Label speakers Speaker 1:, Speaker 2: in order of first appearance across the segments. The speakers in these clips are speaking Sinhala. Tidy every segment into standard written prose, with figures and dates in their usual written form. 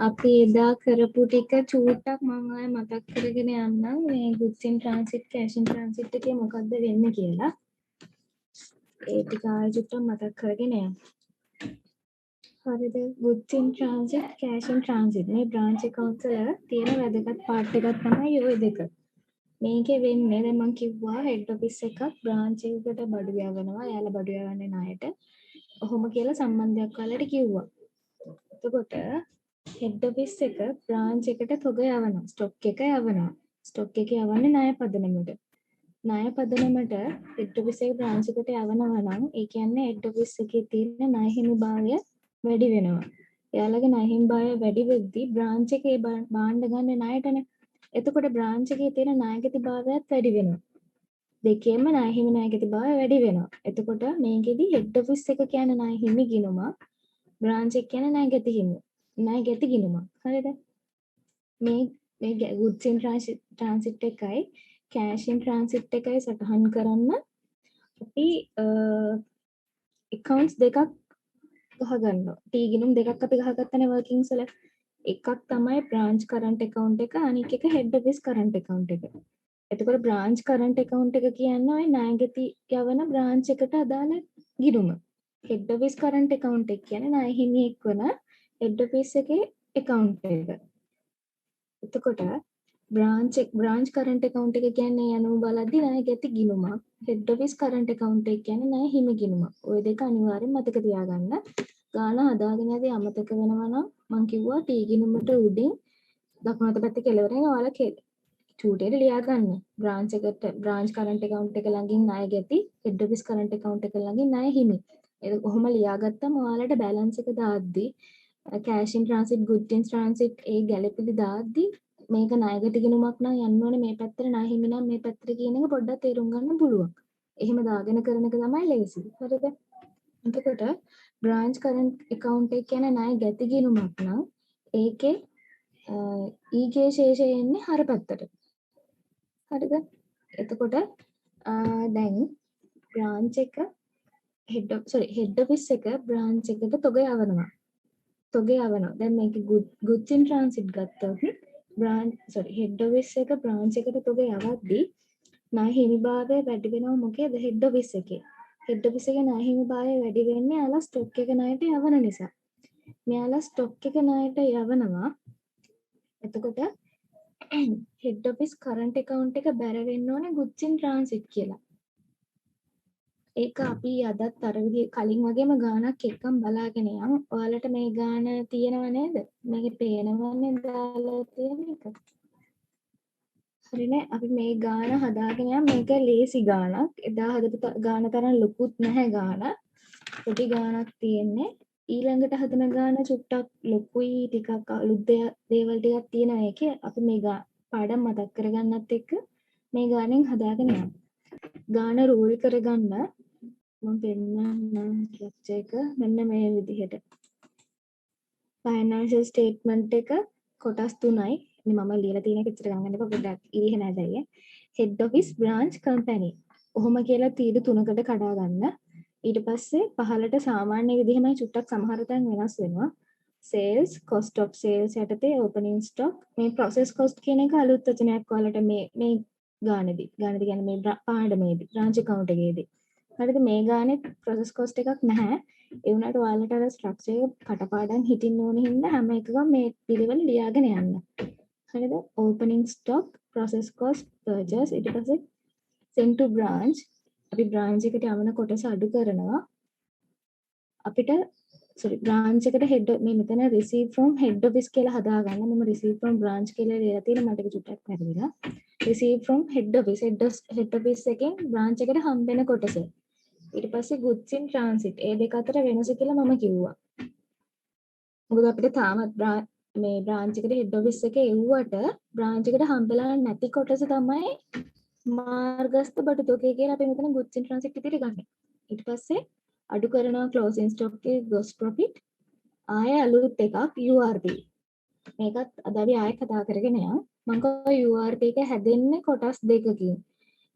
Speaker 1: අපි එදා කරපු ටික චූට්ටක් මම ආයෙ මතක් කරගෙන යන්නම් මේ goods in transit cash in transit එකේ මොකද්ද වෙන්නේ කියලා. ඒ ටික ආයෙ චුට්ටක් මතක් කරගෙන යන්න. හරිද? goods in transit cash in transit මේ branch accounts වල තියෙන වැදගත් part එකක් තමයි ওই දෙක. මේකේ වෙන්නේ දැන් මම කිව්වා head office එකක් branch එකකට බඩු යවනවා. එයාලා බඩු යවන්නේ ණයට. ඔහොම කියලා සම්බන්ධයක් ඔයාලට කිව්වා. එතකොට head office එක branch එකට තොග යවනවා. stock එක යවනවා. stock එක යවන්නේ ණය පදනමට. ණය පදනමට head office එක branch එකට යවනවා නම් ඒ කියන්නේ head office එකේ තියෙන ණය හිමිභාවය වැඩි වෙනවා. එයාලගේ ණය හිමිභාවය වැඩි වෙද්දී branch එකේ භාණ්ඩ ගන්න ණයටනේ. එතකොට branch එකේ තියෙන ණයගතිභාවයත් වැඩි වෙනවා. දෙකේම ණය හිමි ණයගතිභාවය වැඩි වෙනවා. එතකොට මේකෙදි head office එක කියන්නේ ණය හිමි ගිණුම, branch එක කියන්නේ ණයගති හිමි. ණයගති ගිණුම. හරිද? මේ goods in transit එකයි cash in transit එකයි සටහන් කරන්න අපි accounts දෙකක් ගහගන්නවා. T ගිණුම් දෙකක් අපි ගහගත්තනේ workings වල. එකක් තමයි branch current account එක, අනික එක head office current account එක. එතකොට branch current account එක කියන්නේ ඔය ණයගති යවන branch එකට අදාළ ගිණුම. head office current account එක කියන්නේ ණය හිමි එක්වන head office එකේ account එක. එතකොට branch current account එක කියන්නේ යනුම බලද්දී ණයගති ගිණුමක්. head office current account එක කියන්නේ ණය හිමි ගිණුමක්. ওই දෙක අනිවාර්යෙන් මතක තියාගන්න. ගාන හදාගෙන යදී අමතක වෙනවා නම් මම කිව්වා T ගිණුමට උඩින් දකුණු අත පැත්තේ කෙළවරෙන් ඔයාලා චූටේට ලියා ගන්න. branch current account එක ළඟින් ණයගති, head office current account එක ළඟින් ණය හිමි. ඒක කොහොම ලියාගත්තම ඔයාලට balance එක දාද්දී cash in transit, goods in transit ඒ ගැළපෙලි දාද්දී මේක ණයගති ගිණුමක් නම් යන්න ඕනේ මේ පැත්තට, ණය හිමි නම් මේ පැත්තට කියන එක පොඩ්ඩක් තේරුම් ගන්න පුළුවන්. එහෙම දාගෙන කරන එක තමයි ලේසි. හරිද? එතකොට branch current account එක කියන ණයගති ගිණුමක් නම් ඒකේ ඊගේ ශේෂය එන්නේ හර පැත්තට. හරිද? එතකොට දැන් branch එක head office එක branch එකට තොග යවනවා. දැන් මේක goods in transit ගත්තොත් head office එක branch එකට තොග යවද්දී ණය හිමිභාවය වැඩි වෙනව මොකේද head office එකේ. head office එකේ ණය හිමිභාවය වැඩි වෙන්නේ යාලා stock එක ණයට යවන නිසා. මෙයාලා stock එක ණයට යවනවා. එතකොට head office current account එක බැර වෙන්න ඕනේ goods in transit කියලා. ඒක අපි අදත් අර විදිහේ කලින් වගේම ගානක් එක්කම බලාගෙන යමු. ඔයාලට මේ ගාන තියෙනව නේද? මේකේ පේනවනේ දාලා තියෙන එක. හරිනේ. අපි මේ ගාන හදාගෙන යමු. මේක ලේසි ගානක්. එදා හදපු ගාන තරම් ලොකුත් නැහැ ගාන. පොඩි ගානක් තියෙන්නේ. ඊළඟට හදන ගාන චුට්ටක් ලොකුයි, ටිකක් අලුත් දේවල් ටිකක් තියෙන එකේ අපි මේ පාඩම් මතක් කරගන්නත් එක්ක මේ ගානෙන් හදාගෙන යමු. ගාන රූල් කරගන්න මම පෙන්නන්නම් ස්ට්‍රක්චර් එක මෙන්න මේ විදිහට. ෆයිනෑන්ෂල් ස්ටේට්මන්ට් එක කොටස් 3යි. ඉතින් මම ලියලා තියෙන එක ඉතර ගන්න එපා පොඩ්ඩක් ඉරිහ නැදයි. head office branch company. ඔහොම කියලා තීරු 3කට කඩා ගන්න. ඊට පස්සේ පහලට සාමාන්‍ය විදිහමයි චුට්ටක් සමහර තැන් වෙනස් වෙනවා. sales, cost of sales යටතේ opening stock මේ process cost කියන එක අලුත් වචනයක් ඔයාලට මේ ගානේදී කියන්නේ මේ පාඩමේදී branch account එකේදී. හරිද? මේ ගානේ process cost එකක් නැහැ. ඒ වුණාට ඔයාලට අර structure එක කටපාඩම් හිතින්න ඕන හින්දා හැම එකකම මේ පිළිවෙල ලියාගෙන යන්න. හරිද? opening stock, process cost, purchase ඊට පස්සේ send to branch අපි branch එකට යවන කොටස අඩු කරනවා. අපිට branch එකට head මේ මෙතන receive from head office කියලා හදාගන්න. මම receive from branch කියලා ලියලා තියෙන මට ඒක චුට්ටක් පැහැදිලිලා. receive from head office එකෙන් branch එකට හම්බෙන කොටස. ඊට පස්සේ goods in transit ඒ දෙක අතර වෙනස කියලා මම කිව්වා. මොකද අපිට තාමත් මේ branch එකට head office එක එව්වට branch එකට හම්බෙලා නැති කොටස තමයි මාර්ගස්ත බඩු තොගය කියලා අපි මෙතන goods in transit විදිහට ගන්න. ඊට පස්සේ අඩු කරනවා closing stock එකේ gross profit ආය අලුත් එකක් URP. මේකත් අද අපි ආයෙ කතා කරගෙන යමු. මම කිව්වා URP එක හැදෙන්නේ කොටස් දෙකකින්.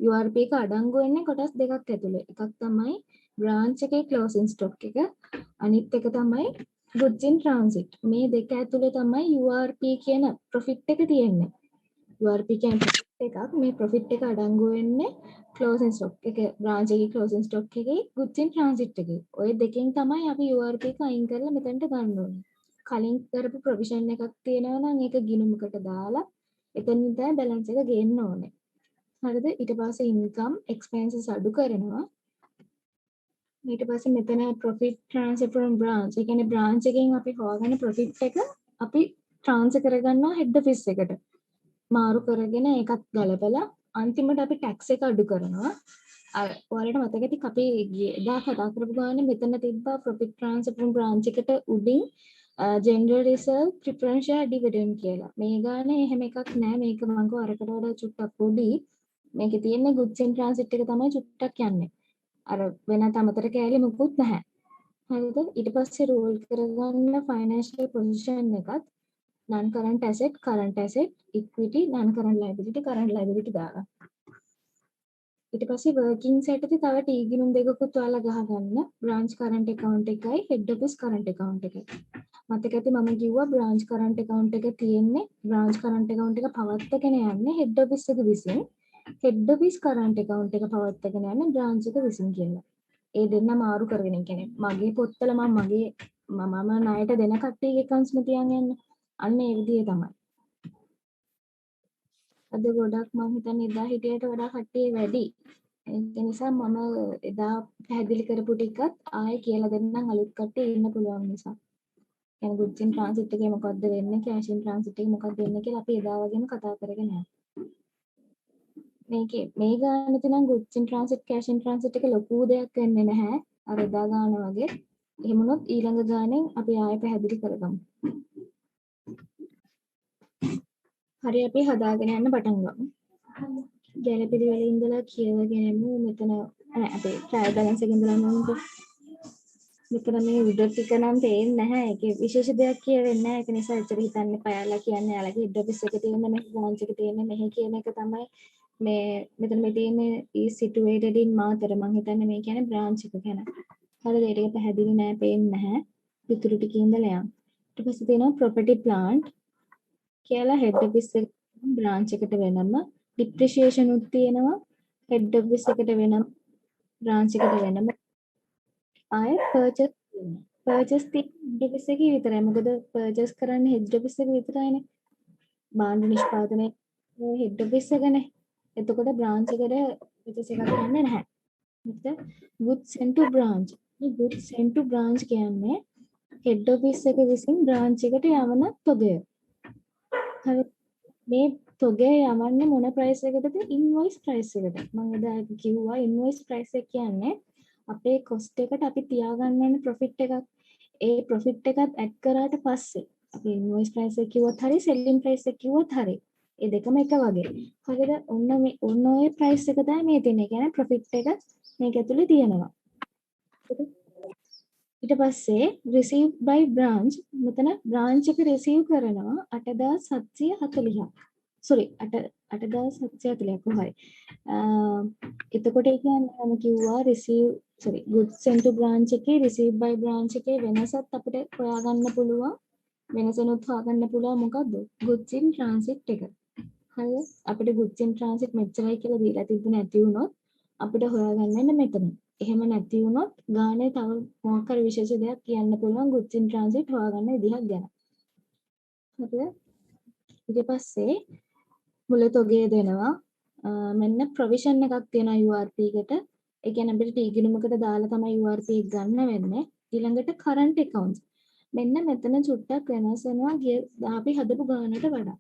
Speaker 1: URP එක අඩංගු වෙන්නේ කොටස් දෙකක් ඇතුලේ. එකක් තමයි branch එකේ closing stock එක. අනිත් එක තමයි goods in transit. මේ දෙක ඇතුලේ තමයි URP කියන profit එක තියෙන්නේ. URP කියන්නේ profit එකක්. මේ profit එක අඩංගු වෙන්නේ closing stock එක, branch එකේ closing stock එකේ goods in transit එකේ. ඔය දෙකෙන් තමයි අපි URP එක අයින් කරලා මෙතනට ගන්න ඕනේ. කලින් කරපු provision එකක් තියෙනවා නම් ඒක ගිණුමකට දාලා එතනින් තමයි balance එක ගේන්න ඕනේ. හරිද? ඊට පස්සේ income expenses අඩු කරනවා. ඊට පස්සේ මෙතන profit transfer from branch. ඒ කියන්නේ branch එකෙන් අපි හොයාගන්න profit එක අපි transfer කරගන්නවා head office එකට. මාරු කරගෙන ඒකත් ගලපලා අන්තිමට අපි tax එක අඩු කරනවා. ඔයාලට මතක ඇති අපි එදා කතා කරපු ගානේ මෙතන තිබ්බා profit transfer from branch එකට උඩින් general reserve preferential dividend කියලා. මේ ගානේ එහෙම එකක් නෑ. මේක මම කෝ අරකට වඩා චුට්ටක් පොඩි. මේකේ තියෙන්නේ goods in transit එක තමයි චුට්ටක් යන්නේ. අර වෙනත් අමතර කෑලි මොකුත් නැහැ. හරිද? ඊට පස්සේ රෝල් කරගන්න financial position එකත් non current asset, current asset, equity, non current liability, current liability දාලා. ඊට පස්සේ working set එකේ තව T ගිණුම් දෙකකුත් ඔයාලා ගහගන්න. branch current account එකයි head office current account එකයි. මතක ඇති මම කිව්වා branch current account එක තියෙන්නේ branch current account එක පවත්වාගෙන යන්නේ head office එක විසින්. head office current account එක පවත්වාගෙන යන්නේ branch එක විසින් කියලා. ඒ දෙන්න මාරු කරගෙන කියන්නේ මගේ පොත්වල මම ණයට දෙන කට්ටියගේ accounts නේ තියන් යන්නේ. අන්න ඒ විදිහේ තමයි. අද ගොඩක් මම හිතන්නේ එදා හිටියට වඩා කට්ටිය වැඩි. ඒක නිසා මම එදා පැහැදිලි කරපු ටිකත් ආයෙ කියලා දෙන්නම් අලුත් කට්ටිය ඉන්න පුළුවන් නිසා. يعني goods in transit එකේ මොකද්ද වෙන්නේ, cash in transit එකේ මොකක්ද වෙන්නේ කියලා අපි එදා වගේම කතා කරගෙන යනවා. මේකේ මේ ගානට නම් goods in transit, cash in transit එක ලොකු දෙයක් වෙන්නේ නැහැ. අර එදා ගාන වගේ. එහෙම වුණොත් ඊළඟ ගානෙන් අපි ආයෙ පැහැදිලි කරගමු. හරි අපි හදාගෙන යන්න පටන් ගමු. ගැළපිළිවෙල ඉඳලා කියවගෙන යමු. මෙතන අපේ ට්‍රයල් බැලන්ස් එකේ ඉඳලා නෝන්කෝ. මෙතන මේ උඩ ටික නම් තේින්නේ නැහැ. ඒකේ විශේෂ දෙයක් කියවෙන්නේ නැහැ. ඒක නිසා එච්චර හිතන්න එපා. යාලා කියන්නේ යාලගේ හෙඩ් ඔෆිස් එකේ තියෙන මේ බ්‍රාන්ච් එකේ තියෙන මෙහි කියන එක තමයි මේ මෙතන මේ තියෙන්නේ is situated in මාතර. මම හිතන්නේ මේ කියන්නේ බ්‍රාන්ච් එක ගැන. හරිද? ඒක පැහැදිලි නෑ, පේන්නේ නැහැ. පිටුරු ටිකේ ඉඳලා යන්න. ඊට පස්සේ තියෙනවා property plant කියලා හෙඩ් ඔෆිස් එක බ්‍රාන්ච් එකට වෙනම depreciation උත් තියෙනවා හෙඩ් ඔෆිස් එකට වෙනම බ්‍රාන්ච් එකට වෙනම ආයෙ purchase තියෙන හෙඩ් ඔෆිස් එකේ විතරයි. මොකද purchase කරන්නේ හෙඩ් ඔෆිස් එක විතරයිනේ. භාණ්ඩ නිෂ්පාදනය හෙඩ් ඔෆිස් එකනේ. එතකොට බ්‍රාන්ච් එකට purchase එකක් යන්නේ නැහැ. හරිද? goods sent to branch. මේ goods sent to branch කියන්නේ හෙඩ් ඔෆිස් එක විසින් බ්‍රාන්ච් එකට යවන තොගය. හරි මේ තොගය යවන්නේ මොන ප්‍රයිස් එකකටද? ඉන්වොයිස් ප්‍රයිස් එකට. මම එදා කිව්වා ඉන්වොයිස් ප්‍රයිස් එක කියන්නේ අපේ කොස්ට් එකට අපි තියාගන්න ඕන ප්‍රොෆිට් එකක්. ඒ ප්‍රොෆිට් එකත් ඇඩ් කරාට පස්සේ අපි ඉන්වොයිස් ප්‍රයිස් එක කිව්වත් හරි, සෙල්ලින් ප්‍රයිස් එක කිව්වත් හරි. ඒ දෙකම එක වගේ. හරිද? ඔන්න ඔය ප්‍රයිස් එක තමයි මේ තියෙන්නේ. කියන්නේ ප්‍රොෆිට් එක මේක ඇතුලේ තියෙනවා. ඊට පස්සේ receive by branch මෙතන branch එක receive කරනවා 8740ක්. sorry 8740ක් හරි. එතකොට ඒ කියන්නේ මම කිව්වා receive goods sent to branch එකේ receive by branch එකේ වෙනසත් අපිට හොයාගන්න පුළුවන්. වෙනසනොත් හොයාගන්න පුළුවන් මොකද්ද? goods in transit එක. හරිද? අපිට goods in transit මෙච්චරයි කියලා දීලා තිබුණ නැති වුණොත් අපිට හොයාගන්න මෙතන. එහෙම නැති වුණොත් ගානේ තව මොකක් හරි විශේෂ දෙයක් කියන්න පුළුවන් goods in transit හොයාගන්න විදිහක් ගැන. හරිද? ඊට පස්සේ මුල තොගය දෙනවා. මෙන්න ප්‍රොවිෂන් එකක් තියෙනවා URP එකට. ඒ කියන්නේ අපිට T ගිණුමකට දාලා තමයි URP එක ගන්න වෙන්නේ. ඊළඟට current accounts. මෙන්න මෙතන චුට්ටක් වෙනස් වෙනවා අපි හදපු ගානට වඩා.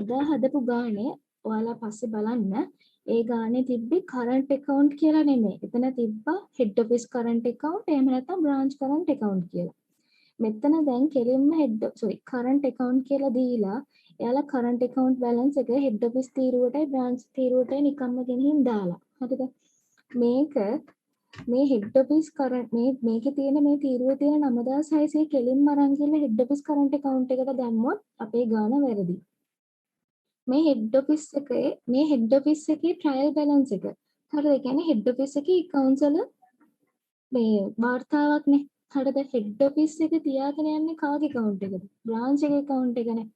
Speaker 1: එදා හදපු ගානේ ඔයාලා පස්සේ බලන්න ඒ ගානේ තිබ්බේ current account කියලා නෙමෙයි. එතන තිබ්බා head office current account එහෙම නැත්නම් branch current account කියලා. මෙතන දැන් කෙලින්ම current account කියලා දීලා එයාලා current account balance එක head office තීරුවටයි branch තීරුවටයි නිකම්ම ගෙනින් දාලා. හරිද? මේක මේ head office current මේකේ තියෙන මේ තීරුවේ තියෙන 9600 කෙලින්ම අරන් ගිහලා head office current account එකට දැම්මොත් අපේ ගාන වැරදි. මේ head office එකේ trial balance එක හරිද? ඒ කියන්නේ හෙඩ් ඔෆිස් එකේ accounts වල මේ වාර්තාවක්නේ. හරිද? හෙඩ් ඔෆිස් එක තියාගෙන යන්නේ කාගේ account එකද? බ්‍රාන්ච් එකේ account එකනේ.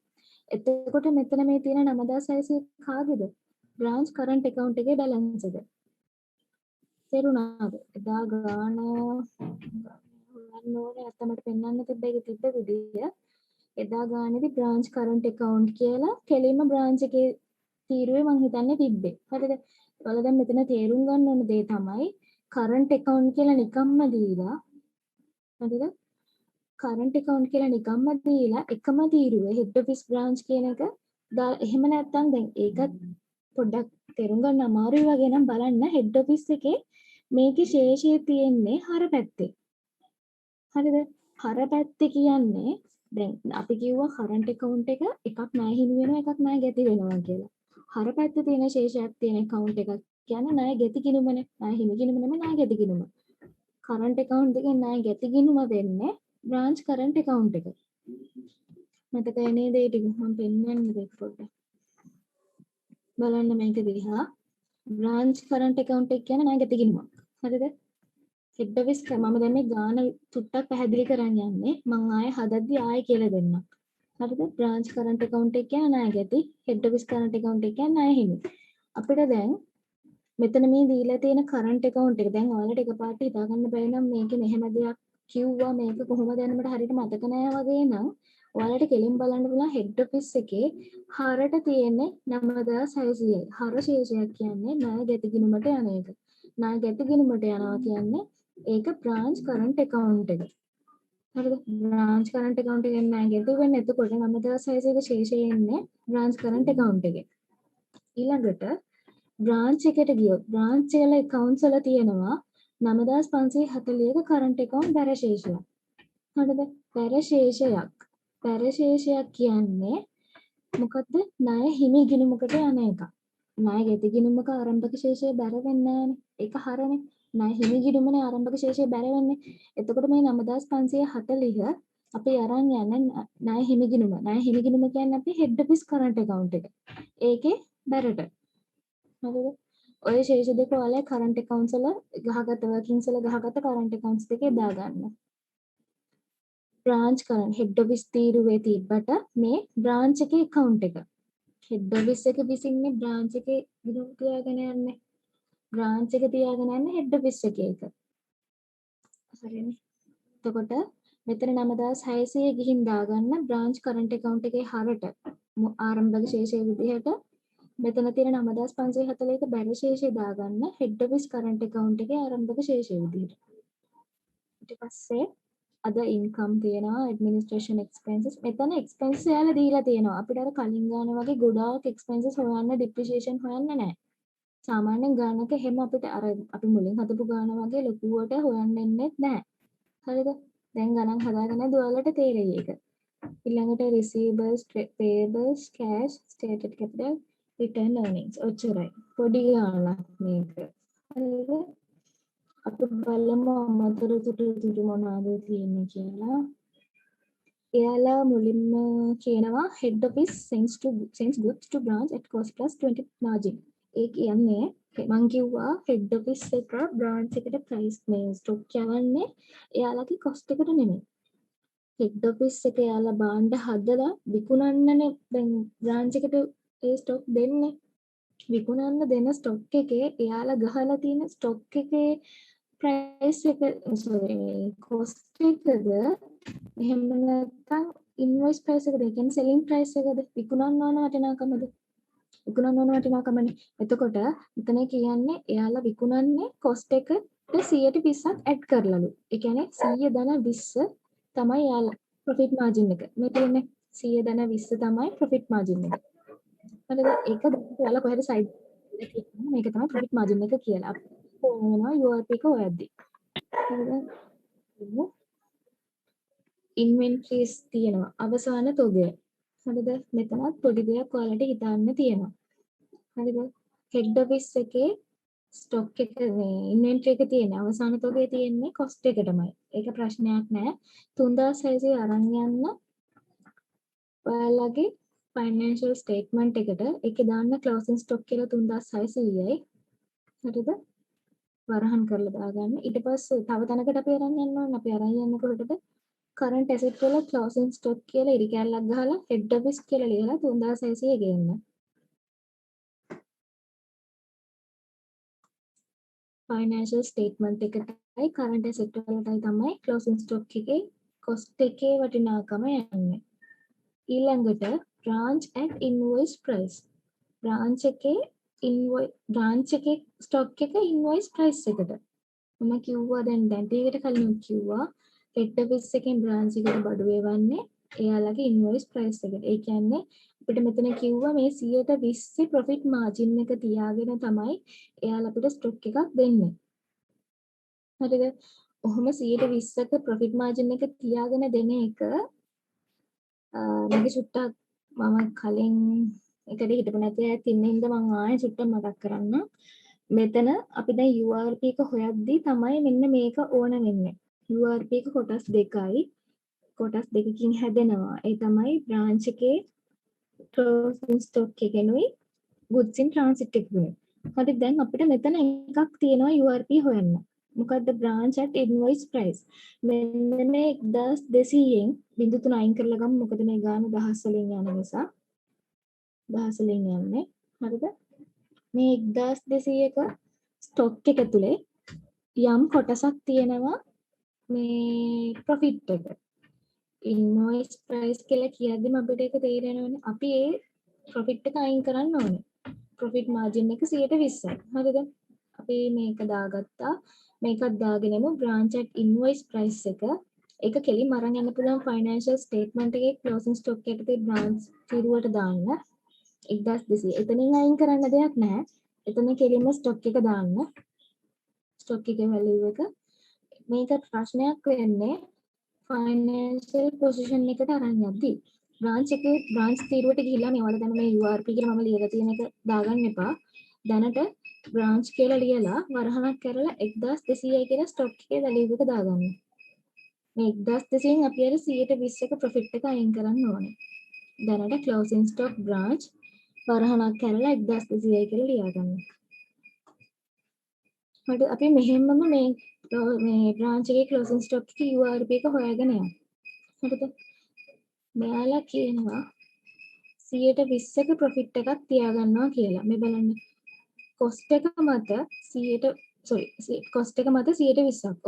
Speaker 1: එතකොට මෙතන මේ තියෙන 9600 කාගේද? බ්‍රාන්ච් කරන්ට් account එකේ බැලන්ස් එක. තේරුණාද? එදා ගාන හොයන්න ඕනේ නැත්නම් මට පෙන්වන්න තිබ්බ එක තිබ්බ විදිය. එදා ගානේදී බ්‍රාන්ච් කරන්ට් account කියලා කෙලින්ම බ්‍රාන්ච් එකේ තීරුවේ මං හිතන්නේ තිබ්බේ. හරිද? ඔයාලා දැන් මෙතන තේරුම් ගන්න ඕන දේ තමයි කරන්ට් account කියලා නිකම්ම දීලා හරිද? කරන්ට් account කියලා නිකම්ම දීලා එකම තීරුවේ head office branch කියන එක එහෙම නැත්නම් දැන් ඒකත් පොඩ්ඩක් තේරුම් ගන්න අමාරුයි වගේ නම් බලන්න head office එකේ මේකේ ශේෂය තියෙන්නේ හර පැත්තේ. හරිද? හර පැත්තේ කියන්නේ දැන් අපි කිව්වා කරන්ට් account එක එකක් ණය හිමි වෙනවා එකක් ණය ගැති වෙනවා කියලා. හර පැත්තේ තියෙන ශේෂයක් තියෙන account එකක් කියන්නේ ණය ගැති ගිණුමනේ. ණය හිමි ගිණුම නෙමෙයි ණය ගැති ගිණුම. කරන්ට් account එකෙන් ණය ගැති ගිණුම වෙන්නේ branch current account එක. මතකයි නේද ඒ ටික මම පෙන්වන්න දෙයක් පොඩ්ඩක්. බලන්න මේක දිහා. branch current account එක කියන්නේ ණය ගැති ගිණුමක්. හරිද? head office මම දැන් මේ ගාන තුට්ටක් පැහැදිලි කරන් යන්නේ. මම ආයෙ හදද්දි ආයෙ කියලා දෙන්නම්. හරිද? branch current account එක කියන්නේ ණය ගැති. head office current account එක කියන්නේ ණය හිමි. අපිට දැන් මෙතන මේ දීලා තියෙන කරන්ට් account එක දැන් ඔයාලට එකපාරට හිතා ගන්න බැරි නම් මේකේ මෙහෙම දෙයක් කිව්වා මේක කොහොමද යන්න මට හරියට මතක නෑ වගේ නම් ඔයාලට කෙලින් බලන්න පුළුවන් හෙඩ් ඔෆිස් එකේ හරට තියෙන්නේ 9600යි. හර ශේෂයක් කියන්නේ ණය ගැති ගිණුමට යන එක. ණය ගැති ගිණුමට යනවා කියන්නේ ඒක branch current account එක. හරිද? branch current account එකෙන් ණය ගැති වෙන්නේ එතකොට 9600ක ශේෂය එන්නේ branch current account එකේ. ඊළඟට බ්‍රාන්ච් එකට ගියොත් බ්‍රාන්ච් වල accounts වල තියෙනවා 9540ක current account බැරශේෂයක්. හරිද? බැරශේෂයක්. බැරශේෂයක් කියන්නේ මොකද්ද? ණය හිමි ගිණුමකට යන එක. ණය ගැති ගිණුමක ආරම්භක ශේෂය බැර වෙන්නේ නැහැනේ. ඒක හරනේ. ණය හිමි ගිණුමනේ ආරම්භක ශේෂය බැර වෙන්නේ. එතකොට මේ 9540 අපි අරන් යන ණය හිමි ගිණුම. ණය හිමි ගිණුම කියන්නේ අපි head office current account එක. ඒකේ බැරට හරිද? ඔය ශේෂ දෙක ඔයාලා කරන්ට් accounts වල ගහගත්ත workings වල ගහගත්ත කරන්ට් accounts දෙකේ දාගන්න. branch current head office තීරුවේ තිබ්බට මේ branch එකේ account එක. head office එක විසින්නේ branch එකේ ගිණුම් තියාගෙන යන්නේ. branch එක තියාගෙන යන්නේ head office එකේ එක. හරිනේ. එතකොට මෙතන 9600 ගිහින් දාගන්න branch current account එකේ හරට ආරම්භක ශේෂයේ විදිහට මෙතන තියෙන 9540ක බැරි ශේෂය දාගන්න head office current account එකේ ආරම්භක ශේෂය විදිහට. ඊට පස්සේ අද income තියෙනවා administration expenses. මෙතන expenses යාලා දීලා තියෙනවා. අපිට අර කලින් ගාන වගේ ගොඩාක් expenses හොයන්න depreciation හොයන්න නැහැ. සාමාන්‍යයෙන් ගානක හැම අපිට අර අපි මුලින් හදපු ගාන වගේ ලොකුවට හොයන්න එන්නේ නැහැ. හරිද? දැන් ගණන් හදාගෙන දුවලට තේරෙයි ඒක. ඊළඟට receivables, payables, cash, stated capital, return earnings. ඔච්චරයි. පොඩි ගානක් මේක. හරිද? අපි බලමු අමතර තුරු මොනවද තියෙන්නේ කියලා. එයාලා මුලින්ම කියනවා head office sends goods to branch at cost plus 20 margin. ඒ කියන්නේ මං කිව්වා head office එක branch එකට price මේ stock යවන්නේ එයාලගේ cost එකට නෙමෙයි. head office එක එයාලා භාණ්ඩ හදලා විකුණන්නනේ දැන් branch එකට ඒ stock දෙන්නේ. විකුණන්න දෙන stock එකේ එයාලා ගහලා තියෙන stock එකේ price එක cost එකද එහෙම නැත්නම් invoice price එකද ඒ කියන්නේ selling price එකද විකුණන්න ඕන වටිනාකමද විකුණන්න ඕන වටිනාකමනේ. එතකොට මෙතන කියන්නේ එයාලා විකුණන්නේ cost එකට 120ක් add කරලාලු. ඒ කියන්නේ 100 ධන 20 තමයි එයාලා profit margin එක. මේ තියෙන්නේ 100 ධන 20 තමයි profit margin එක. හරිද? ඒක ඔයාලා කොහෙද side මේක තමයි profit margin එක කියලා. අපි වෙනවා URP එක හොයද්දී. හරිද? ඉන්වෙන්ටරිස් තියෙනවා. අවසාන තොගය. හරිද? මෙතනත් පොඩි දෙයක් ඔයාලට හිතන්න තියෙනවා. හරිද? head office එකේ stock එක මේ ඉන්වෙන්ටරි එක තියෙන අවසාන තොගය තියෙන්නේ cost එකටමයි. ඒක ප්‍රශ්නයක් නෑ. 3600 අරන් යන්න ඔයාලගේ financial statement එකට ඒකේ දාන්න closing stock කියලා 3600යි. හරිද? වරහන් කරලා දාගන්න. ඊට පස්සේ තව තැනකට අපි අරන් යන්න ඕනේ. අපි අරන් යන්නේ කොහෙටද? කරන්ට් ඇසෙට් වල ක්ලෝසින් ස්ටොක් කියලා ඉරි කැල්ලක් ගහලා හෙඩ් ඔෆිස් කියලා ලියලා 3600 ගේන්න. ෆයිනෑන්ෂල් ස්ටේට්මන්ට් එකටයි කරන්ට් ඇසෙට් වලටයි තමයි ක්ලෝසින් ස්ටොක් එකේ කොස්ට් එකේ වටිනාකම යන්නේ. ඊළඟට branch at invoice price. branch එකේ ස්ටොක් එක invoice price එකට. මම කිව්වා දැන් ටිකට කලින් කිව්වා හෙඩ් ඔෆිස් එකෙන් branch එකට බඩු එවන්නේ එයාලගේ invoice price එකට. ඒ කියන්නේ අපිට මෙතන කිව්වා මේ 120 profit margin එක තියාගෙන තමයි එයාලා අපිට ස්ටොක් එකක් දෙන්නේ. හරිද? ඔහොම 120ක profit margin එක තියාගෙන දෙන එක මගේ චුට්ටක් මම කලින් එකට හිටපු නැති අයත් ඉන්න හින්දා මම ආයෙ චුට්ටක් මතක් කරන්න. මෙතන අපි දැන් URP එක හොයද්දී තමයි මෙන්න මේක ඕන වෙන්නේ. URP එක කොටස් දෙකයි. කොටස් දෙකකින් හැදෙනවා. ඒ තමයි branch එකේ closing stock එකෙනුයි goods in transit එකෙනුයි. හරි දැන් අපිට මෙතන එකක් තියෙනවා URP හොයන්න. මොකද්ද branch at invoice price. මෙන්න මේ 1200න් 0.3 අයින් කරලා ගමු. මොකද මේ ගාන දහස් වලින් යන නිසා. දහස් වලින් යන්නේ. හරිද? මේ 1200ක ස්ටොක් එක තුලේ යම් කොටසක් තියෙනවා මේ ප්‍රොෆිට් එක. ඉන්වොයිස් ප්‍රයිස් කියලා කියද්දිම අපිට ඒක තේරෙනවනේ. අපි ඒ ප්‍රොෆිට් එක අයින් කරන්න ඕනේ. ප්‍රොෆිට් මාර්ජින් එක 120යි. හරිද? අපි මේක දාගත්තා. මේකත් දාගෙනමු branch at invoice price එක. ඒක කෙලින්ම අරන් යන්න පුළුවන් financial statement එකේ closing stock එකේ branch තීරුවට දාන්න. 1200. එතනින් අයින් කරන්න දෙයක් නැහැ. එතන කෙලින්ම ස්ටොක් එක දාන්න. ස්ටොක් එකේ value එක. මේක ප්‍රශ්නයක් වෙන්නේ ෆයිනෑන්ෂල් පොසිෂන් එකට අරන් යද්දි branch තීරුවට ගිහිල්ලා මේවල දැන් මේ URP කියලා මම ලියලා තියෙන එක දාගන්න එපා. දැනට branch කියලා ලියලා වරහණක් කරලා 1200යි කියලා ස්ටොක් එකේ value එක දාගන්න. මේ 1200න් අපි අර 120ක profit එක අයින් කරන්න ඕනේ. දැනට closing stock branch වරහණක් කරලා 1200යි කියලා ලියාගන්න. හරි අපි මෙහෙම්මම මේ branch එකේ closing stock එකේ URP එක හොයාගෙන යමු. හරිද? මෙයාලා කියනවා 120ක ප්‍රොෆිට් එකක් තියාගන්නවා කියලා. මේ බලන්න. කොස්ට් එක මත 100ක්.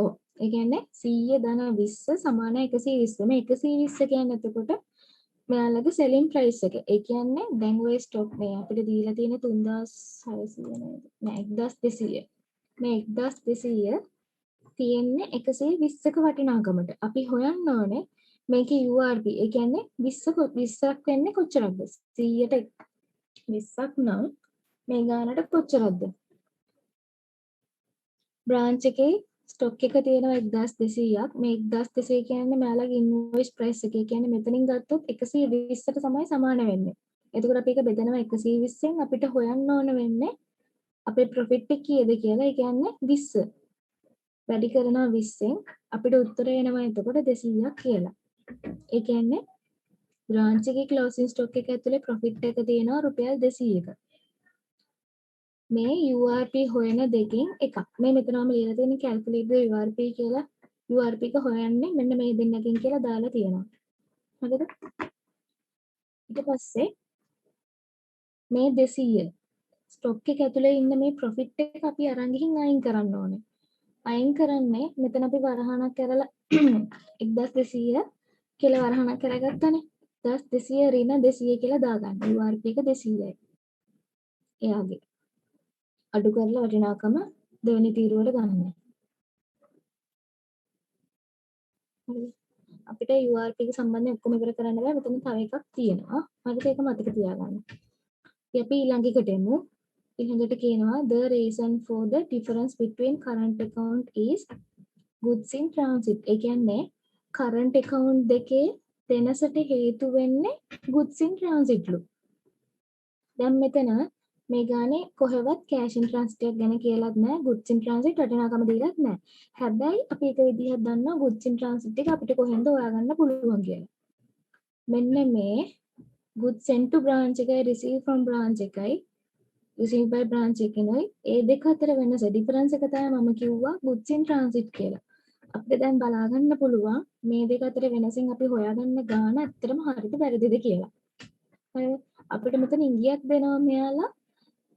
Speaker 1: ඔව්. ඒ කියන්නේ 100 × 20 සමාන 120. මේ 120 කියන්නේ එතකොට මෙයාලගේ selling price එක. ඒ කියන්නේ දැන් ඔය ස්ටොක් මේ අපිට දීලා තියෙන 3600 නේද? නෑ 1200. මේ 1200 තියෙන්නේ 120ක වටිනාකමට. අපි හොයන්න ඕනේ මේකේ URP. ඒ කියන්නේ 20ක් වෙන්නේ කොච්චරක්ද? 100ට 20ක් නම් මේ ගානට කොච්චරක්ද? branch එකේ ස්ටොක් එක තියෙනවා 1200ක්. මේ 1200 කියන්නේ මෙයාලගේ invoice price එක. ඒ කියන්නේ මෙතනින් ගත්තොත් 120ට තමයි සමාන වෙන්නේ. එතකොට අපි ඒක බෙදනවා 120න් අපිට හොයන්න ඕන වෙන්නේ අපේ profit එක කීයද කියලා. ඒ කියන්නේ 20. වැඩි කරනවා 20න් අපිට උත්තරය එනවා එතකොට 200ක් කියලා. ඒ කියන්නේ branch එකේ closing stock එක ඇතුලේ profit එක තියෙනවා රුපියල් 200ක. මේ URP හොයන දෙකෙන් එකක්. මේ මෙතනම ලියලා තියෙන calculate the URP කියලා URP එක හොයන්නේ මෙන්න මේ දෙන්නකින් කියලා දාලා තියෙනවා. හරිද? ඊට පස්සේ මේ 200 stock එක ඇතුලේ ඉන්න මේ profit එක අපි අරන් ගිහින් අයින් කරන්න ඕනේ. අයින් කරන්නේ මෙතන අපි වරහණක් කරලා 1200 කියලා වරහණක් කරගත්තානේ. 1200 ඍණ 200 කියලා දාගන්න. URP එක 200යි. එයාගේ අඩු කරලා වටිනාකම දෙවෙනි තීරුවට ගන්න. හරිද? අපිට URP එක සම්බන්ධයෙන් ඔක්කොම ඉවර කරන්න බෑ. මෙතන තව එකක් තියෙනවා. හරිද? ඒක මතක තියාගන්න. අපි ඊළඟ එකට එමු. ඊළඟට කියනවා the reason for the difference between current account is goods in transit. ඒ කියන්නේ current account දෙකේ වෙනසට හේතු වෙන්නේ goods in transit ලු. දැන් මෙතන මේ ගානේ කොහෙවත් cash in transit එක ගැන කියලාත් නැහැ. goods in transit වටිනාකම දීලාත් නැහැ. හැබැයි අපි එක විදිහක් දන්නවා goods in transit එක අපිට කොහෙන්ද හොයාගන්න පුළුවන් කියලා. මෙන්න මේ goods sent to branch එකයි receive from branch එකයි සිම්පල් බ්‍රාන්ච් එකනොයි ඒ දෙක අතර වෙනස ඩිෆරන්ස් එක තමයි මම කිව්වා goods in transit කියලා. අපිට දැන් බලා ගන්න පුළුවන් මේ දෙක අතර වෙනසින් අපි හොයාගන්න ගාන ඇත්තටම හරිද වැරදිද කියලා. හරිද? අපිට මෙතන ඉංගියක් දෙනවා මෙයාලා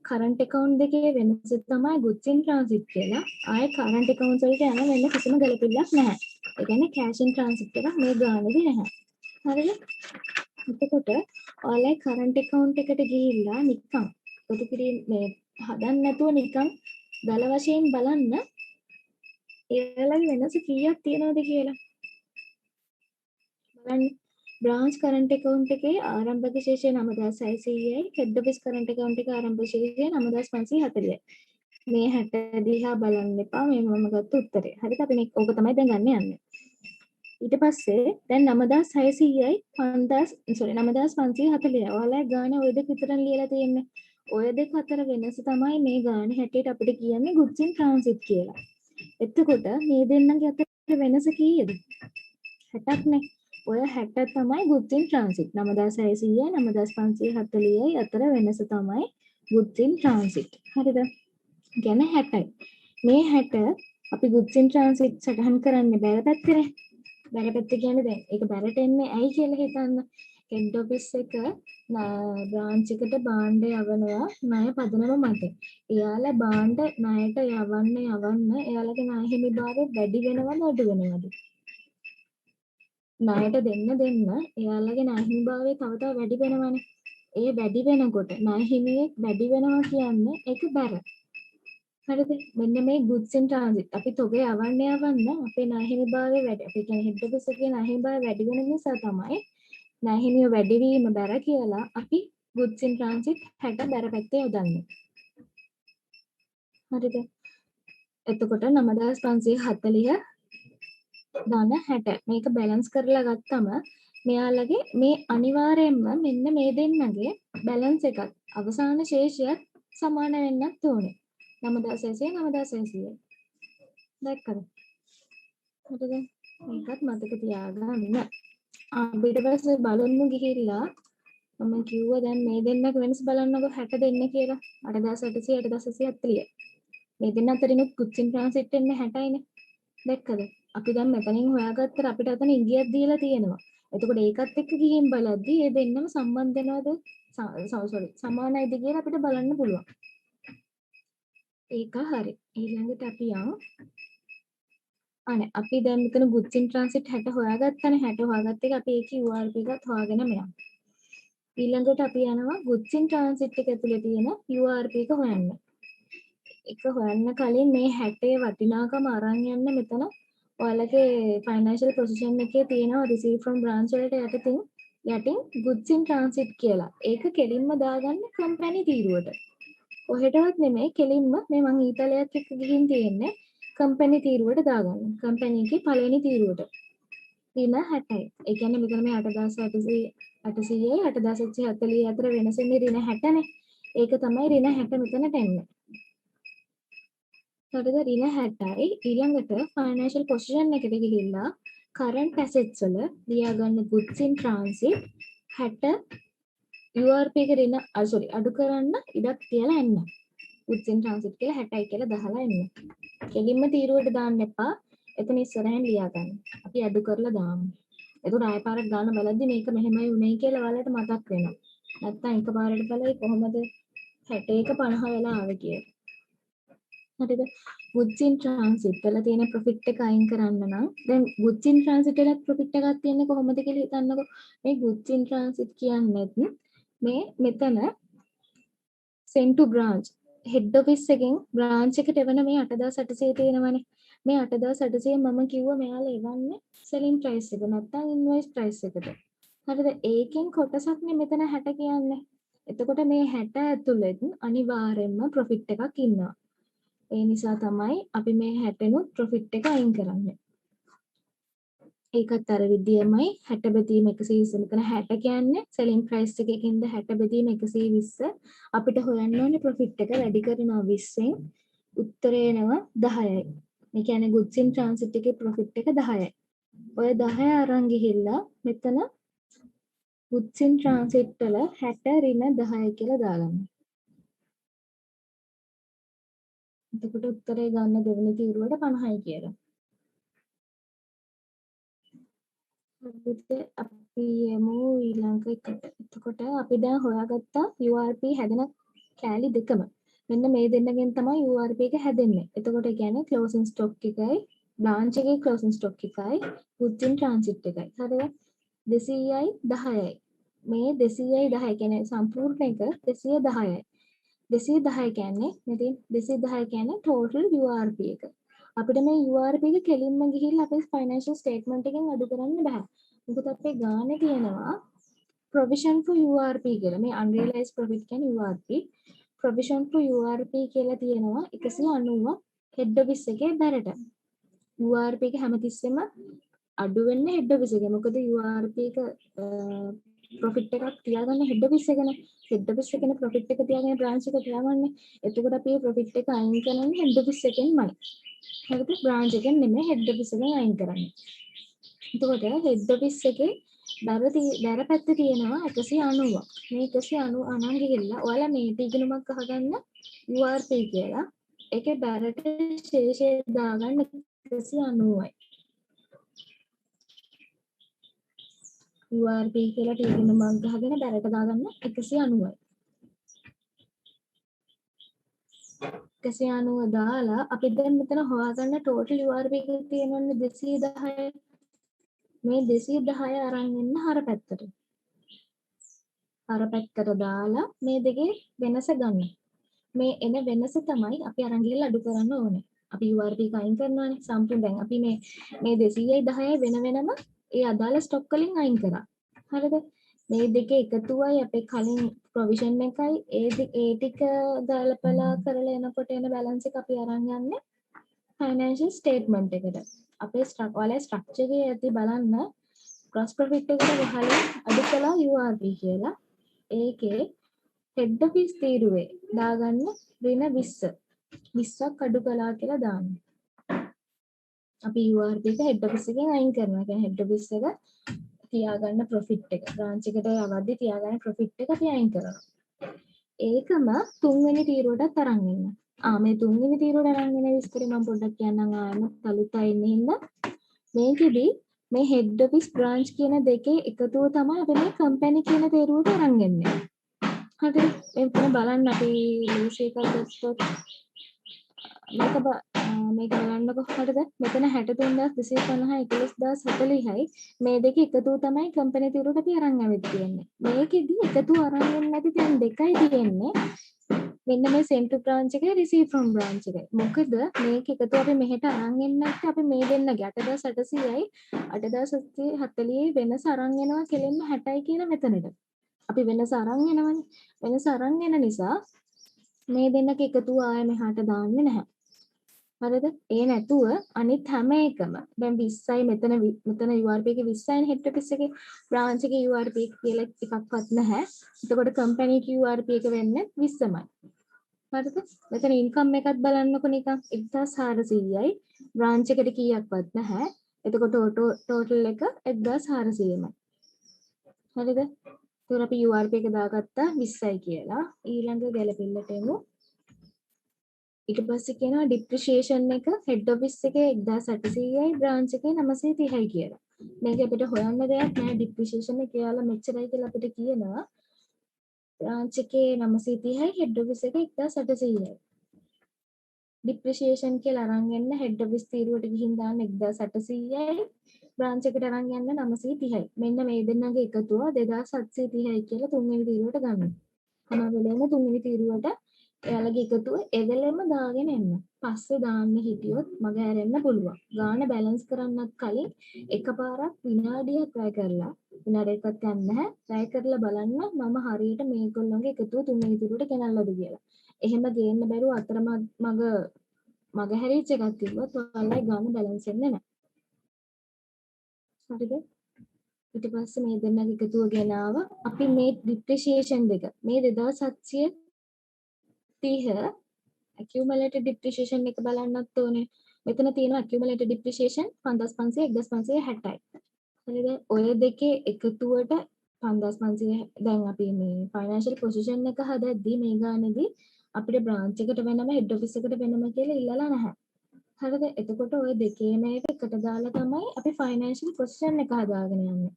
Speaker 1: කරන්ට් account දෙකේ වෙනස තමයි goods in transit කියලා. ආයේ කරන්ට් account වලට යන වෙන කිසිම ගැළපෙල්ලක් නැහැ. ඒ කියන්නේ cash in transit එකක් මේ ගානේදී නැහැ. හරිද? එතකොට ඔයාලා කරන්ට් account එකට ගිහිල්ලා නිකන් පොදු කිරීම මේ හදන්න නැතුව නිකන් දල වශයෙන් බලන්න එයාලගේ වෙනස කීයක් තියෙනවද කියලා. බලන්න බ්‍රාන්ච් කරන්ට් account එකේ ආරම්භක ශේෂය 9600යි හෙඩ් ඔෆිස් කරන්ට් account එකේ ආරම්භක ශේෂය 9540යි. මේ 60 දිහා බලන්න එපා මේ මම ගත්ත උත්තරේ. හරිද? අපි මේක ඕක තමයි දැන් ගන්න යන්නේ. ඊට පස්සේ දැන් 9600යි 9540යි. ඔයාලා ගාන ඔය දෙක විතරක් ලියලා තියෙන්නේ. ඔය දෙක අතර වෙනස තමයි මේ ගාන හැටියට අපිට කියන්නේ goods in transit කියලා. එතකොට මේ දෙන්නගේ අතර වෙනස කීයද? 60ක් නේ. ඔය 60 තමයි goods in transit. 9600යි 9540යි අතර වෙනස තමයි goods in transit. හරිද? ගැන 60යි. මේ 60 අපි goods in transit සටහන් කරන්නේ බැල පැත්තනේ. බැල පැත්ත කියන්නේ දැන් ඒක බැලට එන්නේ ඇයි කියලා හිතන්න. හෙඩ් ඔෆිස් එක බ්‍රාන්ච් එකට භාණ්ඩ යවනවා ණය පදනම මත. එයාලා භාණ්ඩ ණයට යවන්න එයාලගේ ණය හිමිභාවය වැඩි වෙනවද අඩු වෙනවද? ණයට දෙන්න එයාලගේ ණය හිමිභාවය තව තව වැඩි වෙනවනේ. ඒ වැඩි වෙනකොට ණය හිමියෙක් වැඩි වෙනවා කියන්නේ ඒක බැර. හරිද? මෙන්න මේ goods in transit අපි තොගේ යවන්න අපේ ණය හිමිභාවය වැඩි. අපි කියන්නේ හෙඩ් ඔෆිස් එකේ ණය හිමිභාවය වැඩි වෙන නිසා තමයි ණය හිමිය වැඩි වීම බැර කියලා අපි goods in transit 60 බැර පැත්තේ යොදන්නේ. හරිද? එතකොට 9540 ධන 60 මේක බැලන්ස් කරලා ගත්තම මෙයාලගේ මේ අනිවාර්යයෙන්ම මෙන්න මේ දෙන්නගේ බැලන්ස් එකක් අවසාන ශේෂයත් සමාන වෙන්නත් ඕනේ. 9600 දැක්කද? හරිද? මේකත් මතක තියාගන්න. ඊට පස්සේ බලන්න ගිහිල්ලා මම කිව්වා දැන් මේ දෙන්නක වෙනස බලන්නකො 60 දෙන්න කියලා 8800 8840 මේ දෙන්න අතරිනුත් goods in transit වෙන්නේ 60යිනේ. දැක්කද? අපි දැන් මෙතනින් හොයාගත්තට අපිට අතන ඉංගියක් දීලා තියෙනවා. එතකොට ඒකත් එක්ක ගිහින් බලද්දි මේ දෙන්නම සම්බන්ධ වෙනවද? සමානයිද කියලා අපිට බලන්න පුළුවන්. ඒක හරි. ඊළඟට අපි යමු. අනේ අපි දැන් මෙතන goods in transit 60 හොයාගත්තනේ. 60 හොයාගත්ත එක අපි ඒකේ URP එකත් හොයාගෙන යමු. ඊළඟට අපි යනවා goods in transit එක ඇතුලේ තියෙන URP එක හොයන්න. ඒක හොයන්න කලින් මේ 60 වටිනාකම අරන් යන්න මෙතන ඔයාලගේ financial position එකේ තියෙනවා receive from branch වලට යටින් goods in transit කියලා. ඒක කෙලින්ම දාගන්න company තීරුවට. කොහෙටවත් නෙමෙයි කෙලින්ම මේ මං ඊතලයක් එක්ක ගිහින් තියෙන්නේ company තීරුවට දාගන්න. company එකේ පළවෙනි තීරුවට. ඍණ 60යි. ඒ කියන්නේ මෙතන මේ 8800යි 8840 අතර වෙනසෙන්නේ ඍණ 60නේ. ඒක තමයි ඍණ 60 මෙතනට එන්නේ. හරිද? ඍණ 60යි. ඊළඟට financial position එකට ගිහිල්ලා current assets වල ලියාගන්න goods in transit 60 URP එක ඍණ අඩු කරන්න ඉඩක් තියලා එන්න. goods in transit කියලා 60යි කියලා දාලා එන්න. කෙලින්ම තීරුවට දාන්න එපා. එතන ඉස්සරහින් ලියාගන්න. අපි අඩු කරලා දාමු. එතකොට ආය පාරක් ගන්න බලද්දි මේක මෙහෙමයි උනේ කියලා ඔයාලට මතක් වෙනවා. නැත්තම් එකපාරට බලයි කොහොමද 61 50 වෙලා ආවේ කියලා. හරිද? goods in transit වල තියෙන profit එක අයින් කරන්න නම් දැන් goods in transit වල profit එකක් තියෙන්නේ කොහොමද කියලා හිතන්නකෝ. මේ goods in transit කියන්නේත් මේ මෙතන send to branch head office එකෙන් branch එකට එවන මේ 8800 තියෙනවනේ. මේ 8800 මම කිව්වා මෙයාලා එවන්නේ selling price එක නැත්නම් invoice price එකට. හරිද? ඒකෙන් කොටසක්නේ මෙතන 60 කියන්නේ. එතකොට මේ 60 ඇතුළෙත් අනිවාර්යයෙන්ම profit එකක් ඉන්නවා. ඒ නිසා තමයි අපි මේ 60නුත් profit එක අයින් කරන්නේ. ඒකත් අර විදියමයි 60 බෙදීම 120 මෙතන 60 කියන්නේ selling price එකකින්ද 60 බෙදීම 120 අපිට හොයන්න ඕනේ profit එක වැඩි කරනවා 20න් උත්තරය එනවා 10යි. මේ කියන්නේ goods in transit එකේ profit එක 10යි. ඔය 10 අරන් ගිහිල්ලා මෙතන goods in transit වල 60 ඍණ 10යි කියලා දාගන්න. එතකොට උත්තරේ ගන්න දෙවෙනි තීරුවට 50යි කියලා. අපි යමු ඊළඟ එකට. එතකොට අපි දැන් හොයාගත්තා URP හැදෙන කෑලි දෙකම. මෙන්න මේ දෙන්නගෙන් තමයි URP එක හැදෙන්නේ. එතකොට ඒ කියන්නේ closing stock එකයි branch එකේ closing stock එකයි goods in transit එකයි. හරිද? 200යි 10යි. මේ 200යි 10යි කියන්නේ සම්පූර්ණ එක 210යි. 210 කියන්නේ මෙතන 210 කියන්නේ total URP එක. අපිට මේ URP එක කෙලින්ම ගිහිල්ලා අපේ financial statement එකෙන් අඩු කරන්න බෑ. මොකද අපේ ගානේ තියෙනවා provision for URP කියලා. මේ unrealized profit කියන්නේ URP. provision for URP කියලා තියෙනවා 190 head office එකේ බැරට. URP එක හැමතිස්සෙම අඩු වෙන්නේ head office එකේ. මොකද URP එක profit එකක් තියාගන්න head office එකනේ. head office එකනේ profit එක තියාගෙන branch එක තියාගන්නේ. එතකොට අපි profit එක අයින් කරන්නේ head office එකෙන්මයි. හරිද? branch එකෙන් නෙමෙයි head office එකෙන් අයින් කරන්නේ. එතකොට head office එකේ බැර පැත්තේ තියෙනවා 190. මේ 190 අනන් ගිහිල්ලා ඔයාලා මේ ටිකනුමක් අහගන්න URP කියලා. ඒකේ බැරට ශේෂය දාගන්න 190යි. URP කියලා ටිකනුමක් ගහගෙන බැරට දාගන්න 190යි. 190 දාලා අපි දැන් මෙතන හොයාගන්න total URP එක තියෙනවනේ 210. මේ 210 අරන් එන්න හර පැත්තට. හර පැත්තට දාලා මේ දෙකේ වෙනස ගන්න. මේ එන වෙනස තමයි අපි අරන් ගිහලා අඩු කරන්න ඕනේ. අපි URP එක අයින් කරනවානේ. සම්පූර්ණ දැන් අපි මේ 200යි 10යි වෙන වෙනම ඒ අදාළ ස්ටොක් වලින් අයින් කරා. හරිද? මේ දෙකේ එකතුවයි අපේ කලින් ප්‍රොවිෂන් එකයි ඒ ටික ගලපලා කරලා එනකොට එන බැලන්ස් එක අපි අරන් යන්නේ ෆයිනෑන්ෂල් ස්ටේට්මන්ට් එකට. අපේ ස්ට්‍රක්චර් එකේ ඇති බලන්න gross profit එකට ගහලා අඩු කළා URP කියලා. ඒකේ head office තීරුවේ දාගන්න ඍණ 20. 20ක් අඩු කළා කියලා දාන්න. අපි URP එක head office එකෙන් අයින් කරනවා. කියන්නේ head office එක තියාගන්න profit එක. branch එකට යවද්දි තියාගන්න profit එක අපි අයින් කරනවා. ඒකම තුන්වෙනි තීරුවටත් අරන් එන්න. මේ තුන්වෙනි තීරුවට අරන් එන විස්තරය මම පොඩ්ඩක් කියන්නම් ආයෙම තලුතයි ඉන්නේ හින්දා. මේකෙදි මේ head office branch කියන දෙකේ එකතුව තමයි අපි මේ company කියන තීරුවට අරන් එන්නේ. හරිද? එතන බලන්න අපි ලූසි එකක් ගත්තොත් මේක බලන්නකො හරිද? මෙතන 63250 11040යි මේ දෙක එකතුව තමයි company තීරුවට අපි අරන් ආවෙත් තියෙන්නේ. මේකෙදි එකතුව අරන් එන්නේ නැති දැන් දෙකයි තියෙන්නේ. මෙන්න මේ send to branch එකයි receive from branch එකයි. මොකද මේක එකතුව අපි මෙහෙට අරන් එන්නේ නැත්නම් අපි මේ දෙන්නගේ 8800යි 8840 වෙනස අරන් එනවා කෙලින්ම 60යි කියන මෙතනට. අපි වෙනස අරන් එනවනේ. වෙනස අරන් එන නිසා මේ දෙන්නක එකතුව ආයෙ මෙහාට දාන්නේ නැහැ. හරිද? ඒ නැතුව අනිත් හැම එකම දැන් 20යි මෙතන URP එකේ 20යි head office එකේ branch එකේ URP කියලා එකක්වත් නැහැ. එතකොට company URP එක වෙන්නේ 20මයි. හරිද? මෙතන income එකත් බලන්නකො නිකන් 1400යි branch එකට කීයක්වත් නැහැ. එතකොට total එක 1400යි. හරිද? ඒතර අපි URP එක දාගත්තා 20යි කියලා. ඊළඟ ගැලපෙන්නට එමු. ඊට පස්සේ කියනවා depreciation එක head office එකේ 1800යි branch එකේ 930යි කියලා. මේක අපිට හොයන්න දෙයක් නෑ depreciation එක කියලා මෙච්චරයි කියලා අපිට කියනවා. branch එකේ 930යි head office එකේ 1800යි. depreciation කියලා අරන් යන්න head office තීරුවට ගිහින් දාන්න 1800යි branch එකට අරන් යන්න 930යි. මෙන්න මේ දෙන්නගේ එකතුව 2730යි කියලා තුන්වෙනි තීරුවට ගන්න. හැම වෙලේම තුන්වෙනි තීරුවට එයාලගේ එකතුව එවෙලෙම දාගෙන එන්න. පස්සේ දාන්න හිටියොත් මග හැරෙන්න පුළුවන්. ගාන බැලන්ස් කරන්නත් කලින් එකපාරක් විනාඩියක් වැය කරලා විනාඩියක්වත් යන්නේ නැහැ. වැය කරලා බලන්න මම හරියට මේගොල්ලෝගේ එකතුව තුන්වෙනි තීරුවට ගෙනල්ලාද කියලා. එහෙම ගේන්න බැරුව මග හැරිච්ච එකක් තිබ්බොත් ඔයාලයි ගාන බැලන්ස් වෙන්නේ නැහැ. හරිද? ඊට පස්සේ මේ දෙන්නගේ එකතුව ගෙනාව. අපි මේ depreciation දෙක මේ 2730 accumulated depreciation එක බලන්නත් ඕනේ. මෙතන තියෙනවා accumulated depreciation 5500 1560යි. හරිද? ඔය දෙකේ එකතුවට 5500 දැන් අපි මේ financial position එක හදද්දී මේ ගානේදී අපිට බ්‍රාන්ච් එකට වෙනම හෙඩ් ඔෆිස් එකට වෙනම කියලා ඉල්ලලා නැහැ. හරිද? එතකොට ওই දෙකේම එකට දාලා තමයි අපි ෆයිනෑන්ෂල් පොසිෂන් එක හදාගෙන යන්නේ.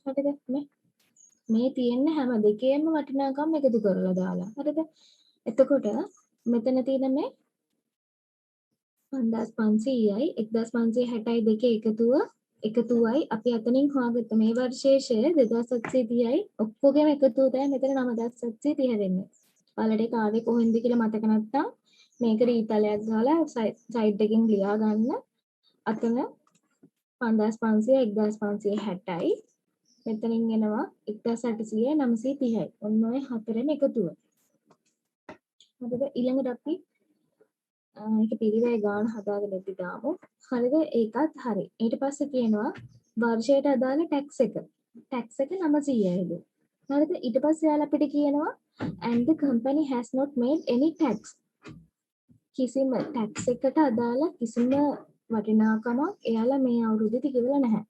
Speaker 1: හරිද? මේ තියෙන හැම දෙකේම වටිනාකම් එකතු කරලා දාලා. හරිද? එතකොට මෙතන තියෙන මේ 5500යි 1560යි දෙකේ එකතුවයි අපි අතනින් හොයාගත්ත මේ වර්ෂයේ 2730යි ඔක්කොගෙම එකතුව තමයි මෙතන 9730 වෙන්නේ. ඔයාලට ඒක ආවේ කොහෙන්ද කියලා මතක නැත්තම් මේක රීතලයක් ගහලා සයිඩ් එකකින් ලියා ගන්න. අතන 5500 1560යි මෙතනින් එනවා 1800 930යි. ඔන්න ඔය හතරෙම එකතුව. හරිද? ඊළඟට අපි ඒක පිළිවෙල ගාන හදාගෙන ඉපි දාමු. හරිද? ඒකත් හරි. ඊට පස්සේ කියනවා වර්ෂයට අදාළ ටැක්ස් එක. ටැක්ස් එක 900යිලු. හරිද? ඊට පස්සේ යාළ අපිට කියනවා and the company has not made any tax. කිසිම ටැක්ස් එකට අදාළ කිසිම වටිනාකමක් එයාලා මේ අවුරුද්දේ ගෙවලා නැහැ.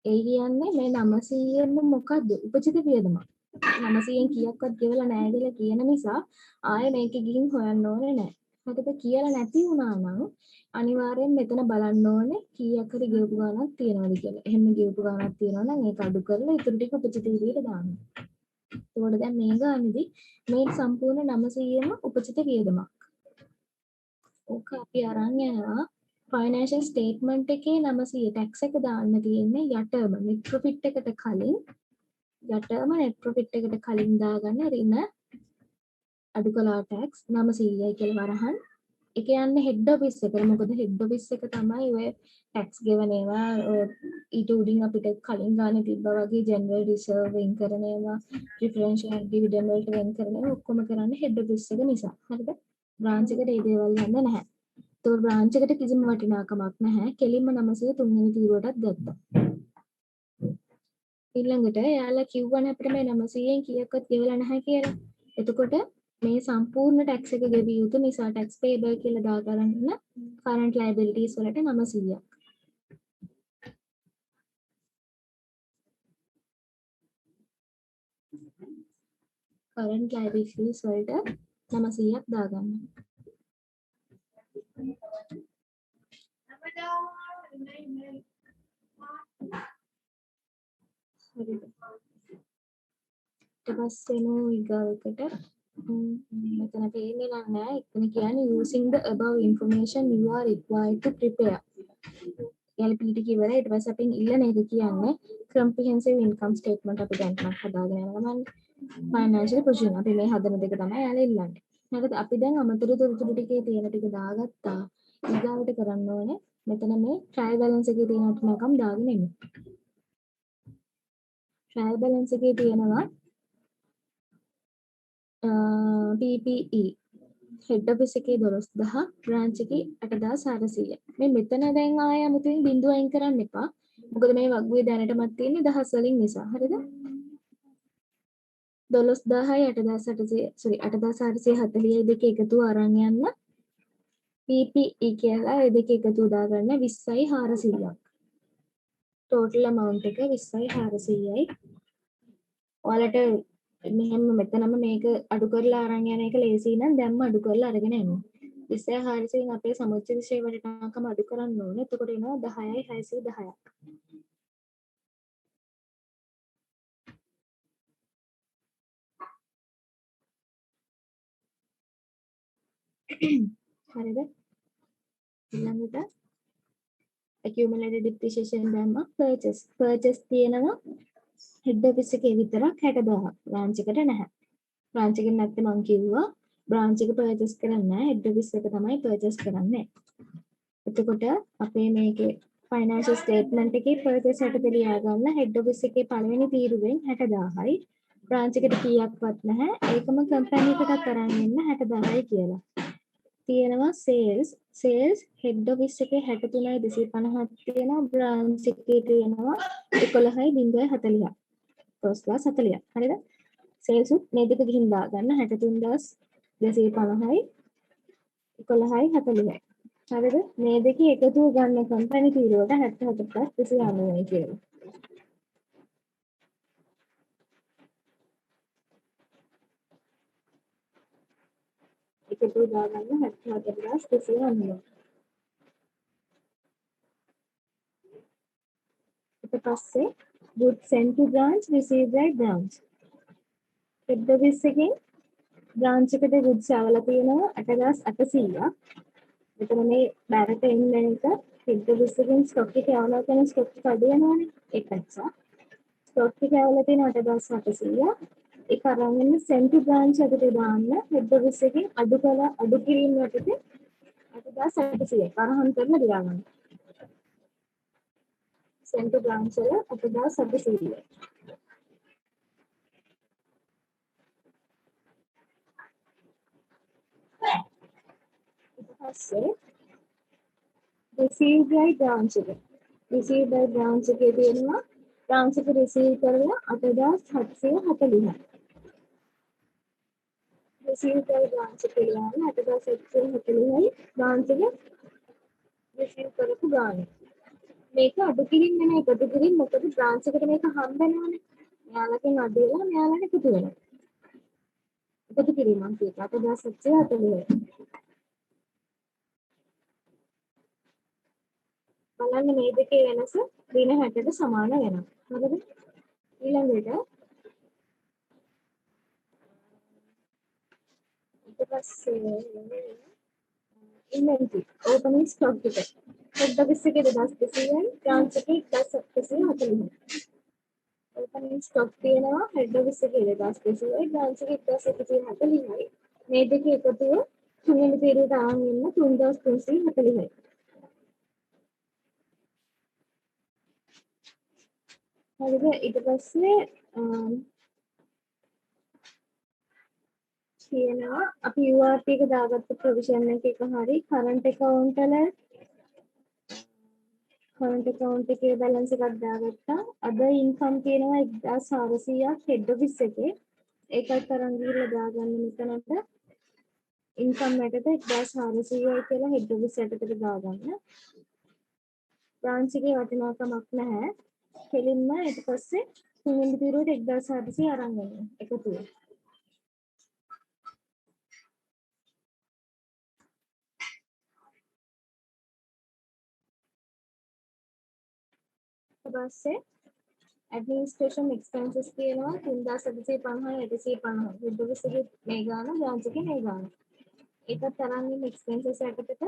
Speaker 1: ඒ කියන්නේ මේ 900ෙම මොකද්ද? උපචිත වියදමක්. 900න් කීයක්වත් ගෙවලා නැහැ කියලා කියන නිසා ආයෙ මේක ගිහින් හොයන්න ඕනේ නැහැ. හරිද? කියලා නැති වුණා නම් අනිවාර්යෙන් මෙතන බලන්න ඕනේ කීයක් හරි ගෙවපු ගාණක් තියනවද කියලා. එහෙම ගෙවපු ගාණක් තියෙනවා නම් ඒක අඩු කරලා ඊටු ටික උපචිත විදියට දාන්න. ඒකෝට දැන් මේ ගානේදී මේ සම්පූර්ණ 900ම උපචිත වියදමක්. ඕක අපි අරන් යනවා ෆයිනෑන්ෂල් ස්ටේට්මන්ට් එකේ 900 ටැක්ස් එක දාන්න තියෙන්නේ යටම net profit එකට කලින් යටම net profit එකට කලින් දාගන්න රින අඩු කළා ටැක්ස් 900යි කියලා වරහන් ඒක යන්නේ හෙඩ් ඔෆිස් එකට. මොකද හෙඩ් ඔෆිස් එක තමයි ඔය ටැක්ස් ගෙවන ඒවා ඊට උඩින් අපිට කලින් ගානේ තිබ්බා වගේ ජෙනරල් රිසර්ව් වෙන් කරන ඒවා ප්‍රිෆරන්ෂල් ඩිවිඩන්ඩ් වලට වෙන් කරන ඒවා ඔක්කොම කරන්නේ හෙඩ් ඔෆිස් එක නිසා. හරිද? බ්‍රාන්ච් එකට ඒ දේවල් යන්න නැහැ. ඒතකොට බ්‍රාන්ච් එකට කිසිම වටිනාකමක් නැහැ. කෙලින්ම 900 තුන්වෙනි තීරුවටත් ගත්තා. ඊළඟට යාළුවා කිව්වනේ අපිට මේ 900න් කීයක්වත් ගෙවලා නැහැ කියලා. එතකොට මේ සම්පූර්ණ ටැක්ස් එක ගෙවිය යුතු නිසා ටැක්ස් පේබල් කියලා දාගන්න කරන්ට් ලයබිලිටිස් වලට 900ක්. කරන්ට් ලයබිලිටිස් වලට 900ක් දාගන්න. හරිද? ඊට පස්සේ නෝ ඊගාවකට මෙතන පේන්නේ නැහැ. එතන කියන්නේ using the above information you are required to prepare. LPT කිව්වල ඊට පස්සේ අපි ඉල්ලන එක කියන්නේ comprehensive income statement අපි දැන් මම හදාගෙන යනවා මම financial position අපි මේ හදන දෙක තමයි යාළ ඉල්ලන්නේ. හරිද? අපි දැන් අමතර තොරතුරු ටිකේ තියෙන ටික දාගත්තා. ඊගාවට කරන්න ඕනේ මෙතන මේ trial balance එකේ තියෙන වටිනාකම් දාගෙන ඉන්න. trial balance එකේ තියෙනවා PPE head office එකේ 12000 branch එකේ 8400. මේ මෙතන දැන් ආයෙ අමුතුවෙන් බිංදුව අයින් කරන්න එපා. මොකද මේ වගුවේ දැනටමත් තියෙන්නේ දහස් වලින් නිසා. හරිද? 12000යි 8440යි දෙක එකතුව අරන් යන්න PPE කියලා ඒ දෙක එකතුව දාගන්න 20යි 400ක්. total amount එක 20යි 400යි. ඔයාලට මෙහෙම මෙතනම මේක අඩු කරලා අරන් යන එක ලේසි නම් දැම්ම අඩු කරලා අරගෙන එන්න. 20යි 400න් අපේ සමුච්චිත ශ්‍රේ වටිනාකම අඩු කරන්න ඕනේ. එතකොට එනවා 10යි 610ක්. හරිද? ඊළඟට accumulated depreciation දැම්මා purchase තියෙනවා head office එකේ විතරක් 60000ක් branch එකට නැහැ. branch එකෙන් නැත්නම් මං කිව්වා branch එක purchase කරන්නේ නැහැ head office එක තමයි purchase කරන්නේ. එතකොට අපේ මේකේ financial statement එකේ purchase යටතේ ලියා ගන්න head office එකේ පළවෙනි තීරුවෙන් 60000යි branch එකට කීයක්වත් නැහැ. ඒකම company එකටත් අරන් එන්න 60000යි කියලා. තියෙනවා sales head office එකේ 63යි 250ක් තියෙනවා branch එකේ තියෙනවා 11යි 040ක් first class 40ක් හරිද sales උත් මේ දෙක ගිහින් දාගන්න 63250යි 11යි 40යි හරිද මේ දෙකේ එකතුව ගන්න කම්පැනි තීරුවට 77+290යි කියලා. එකතු දාගන්න 74290. ඊට පස්සේ goods sent to branch received by branch. head office එකෙන් branch එකට goods ආවලා තියෙනවා 8800ක්. මෙතන මේ බැරට එන්න එක head office එකෙන් stock එක ආවලා තියෙන stock එක අඩු වෙනවානේ. ඒකත් stock එක ආවලා තියෙන 8800ක්. ඒක අරන් ඉන්න sent to branch එකට දාන්න head office එකෙන් අඩු කිරීම යටතේ 8800ක් අරහන් කරලා දිලා ගන්න. sent to branch වල 8800ක්. received by branch එක. received by branch එකේ තියෙනවා branch එක receive කරලා 8740යි. received by branch එකේ දාන්න 8740යි branch එක receive කරපු ගාන. මේක අඩු කිරීම නෙමෙයි එකතු කිරීම මොකද branch එකට මේක හම්බ වෙනවනේ. මෙයාලකින් අඩු වෙලා මෙයාලට එකතු වෙනවා. එකතු කිරීමක් ඒක 8740යි. බලන්න මේ දෙකේ වෙනස ඍණ 60ට සමාන වෙනවා. හරිද? ඊළඟට ඊට පස්සේ inventory opening stock එක. head office එකේ 2200යි branch එකේ 1740යි. opening stock තියෙනවා head office එකේ 2200යි branch එකේ 1740යි. මේ දෙකේ එකතුව තුන්වෙනි පීරියට ආන් වෙන 3340යි. හරිද? ඊට පස්සේ කියනවා අපි URP එක දාගත්ත ප්‍රොවිෂන් එකක හරි කරන්ට් account එකේ බැලන්ස් එකක් දාගත්තා. අද ඉන්කම් තියෙනවා 1400ක් හෙඩ් ඔෆිස් එකේ. ඒකත් අරන් ගිහලා දාගන්න මෙතනට. ඉන්කම් එකට 1400යි කියලා හෙඩ් ඔෆිස් එකට දාගන්න. බ්‍රාන්ච් එකේ වටිනාකමක් නැහැ. කෙලින්ම ඊට පස්සේ තුන්වෙනි පිරුවට 1400 අරන් ගන්න එකතු වෙනවා. පස්සේ ඇඩ්මිනිස්ට්‍රේෂන් එක්ස්පෙන්සස් තියෙනවා 3750 850 හෙඩ් ඔෆිස් එකේ මේ ගාන බ්‍රාන්ච් එකේ මේ ගාන. ඒකත් අරන් ඉන්න එක්ස්පෙන්සස් යටතට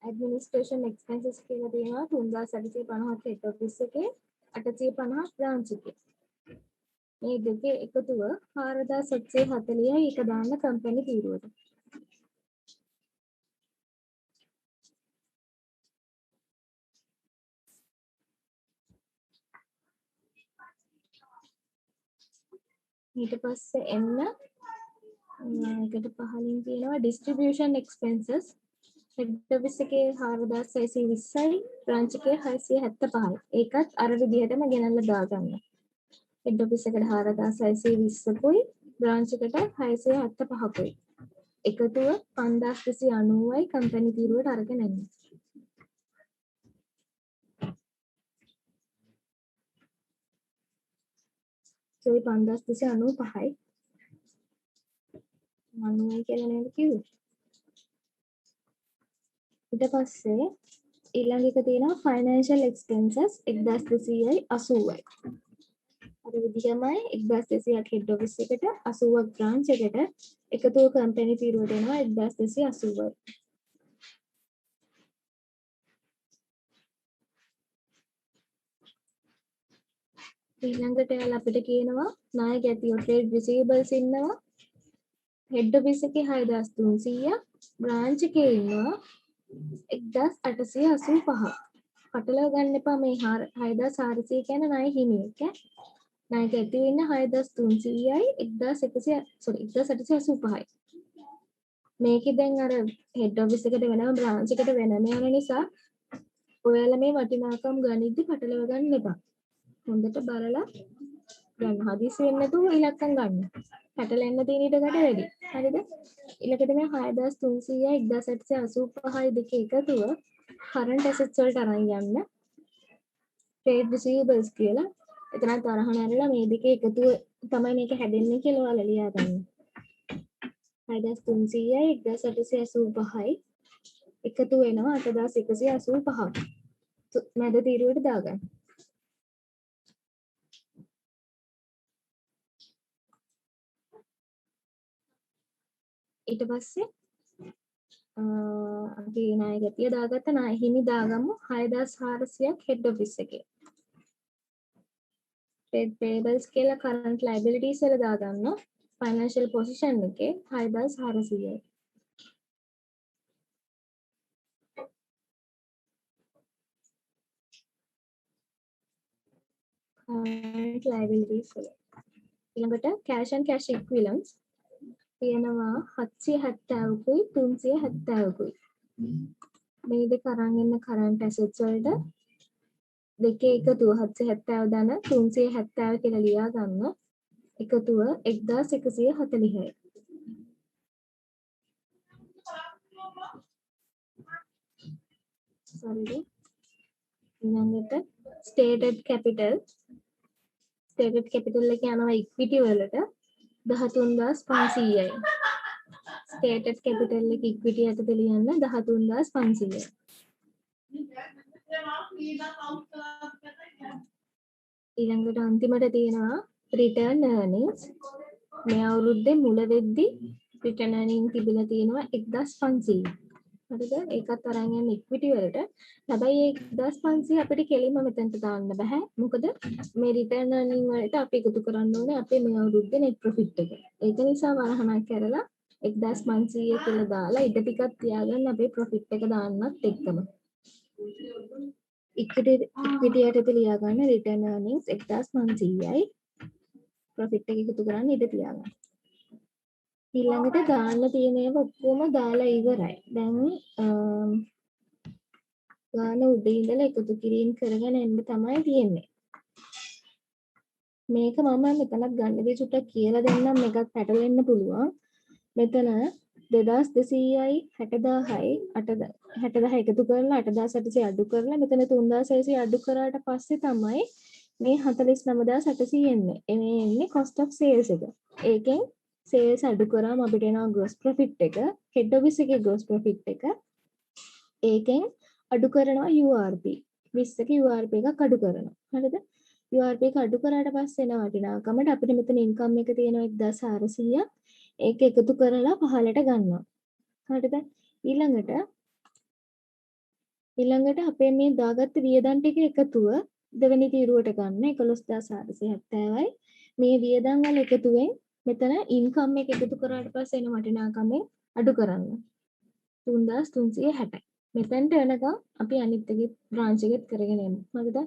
Speaker 1: ඇඩ්මිනිස්ට්‍රේෂන් එක්ස්පෙන්සස් කියලා තියෙනවා 3750 හෙඩ් ඔෆිස් එකේ 850 බ්‍රාන්ච් එකේ. මේ දෙකේ එකතුව 4740යි ඒක දාන්න කම්පැනි තීරුවට. ඊට පස්සේ එන්න ඒකට පහලින් තියෙනවා distribution expenses head office එකේ 4620යි branch එකේ 675යි. ඒකත් අර විදිහටම ගෙනල්ලා දාගන්න. head office එකට 4620කුයි branch එකට 675කුයි. එකතුව 5290යි කම්පැනි තීරුවට අරගෙන එන්න. ඒ 5295යි 90යි කියලා නේද කිව්වේ. ඊට පස්සේ ඊළඟ එක තියෙනවා financial expenses 1200යි 80යි. අර විදිහමයි 1200ක් head office එකට 80ක් branch එකට එකතුව කම්පැනි තීරුවට එනවා 1280යි. ඊළඟට එයාලා අපිට කියනවා නායක ඇතිව trade receivables ඉන්නවා head office එකේ 6300ක් branch එකේ ඉන්නවා 1885. පටලව ගන්න එපා මේ 6400 කියන්නේ ණය හිමියෙක් ඈ. ණයක ඇති වෙන්න 6300යි 1885යි. මේකේ දැන් අර head office එකට වෙනම branch එකට වෙනම යන නිසා ඔයාලා මේ වටිනාකම් ගනිද්දි පටලව ගන්න එපා. හොඳට බලලා ගන්න. හදිසි වෙන්නේ නැතුව ඉලක්කම් ගන්න. පැටලෙන්න තියෙන ඊට වැඩි. හරිද? ඊළඟට මේ 6300යි 1885යි දෙක එකතුව current assets වලට අරන් යන්න. trade receivables කියලා. එතනත් අරහන ඇරලා මේ දෙකේ එකතුව තමයි මේක හැදෙන්නේ කියලා ඔයාලා ලියා ගන්න. 6300යි 1885යි එකතු වෙනවා 8185ක්. මැද තීරුවට දාගන්න. ඊට පස්සේ අපි ණය ගතිය දාගත්ත ණය හිමි දාගමු 6400ක් හෙඩ් ඔෆිස් එකේ. trade payables කියලා current liabilities වල දාගන්න financial position එකේ 6400යි. current liabilities වල. ඊළඟට cash and cash equivalents තියෙනවා 770කුයි 370කුයි. මේ දෙක අරන් ඉන්න current assets වලට දෙකේ එකතුව 770 ධන 370 කියලා ලියා ගන්න. එකතුව 1140යි. sorry. ඊළඟට stated capital එක යනවා equity වලට 13500යි. stated capital එක equity යටතේ ලියන්න 13500යි. ඊළඟට අන්තිමට තියෙනවා return earnings. මේ අවුරුද්දේ මුල වෙද්දි return earning තිබිලා තියෙනවා 1500. හරිද? ඒකත් අරන් යන equity වලට. හැබැයි ඒ 1500 අපිට කෙලින්ම මෙතනට දාන්න බෑ. මොකද මේ return earning වලට අපි එකතු කරන්න ඕනේ අපේ මේ අවුරුද්දේ net profit එක. ඒක නිසා වරහණක් කරලා 1500 කියලා දාලා ඉඩ ටිකක් තියාගන්න අපේ profit එක දාන්නත් එක්කම. equity යටතේ ලියා ගන්න return earnings 1500යි. profit එක එකතු කරන්න ඉඩ තියාගන්න. ඊළඟට දාන්න තියෙන ඒවා ඔක්කොම දාලා ඉවරයි. දැන් ගාන උඩින් ඉඳලා එකතු කිරීම කරගෙන එන්න තමයි තියෙන්නේ. මේක මම මෙතනක් ගන්න දේ චුට්ටක් කියලා දෙන්නම්. මේකත් පැටලෙන්න පුළුවන්. මෙතන 2200යි 60000යි 60000 එකතු කරලා 8800 අඩු කරලා මෙතන 3600 අඩු කරාට පස්සේ තමයි මේ 49800 එන්නේ. මේ එන්නේ cost of sales එක. ඒකෙන් sales අඩු කරාම අපිට එනවා gross profit එක. head office එකේ gross profit එක. ඒකෙන් අඩු කරනවා URP. 20ක URP එකක් අඩු කරනවා. හරිද? URP එක අඩු කරාට පස්සේ එන වටිනාකමට අපිට මෙතන income එක තියෙනවා 1400ක්. ඒක එකතු කරලා පහලට ගන්නවා. හරිද? ඊළඟට අපේ මේ දාගත්ත වියදම් ටික එකතුව දෙවෙනි තීරුවට ගන්න 11470යි. මේ වියදම් වල එකතුවෙන් මෙතන income එක එකතු කරාට පස්සේ එන වටිනාකමෙන් අඩු කරන්න. 3360යි. මෙතනට එනකම් අපි අනිත් එකේ branch එකෙත් කරගෙන යමු. හරිද?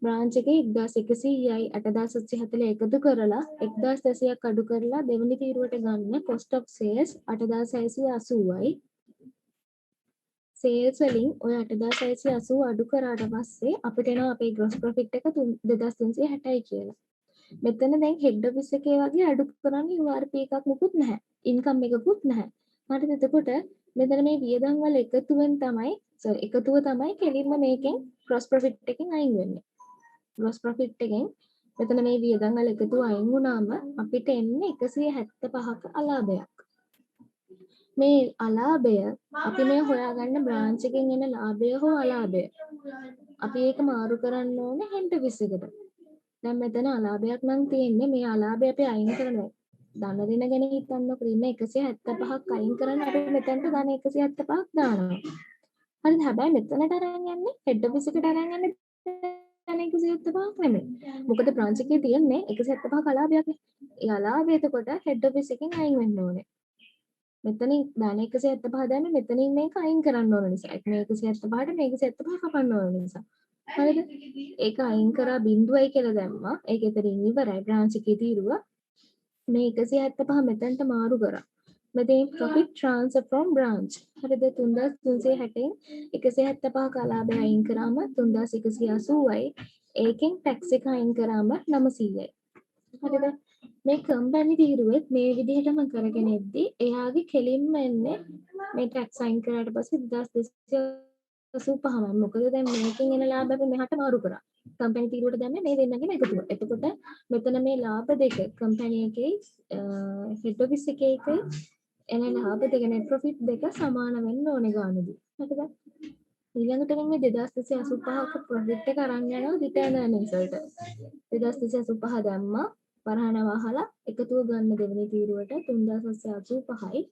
Speaker 1: branch එකේ 1100යි 8740 එකතු කරලා 1200ක් අඩු කරලා දෙවෙනි තීරුවට ගන්න cost of sales 8680යි. sales වලින් ඔය 8680 අඩු කරාට පස්සේ අපිට එනවා අපේ gross profit එක 2360යි කියලා. මෙතන දැන් head office එකේ වගේ අඩු කරන්න URP එකක් මුකුත් නැහැ. income එකකුත් නැහැ. හරිද? එතකොට මෙතන මේ වියදම් වල එකතුව තමයි කෙලින්ම මේකෙන් gross profit එකෙන් අයින් වෙන්නේ. gross profit එකෙන් මෙතන මේ වියදම් වල එකතුව අයින් වුණාම අපිට එන්නේ 175ක අලාභයක්. මේ අලාභය අපි මේ හොයාගන්න branch එකෙන් එන ලාභය හෝ අලාභය අපි ඒක මාරු කරන්න ඕනේ head office එකට. දැන් මෙතන අලාභයක් නම් තියෙන්නේ මේ අලාභය අපි අයින් කරනවා. ධන දෙන ගැන හිතන්නකො ඉන්න 175ක් අයින් කරන්න අපි මෙතනට ධන 175ක් දානවා. හරිද? හැබැයි මෙතනට අරන් යන්නේ head office එකට අරන් යන්නේ ධන 175ක් නෙමෙයි. මොකද branch එකේ තියෙන්නේ 175ක අලාභයක්නේ. ඒ අලාභය එතකොට head office එකෙන් අයින් වෙන්න ඕනේ. මෙතනින් ධන 175 දැම්මේ මෙතනින් මේක අයින් කරන්න ඕන නිසා. මේ 175ට මේ 175 කපන්න ඕන නිසා. හරිද? ඒක අයින් කරා බිඳුවයි කියලා දැම්මා. ඒක එතනින් ඉවරයි branch එකේ තීරුව. මේ 175 මෙතනට මාරු කරා. මෙතන profit transfer from branch. හරිද? 3360න් 175ක ලාභය අයින් කරාම 3180යි. ඒකෙන් tax එක අයින් කරාම 900යි. හරිද? මේ කම්පැනි තීරුවෙත් මේ විදිහටම කරගෙන එද්දි එයාගේ කෙලින්ම එන්නේ මේ tax අයින් කරාට පස්සේ 2285යි. මොකද දැන් මේකෙන් එන ලාභ අපි මෙහාට මාරු කරා. කම්පැනි තීරුවට දැම්මේ මේ දෙන්නගෙම එකතුව. එතකොට මෙතන මේ ලාභ දෙක කම්පැනි එකේ head office එකේ එන ලාභ දෙක net profit දෙක සමාන වෙන්න ඕනේ ගානදී. හරිද? ඊළඟට නම් මේ 2285ක ප්‍රොෆිට් එක අරන් යනවා රිටර්න් earnings වලට. 2285 දැම්මා වරහන වහලා එකතුව ගන්න දෙවෙනි තීරුවට 3785යි.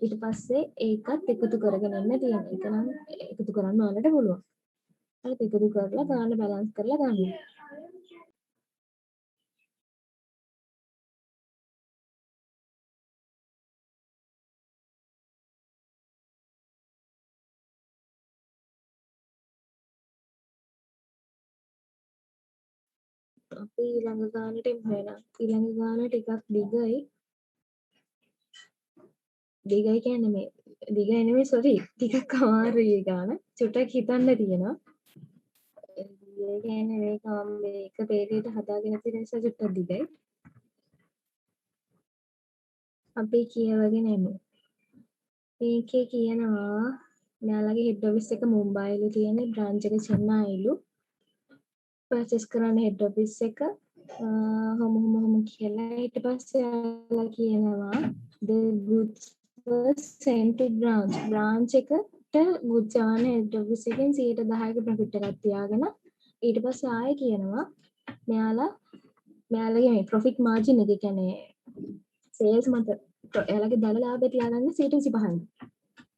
Speaker 1: ඊට පස්සේ ඒකත් එකතු කරගෙන යන්න තියෙනවා. ඒක නම් එකතු කරන්න ඕනට පුළුවන්. හරි එකතු කරලා ගන්න බැලන්ස් කරලා ගන්න. අපි ඊළඟ ගානට එමු එහෙනම්. ඊළඟ ගාන ටිකක් දිගයි. දිගයි කියන්නේ මේ දිගයි නෙමෙයි සෝරි. ටිකක් අමාරුයි ගාන. චුට්ටක් හිතන්න තියෙනවා. දිගයි කියන්නේ මේක මේක පේලියට හදාගෙන තියෙන නිසා චුට්ටක් දිගයි. අපි කියවගෙන එමු. මේකේ කියනවා මෙයාලගේ හෙඩ් ඔෆිස් එක මුම්බායිලු තියෙන බ්‍රාන්ච් එක චෙන්නයිලු. පර්චේස් කරන්න හෙඩ් ඔෆිස් එක හොම කියලා ඊට පස්සේ යාලා කියනවා the goods was sent to branch එකට goods යවන්න හෙඩ් ඔෆිස් එකෙන් 10%ක ප්‍රොෆිට් එකක් තියාගෙන ඊට පස්සේ ආයෙ කියනවා මෙයාලගේ මේ ප්‍රොෆිට් මාජින් එක කියන්නේ සේල්ස් මත එයාලගේ දල ලාභය තියාගන්න 25%යි.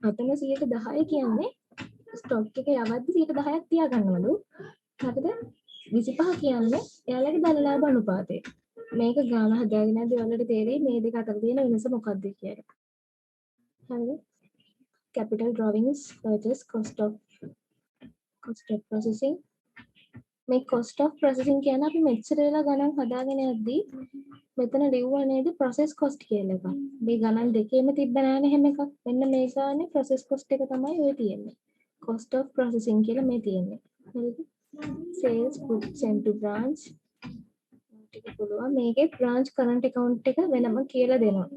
Speaker 1: අතන 10% කියන්නේ ස්ටොක් එක යවද්දි 10%ක් තියාගන්නවලු. හරිද? 25 කියන්නේ එයාලගේ දල ලාභ අනුපාතය. මේක ගාන හදාගෙන යද්දි ඔයාලට තේරෙයි මේ දෙක අතර තියෙන වෙනස මොකක්ද කියලා. හරිද? capital drawings purchase cost of processing මේ cost of processing කියන්නේ අපි මෙච්චර වෙලා ගණන් හදාගෙන යද්දි මෙතන ලිව්වා නේද process cost කියලා එකක්. මේ ගණන් දෙකේම තිබ්බ නෑනේ හැම එකක්. මෙන්න මේ ගානේ process cost එක තමයි ඔය තියෙන්නේ. cost of processing කියලා මේ තියෙන්නේ. හරිද? sales goods sent to branch ටික පුළුවන් මේකේ branch current account එක වෙනම කියලා දෙනවා.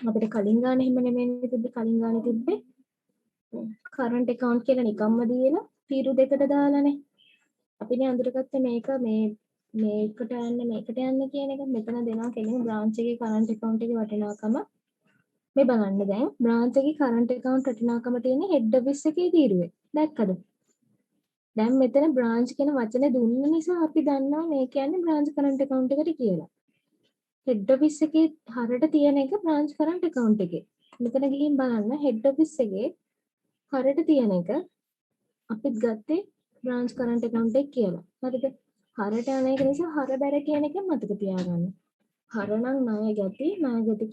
Speaker 1: අපිට කලින් ගානේ එහෙම නෙමෙයි තිබ්බේ කලින් ගානේ තිබ්බේ current account කියලා නිකම්ම දීලා තීරු දෙකට දාලානේ. අපිනේ අඳුරගත්ත මේක මේකට යන්න කියන එක මෙතන දෙනවා කෙලින් branch එකේ current account එකේ වටිනාකම මේ බලන්න දැන් branch එකේ current account වටිනාකම තියෙන්නේ head office එකේ තීරුවේ. දැක්කද? දැන් මෙතන branch කියන වචනේ දුන්න නිසා අපි දන්නවා මේ කියන්නේ branch current account එකට කියලා. head office එකේ හරට තියෙන එක branch current account එකේ. මෙතන ගිහින් බලන්න head office එකේ හරට තියෙන එක අපිත් ගත්තේ branch current account එක කියලා. හරිද? හරට යන එක නිසා හර බැර කියන එක මතක තියාගන්න. හර නම් ණය ගති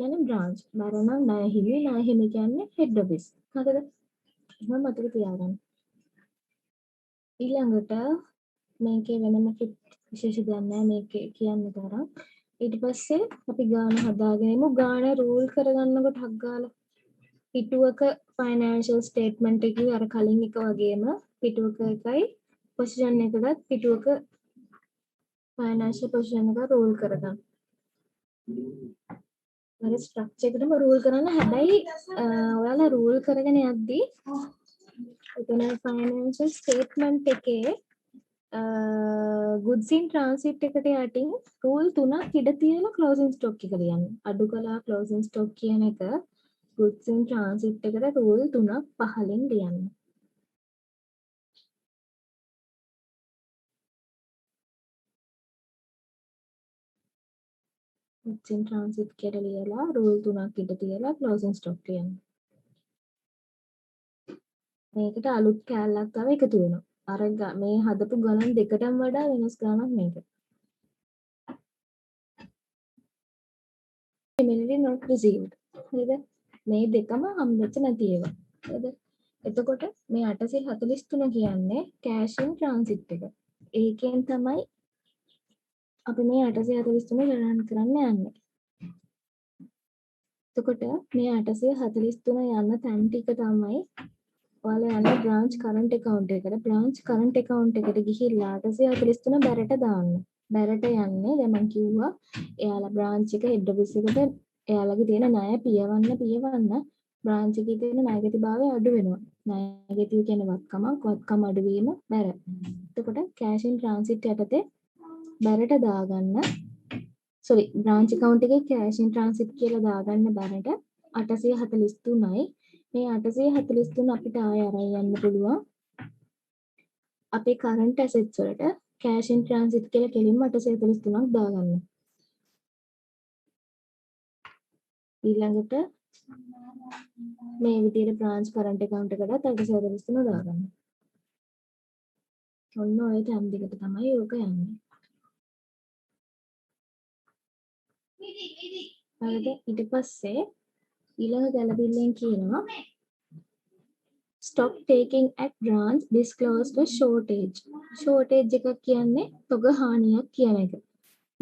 Speaker 1: කියන්නේ branch. බැර නම් ණය හිමි කියන්නේ head office. හරිද? එහෙනම් මතක තියාගන්න. ඊළඟට මේකේ වෙනම විශේෂ දෙයක් නැහැ මේකේ කියන්න තරම්. ඊට පස්සේ අපි ගාන හදාගෙන ඉමු. ගාන රූල් කරගන්නකොට හක් ගාලා පිටුවක ෆයිනෑන්ෂල් ස්ටේට්මන්ට් එකේ අර කලින් එක වගේම පිටුවක එකයි පොසිෂන් එකකට පිටුවක ෆයිනෑන්ෂල් පොසිෂන් එක රූල් කරගන්න. අර ස්ට්‍රක්චර් එකටම රූල් කරන්න හැබැයි ඔයාලා රූල් කරගෙන යද්දී එතන ෆයිනෑන්ෂල් ස්ටේට්මන්ට් එකේ goods in transit එකට යටින් රූල් 3ක් ඉඩ තියෙන closing stock එක ලියන්න. අඩු කළා closing stock කියන එක goods in transit එකට රූල් 3ක් පහලින් ලියන්න. goods in transit කියලා ලියලා රූල් 3ක් ඉඩ තියලා closing stock ලියන්න. මේකට අලුත් කෑල්ලක් තව එකතු වෙනවා. අර මේ හදපු ගණන් දෙකටම වඩා වෙනස් ගණනක් මේක. Similarly not received. හරිද? මේ දෙකම හම්බෙච්ච නැති ඒවා. හරිද? එතකොට මේ 843 කියන්නේ cash in transit එක. ඒකෙන් තමයි අපි මේ 843 ගණන් කරන්න යන්නේ. එතකොට මේ 843 යන තැන් ටික තමයි ඔයාලා යන්නේ branch current account එකට. branch current account එකට ගිහිල්ලා 843 බැරට දාන්න. බැරට යන්නේ දැන් මම කිව්වා එයාලා branch එක head office එකට එයාලගේ තියෙන ණය පියවන්න branch එකේ තියෙන ණයගතිභාවය අඩු වෙනවා. ණයගතිය කියන්නේ වත්කම අඩුවීම බැර. එතකොට cash in transit යටතේ බැරට දාගන්න branch account එකේ cash in transit කියලා දාගන්න බැරට 843යි. මේ 843 අපිට ආය අරන් යන්න පුළුවන්. අපේ current assets වලට cash in transit කියලා කෙලින්ම 843ක් දාගන්න. ඊළඟට මේ විදිහට branch current account එකකට 843 දාගන්න. ඔන්න ඔය ටැම් දෙකට තමයි ඕක යන්නේ. හරිද? ඊට පස්සේ ඊළඟ ගැළපිල්ලෙන් කියනවා stop taking at branch disclosed a shortage. shortage එකක් කියන්නේ තොග හානියක් කියන එක.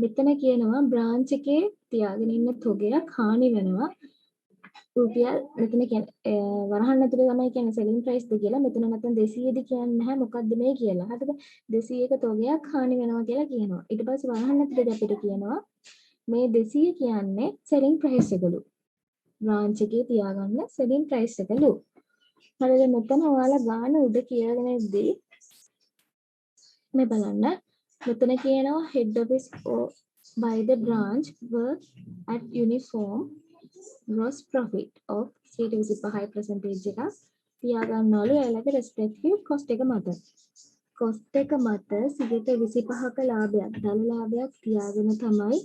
Speaker 1: මෙතන කියනවා branch එකේ තියාගෙන ඉන්න තොගයක් හානි වෙනවා. රුපියල් මෙතන කියන්නේ වරහන් ඇතුලේ තමයි කියන්නේ selling price ද කියලා. මෙතන නැත්නම් 200ද කියන්නේ නැහැ. මොකද්ද මේ කියලා. හරිද? 200ක තොගයක් හානි වෙනවා කියලා කියනවා. ඊට පස්සේ වරහන් ඇතුලේ අපිට කියනවා මේ 200 කියන්නේ selling price එකලු. branch එකේ තියාගන්න selling price එකලු. හරිද? මෙතන ඔයාලා ගාන උඩ කියලාගෙන ඉද්දී මේ බලන්න. මෙතන කියනවා head office by the branch work at uniform gross profit of 25% එකක් තියාගන්නවලු එයාලගේ respective cost එක මත. cost එක මත 25ක ලාභයක්, ධන ලාභයක් තියාගෙන තමයි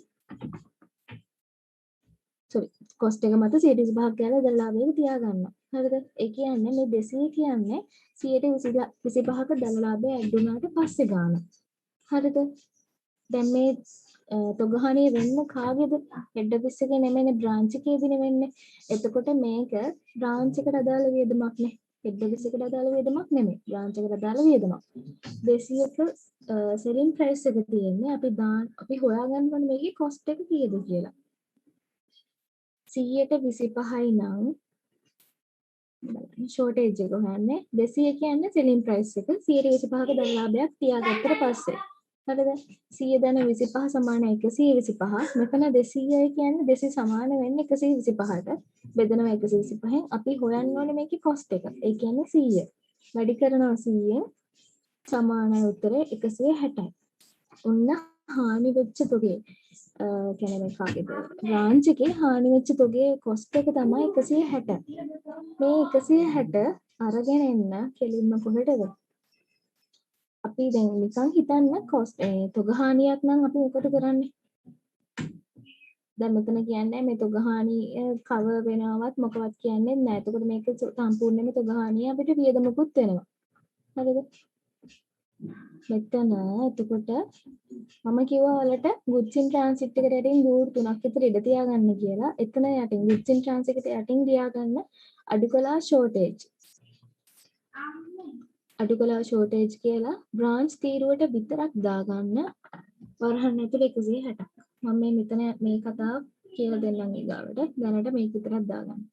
Speaker 1: cost එක මත 25ක් කියලා ධන ලාභයක තියාගන්න. හරිද? ඒ කියන්නේ මේ 200 කියන්නේ 25ක ධන ලාභය ඇඩ් වුණාට පස්සේ ගාන. හරිද? දැන් මේ තොගහණිය වෙන්න කාගේද? හෙඩ් ඔෆිස් එකේ නෙමෙයිනේ බ්‍රාන්ච් එකේදී නෙමෙයිනේ. එතකොට මේක බ්‍රාන්ච් එකට අදාළ වියදමක් නේ. හෙඩ් ඔෆිස් එකට අදාළ වියදමක් නෙමෙයි. බ්‍රාන්ච් එකට අදාළ වියදමක්. 200ක සෙලින් ප්‍රයිස් එක තියෙන්නේ. අපි හොයාගන්න ඕනේ මේකේ කොස්ට් එක කීයද කියලා. 125යි නම් ෂෝටේජ් එක හොයන්නේ 200 කියන්නේ සෙලින් ප්‍රයිස් එක 125ක ධන ලාභයක් තියාගත්තට පස්සේ. හරිද? 100 ධන 25 සමාන 125. මෙතන 200යි කියන්නේ 200 සමාන වෙන්නේ 125ට. බෙදනවා 125න්. අපි හොයන්න ඕනේ මේකේ කොස්ට් එක. ඒ කියන්නේ 100. වැඩි කරනවා 100න් සමානයි උත්තරේ 160යි. ඔන්න හානි වෙච්ච තොගේ කියන්නේ මේ කාගේද? බ්‍රාන්ච් එකේ හානි වෙච්ච තොගේ කොස්ට් එක තමයි 160. මේ 160 අරගෙන එන්න කෙලින්ම කොහෙටද? අපි දැන් නිකන් හිතන්න කොස්ට් තොග හානියක් නම් අපි මොකද කරන්නේ? දැන් මෙතන කියන්නේ මේ තොග හානිය කවර් වෙනවත් මොකවත් කියන්නේ නැහැ. එතකොට මේක සම්පූර්ණයෙන්ම තොග හානිය අපිට වියදමකුත් වෙනවා. හරිද? මෙතන එතකොට මම කිව්වා වලට goods in transit එකට යටින් ගුරු 3ක් විතර ඉඳ තියාගන්න කියලා. එතන යටින් goods in transit එකට යටින් තියාගන්න අඩුකලා shortage. අඩුකලා shortage කියලා branch තීරුවට විතරක් දාගන්න වරහන් ඇතුළේ 160ක්. මම මෙතන මේ කතාව කියලා දෙන්නම් ඊගාවට. දැනට මේක විතරක් දාගන්න.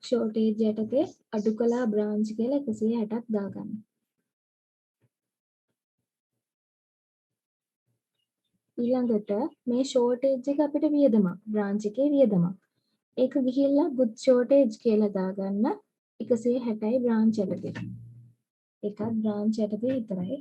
Speaker 1: shortage යටතේ අඩුකලා branch කියලා 160ක් දාගන්න. ඊළඟට මේ shortage එක අපිට වියදමක්. branch එකේ වියදමක්. ඒක ගිහිල්ලා good shortage කියලා දාගන්න 160යි branch යටතේ. එකක් branch යටතේ විතරයි.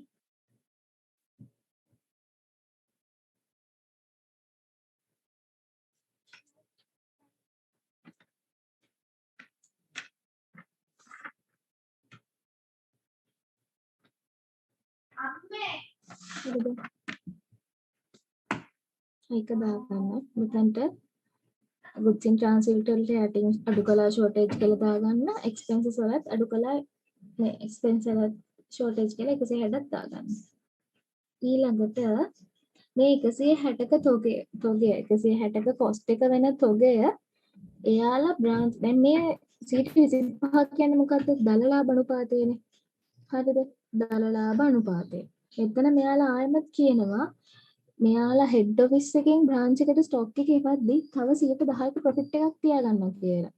Speaker 1: හරිද? ඒක දාගන්න. මෙතනට goods in transit වලට යටින් අඩුකලා shortage කියලා දාගන්න. expenses වලත් අඩුකලා මේ expense වල shortage කියලා 160ක් දාගන්න. ඊළඟට මේ 160ක තොගය 160ක cost එක වෙන තොගය එයාලා branch දැන් මේ 125 කියන්නේ මොකද්ද? දල ලාභ අනුපාතයනේ. හරිද? දල ලාභ අනුපාතය. එතන මෙයාලා ආයෙමත් කියනවා මෙයාලා head office එකෙන් branch එකට stock එක එවද්දි තව 10%ක profit එකක් තියාගන්නවා කියලා.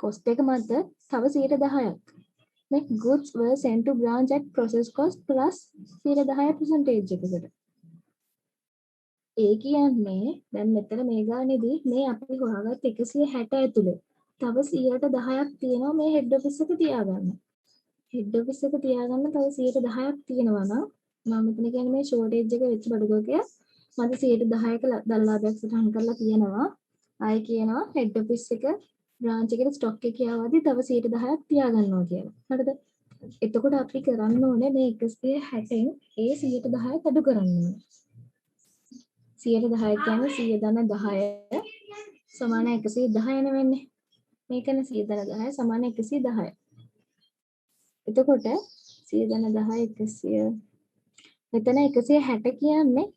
Speaker 1: cost එක මත තව 10%ක්. මේ goods were sent to branch at process cost plus 10% percentage එකකට. ඒ කියන්නේ දැන් මෙතන මේ ගානේදී මේ අපි හොයාගත්ත 160 ඇතුලේ තව 10%ක් තියෙනවා මේ head office එක තියාගන්න. head office එක තියාගන්න තව 10%ක් තියෙනවා නම් මම මෙතන කියන්නේ මේ shortage එක වෙච්ච බඩගෝකය මට 10%ක දල ලාභයක් සටහන් කරලා තියෙනවා. ආයි කියනවා head office එක බ්‍රාන්ච් එකේ ස්ටොක් එක ආවදී තව 10%ක් තියාගන්නවා කියලා. හරිද? එතකොට අපි කරන්න ඕනේ මේ 160න් ඒ 10% අඩු කරන්න ඕනේ. 10% කියන්නේ 100 ධන 10 සමාන 110 වෙන්නේ. මේකනේ 100 ධන 10 සමාන 110. එතකොට 100 ධන 10 100 මෙතන 160 කියන්නේ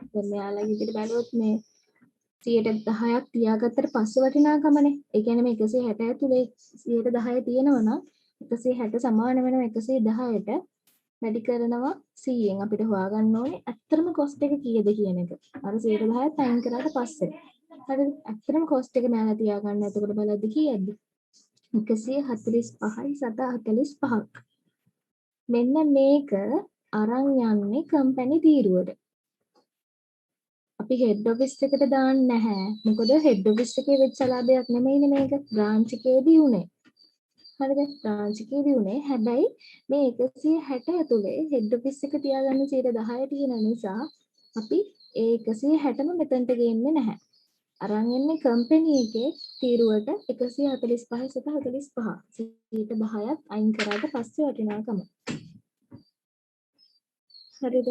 Speaker 1: දැන් මෙයාලා විදිහට බැලුවොත් මේ 10%ක් තියාගත්තට පස්සේ වටිනාකමනේ. ඒ කියන්නේ මේ 160 ඇතුලේ 10% තියෙනවා නම් 160 සමාන වෙනවා 110ට වැඩි කරනවා 100න් අපිට හොයාගන්න ඕනේ ඇත්තම කොස්ට් එක කීයද කියන එක. අර 10%ත් අයින් කරාට පස්සේ. හරිද? ඇත්තම කොස්ට් එක මම තියාගන්න. එතකොට බලද්දි කීයද? 145යි 745ක්. මෙන්න මේක අරන් යන්නේ කම්පැනි තීරුවට. අපි හෙඩ් ඔෆිස් එකට දාන්නේ නැහැ. මොකද හෙඩ් ඔෆිස් එකේ වෙච්ච ලාභයක් නෙමෙයිනේ මේක. බ්‍රාන්ච් එකේදී උනේ. හරිද? බ්‍රාන්ච් එකේදී උනේ. හැබැයි මේ 160 ඇතුලේ හෙඩ් ඔෆිස් එක තියාගන්න 10 තියෙන නිසා අපි ඒ 160ම මෙතනට ගේන්නේ නැහැ. අරන් එන්නේ කම්පැනි එකේ තීරුවට 145 745. 10ක් අයින් කරාට පස්සේ වටිනාකම. හරිද?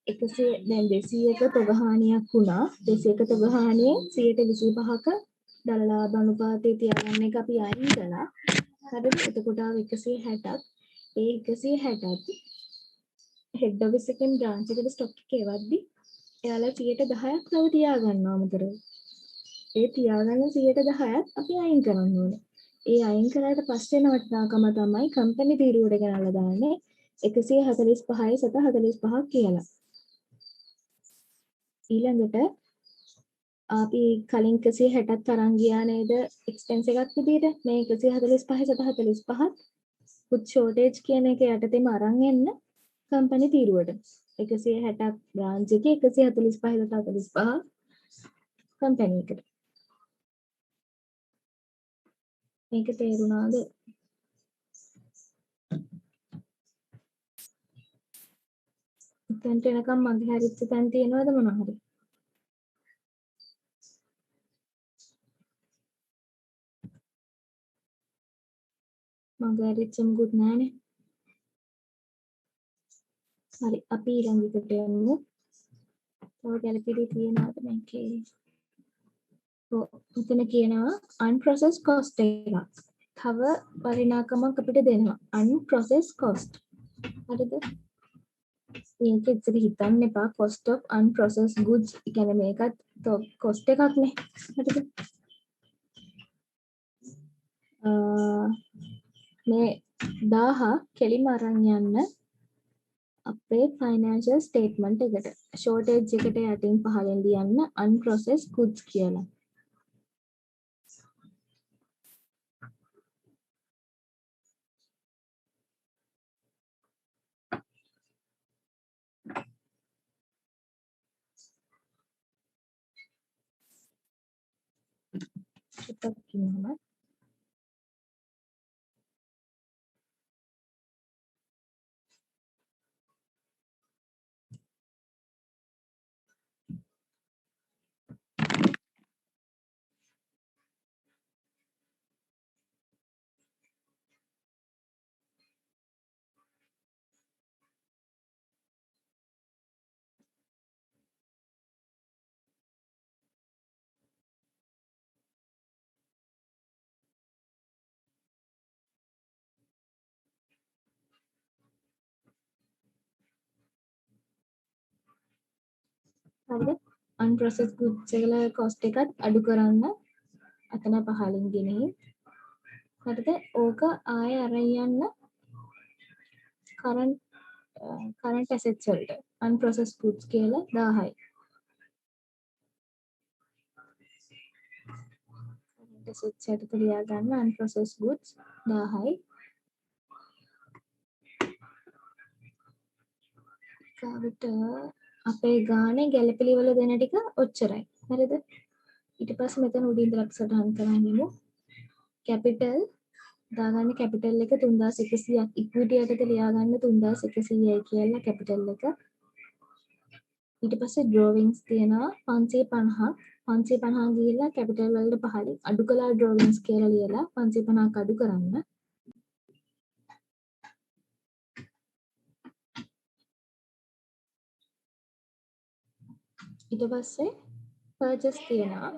Speaker 1: 100 දැන් 200ක තොගහානියක් වුණා 200ක තොගහානියෙන් 125ක දලලාභ අනුපාතය තියාගන්න එක අපි අයින් කළා හරිද එතකොට ආව 160ක් ඒ 160ත් හෙඩ් ඔෆිස් එකෙන් බ්‍රාන්ච් එකට ස්ටොක් එක එවද්දි එයාලා 10%ක් තව තියාගන්නවා අමතරව ඒ තියාගන්න 10%ක් අපි අයින් කරන්න ඕනේ ඒ අයින් කරාට පස්සේ වෙන වටිනාකම තමයි කම්පැනි තීරුවට ගෙනල්ලා දාන්නේ 145යි 745ක් කියලා ඊළඟට අපි කලින් 160ක් තරම් ගියා නේද එක්ස්පෙන්ස් එකක් විදියට මේ 145 745 පුත් ෂෝටේජ් කියන එක යටතේම අරන් එන්න කම්පැනි තීරුවට 160ක් බ්‍රාන්ච් එකේ 145 745 කම්පැනි එකට මේක තේරුණාද එතනට එනකම් මගේ හරිච්ච තැන් තියෙනවද මොනවා හරි මගේ හරිච්ච මුකුත් නැහනේ හරි අපි ඊළඟට යමු තව ගැලපෙලි තියනවාද මේකේ ඔතන කියනවා unprocessed cost එකක් තව පරිණාමයක් අපිට දෙනවා unprocessed cost හරිද මේක ඉතින් හිතන්න එපා cost of unprocessed goods කියන්නේ මේකත් cost එකක් නේ හරිද මේ 1000 කෙලිම අරන් යන්න අපේ ෆයිනෑන්ෂල් ස්ටේට්මන්ට් එකට ෂෝටේජ් එකට යටින් පහලින් ලියන්න unprocessed goods කියලා චුට්ටක් කියනවා හරිද unprocessed goods එකල cost එකත් අඩු කරන්න අතන පහලින් ගෙනෙයි හරිද ඕක ආයෙ අරන් යන්න current assets වලට unprocessed goods කියලා 1000යි current assets එකට ලියා ගන්න unprocessed goods 1000යි කාවිට අපේ ගානේ ගැලපිලි වල දෙන ටික ඔච්චරයි හරිද ඊට පස්සේ මෙතන උඩින් ඉඳලා සටහන් කරන්නමු කැපිටල් දාගන්න කැපිටල් එක 3100ක් ඉක්විටි යටතේ ලියා ගන්න 3100යි කියලා කැපිටල් එක ඊට පස්සේ ඩ්‍රෝවින්ග්ස් තියෙනවා 550ක් 550 ගිහිල්ලා කැපිටල් වලට පහලින් අඩු කළා ඩ්‍රොවින්ග්ස් කියලා ලියලා 550ක් අඩු කරන්න. ඊට පස්සේ පර්චේස් තියනවා.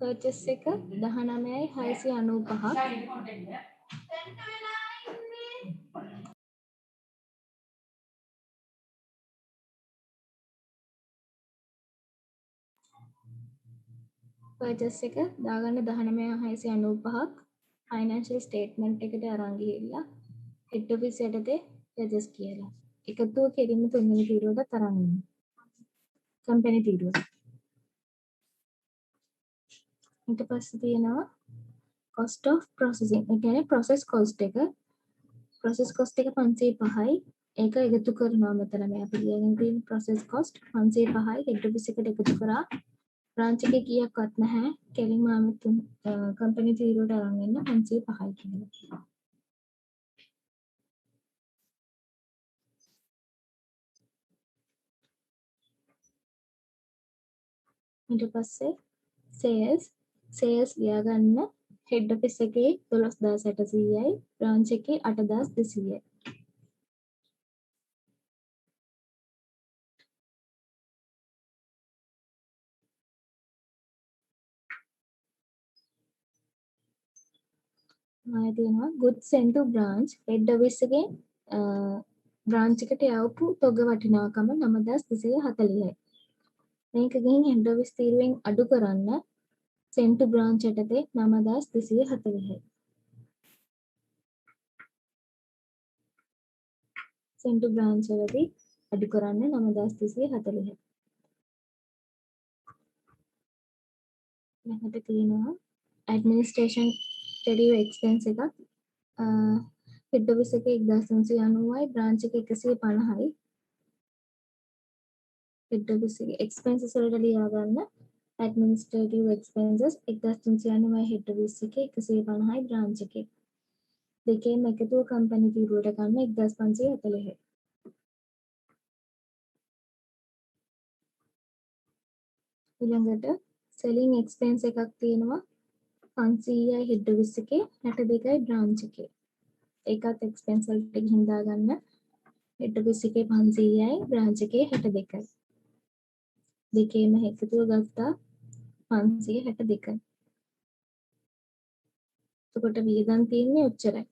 Speaker 1: පර්චේස් එක 19,695ක්. පර්චේස් එක දාගන්න 19,695ක් ෆයිනෑන්ෂල් ස්ටේට්මන්ට් එකට අරන් ගිහිල්ලා හෙඩ් ඔෆිස් යටතේ පර්චේස් කියලා. එකතුව කෙලින්ම තුන්වෙනි තීරුවට තරන් වෙනවා. කම්පැනි තීරුව. ඊට පස්සේ තියෙනවා cost of processing. ඒ කියන්නේ process cost එක. process cost එක 505යි. ඒක එකතු කරනවා මෙතන මේ අපි ලියගෙන තියෙන process cost 505යි හෙඩ් ඔෆිස් එකට එකතු කරා. බ්‍රාන්ච් එකේ කීයක්වත් නැහැ. කෙලින්ම ආමතුන් කම්පැනි තීරුවට අරන් එන්න 505යි කියලා. ඊට පස්සේ sales ලියාගන්න හෙඩ් ඔෆිස් එකේ 12800යි බ්‍රාන්ච් එකේ 8200යි. ආයෙ තියෙනවා goods sent to branch head office එකේ බ්‍රාන්ච් එකට යවපු තොග වටිනාකම 9240යි. මේක ගිහින් හෙඩ් ඔෆිස් තීරුවෙන් අඩු කරන්න sent to branch යටතේ 9240යි. sent to branch වලදී අඩු කරන්න 9240යි. ඊළඟට තියෙනවා administrative expense එකක් හෙඩ් ඔෆිස් එකේ 1390යි බ්‍රාන්ච් එකේ 150යි. හෙඩ් ඔෆිස් එකේ expenses වලට ලියා ගන්න administrative expenses 1390යි හෙඩ් ඔෆිස් එකේ 150යි බ්‍රාන්ච් එකේ. දෙකේම එකතුව කම්පැනි තීරුවට ගන්න 1540යි. ඊළඟට selling expense එකක් තියෙනවා 500යි හෙඩ් ඔෆිස් එකේ 62යි බ්‍රාන්ච් එකේ. ඒකත් expense වලට ගිහින් දාගන්න හෙඩ් ඔෆිස් එකේ 500යි බ්‍රාන්ච් එකේ 62යි. දෙකේම එකතුව ගත්තා 562යි. එතකොට වියදම් තියෙන්නේ ඔච්චරයි.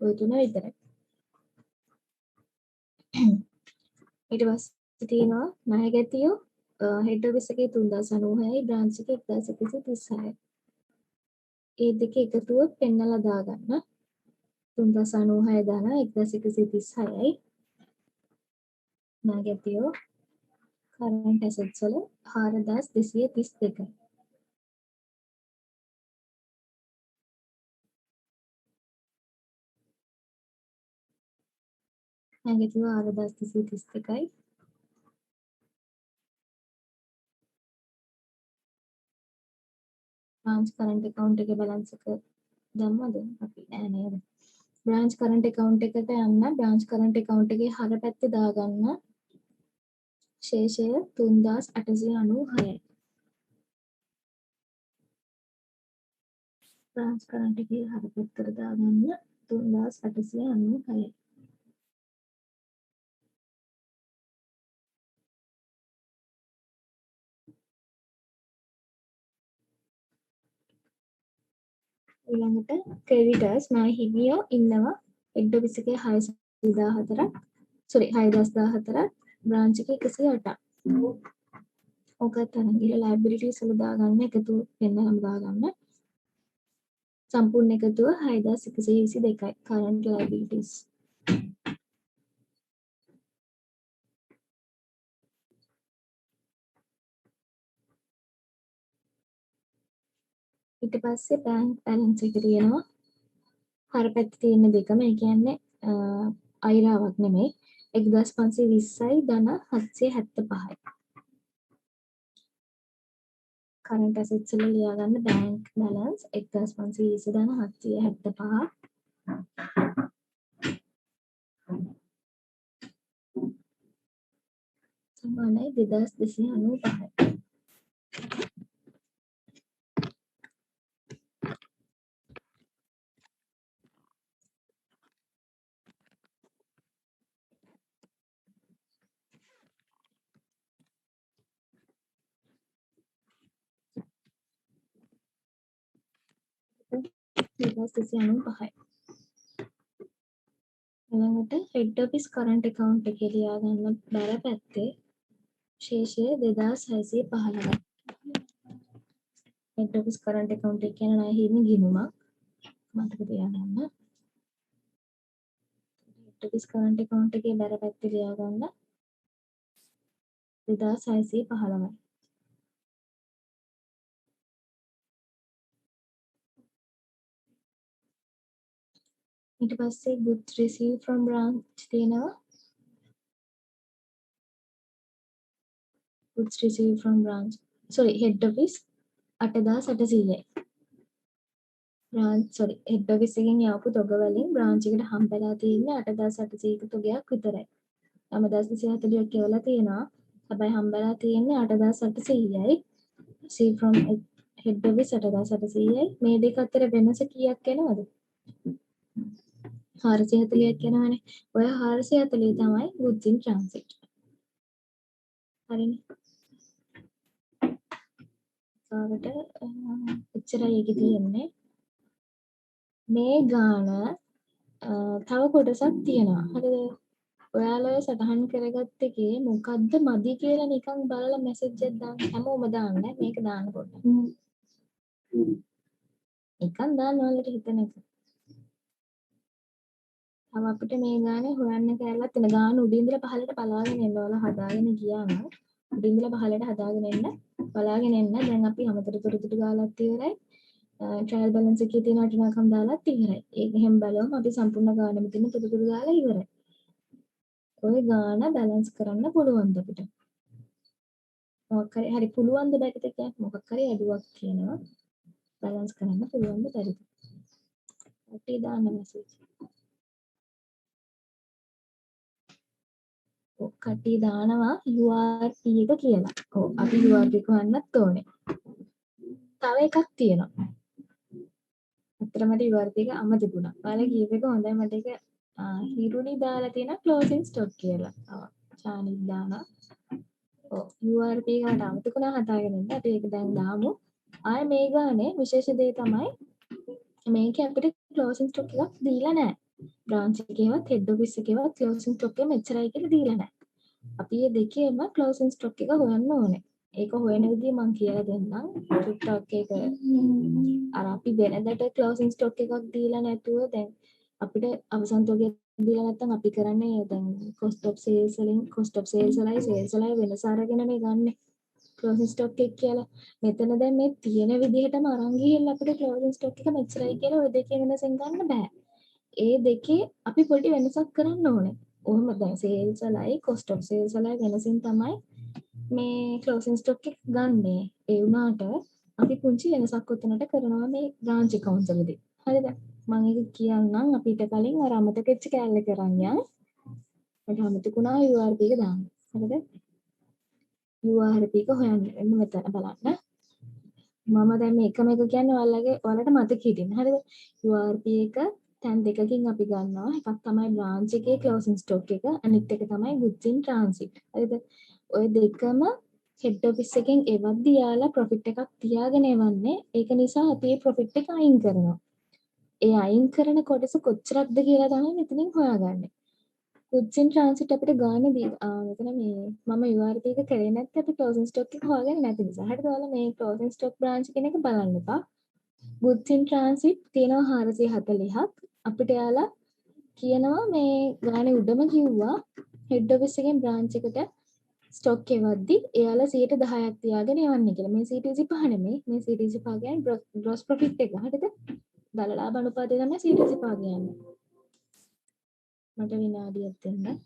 Speaker 1: ඔය තුන විතරයි. ඊට පස්සේ තියෙනවා ණය ගැතියෝ හෙඩ් ඔෆිස් එකේ 3096යි බ්‍රාන්ච් එකේ 1136යි. ඒ දෙක එකතුව පෙන්නලා දාගන්න 3096 දාලා 1136යි. ණය ගැතියෝ current assets වල 4232යි. ණය ගැතියෝ 4232යි. branch current account එකේ balance එක දැම්මද අපි නෑ නේද? branch current account එකට යන්න branch current account එකේ හර පැත්තේ දාගන්න ශේෂය 3896යි. branch current එකේ හර පැත්තට දාගන්න 3896යි. ඊළඟට creditors ණය හිමියෝ ඉන්නවා හෙඩ් ඔෆිස් එකේ 6014ක් 6014ක් බ්‍රාන්ච් එකේ 108ක්. ඔකත් අරන් ගිහලා liabilities වල දාගන්න එකතු වෙනම දාගන්න. සම්පූර්ණ එකතුව 6122යි current liabilities. ඊට පස්සේ bank balance එක තියෙනවා. හර පැත්තේ තියෙන දෙකම ඒ කියන්නේ අයිරාවක් නෙමෙයි 1520යි ධන 775යි. current assets වල ලියා ගන්න bank balance 1520 ධන 775. සමානයි 2295යි. ඊළඟට හෙඩ් ඔෆිස් කරන්ට් account එකේ ලියා ගන්න බර පැත්තේ ශේෂය 2615යි. හෙඩ් ඔෆිස් කරන්ට් account එක කියන ණය හිමි ගිණුමක් මතක තියාගන්න. හෙඩ් ඔෆිස් කරන්ට් account එකේ බර පැත්තේ ලියා ගන්න 2615යි. ඊට පස්සේ goods received from branch තියෙනවා. goods received from branch head office 8800යි. head office එකෙන් යවපු තොග වලින් branch එකට හම්බෙලා තියෙන්නේ 8800ක තොගයක් විතරයි. 9240ක් කියලා තියෙනවා. හැබැයි හම්බෙලා තියෙන්නේ 8800යි. see from head office 8800යි. මේ දෙක අතර වෙනස කීයක් එනවද? 440ක් යනවනේ. ඔය 440 තමයි goods in transit. හරිනේ. ඊට එච්චරයි ඒකේ තියෙන්නේ. මේ ගාන තව කොටසක් තියෙනවා. හරිද? ඔයාලා සටහන් කරගත්ත එකේ මොකද්ද මදි කියලා නිකන් බලලා මැසේජ් එකක් දාන්න. හැමෝම දාන්න මේක දාන්න පොඩ්ඩක්. නිකන් දාන්න ඔයාලට හිතන එක. තව අපිට මේ ගානේ හොයන්න කැලලක් තියෙන ගාන උඩින් ඉඳලා පහළට බලාගෙන එන්න ඔයාලා හදාගෙන ගියාම උඩින් ඉඳලා පහළට හදාගෙන එන්න බලාගෙන එන්න. දැන් අපි අමතර තොරතුරු ගාලක් ඉවරයි. ට්‍රයල් බැලන්ස් එකේ තියෙන වටිනාකම් දාලත් ඉවරයි. ඒක හැම බලවම අපි සම්පූර්ණ ගානෙම තියෙන තොරතුරු දාලා ඉවරයි. ඔය ගාන බැලන්ස් කරන්න පුළුවන්ද අපිට? මොකක් හරි පුළුවන්ද බැරිද කියන්නේ මොකක් හරි අඩුවක් තියෙනවා. බැලන්ස් කරන්න පුළුවන්ද බැරිද? අපි දාන්න මැසේජ්. කටි දානවා URP එක කියලා. ඔව් අපි URP එක හොයන්නත් ඕනේ. තව එකක් තියෙනවා. අතරම URP එක අමතක වුණා. ඔයාලා කියප එක හොඳයි මට ඒක හිරුනි දාලා තියෙන ක්ලෝසින් ස්ටොක් කියලා. චානිත් දානවා. ඔව් URP එක මට අමතක වුණා හදාගෙන ඉන්න. අපි ඒක දැන් දාමු. ආය මේ ගානේ විශේෂ දේ තමයි මේක අපිට ක්ලෝසින් ස්ටොක් එකක් දීලා නැහැ. බ්‍රාන්ච් එකේවත් හෙඩ් ඔෆිස් එකේවත් ක්ලෝසින් ස්ටොක් එක මෙච්චරයි කියලා දීලා නැහැ. අපි මේ දෙකේම ක්ලෝසින් ස්ටොක් එක හොයන්න ඕනේ. ඒක හොයන විදිය මම කියලා දෙන්නම්. ටික්ටොක් එක අර අපි වෙනදට ක්ලෝසින් ස්ටොක් එකක් දීලා නැතුව දැන් අපිට අවසන් තොගය දීලා නැත්නම් අපි කරන්නේ දැන් cost of sales වලින් cost of sales වලයි sales වලයි වෙනස අරගෙනනේ ගන්නෙ. ක්ලෝසින් ස්ටොක් එක කියලා. මෙතන දැන් මේ තියෙන විදිහටම අරන් ගිහිල්ලා අපිට ක්ලෝසින් ස්ටොක් එක මෙච්චරයි කියලා ওই දෙකේ වෙනසෙන් ගන්න බෑ. ඒ දෙකේ අපි පොඩි වෙනසක් කරන්න ඕනේ. ඔහොම දැන් sales වලයි cost of sales වලයි වෙනසින් තමයි මේ ක්ලෝසින් ස්ටොක් එක ගන්නෙ. ඒ වුණාට අපි පුංචි වෙනසක් උතනට කරනවා මේ branch accounts වලදී. හරිද? මම ඒක කියන්නම් අපිට කලින් අර අමතක වෙච්ච කැලේ කරන්න යන්න. මට අමතකුණා URP එක දාන්න. හරිද? URP එක හොයන්න එන්න මෙතන බලන්න. මම දැන් මේ එකම එක කියන්නේ ඔයාලට මතක හිටින්න. හරිද? URP එක තැන් දෙකකින් අපි ගන්නවා. එකක් තමයි branch එකේ closing stock එක. අනිත් එක තමයි goods in transit. හරිද? ඔය දෙකම head office එකෙන් එවද්දි යාලා profit එකක් තියාගෙන එවන්නේ. ඒක නිසා අපි මේ profit එක අයින් කරනවා. ඒ අයින් කරන කොටස කොච්චරක්ද කියලා තමයි මෙතනින් හොයාගන්නේ. goods in transit අපිට ගානේ මෙතන මේ මම URP එක කරේ නැත්නම් අපි closing stock එක හොයාගන්නේ නැති නිසා. හරිද? ඔයාලා මේ closing stock branch කියන එක බලන්න එපා. goods in transit තියෙනවා 440ක්. අපිට යාලා කියනවා මේ ගානේ උඩම කිව්වා head office එකෙන් branch එකට stock එවද්දි එයාලා 10%ක් තියාගෙන යවන්නේ කියලා. මේ CTC පහ නෙමෙයි. මේ CTC පහ කියන්නේ gross profit එක. හරිද? දලලාභ අනුපාතය තමයි CTC පහ කියන්නේ. මට විනාඩියක් දෙන්න.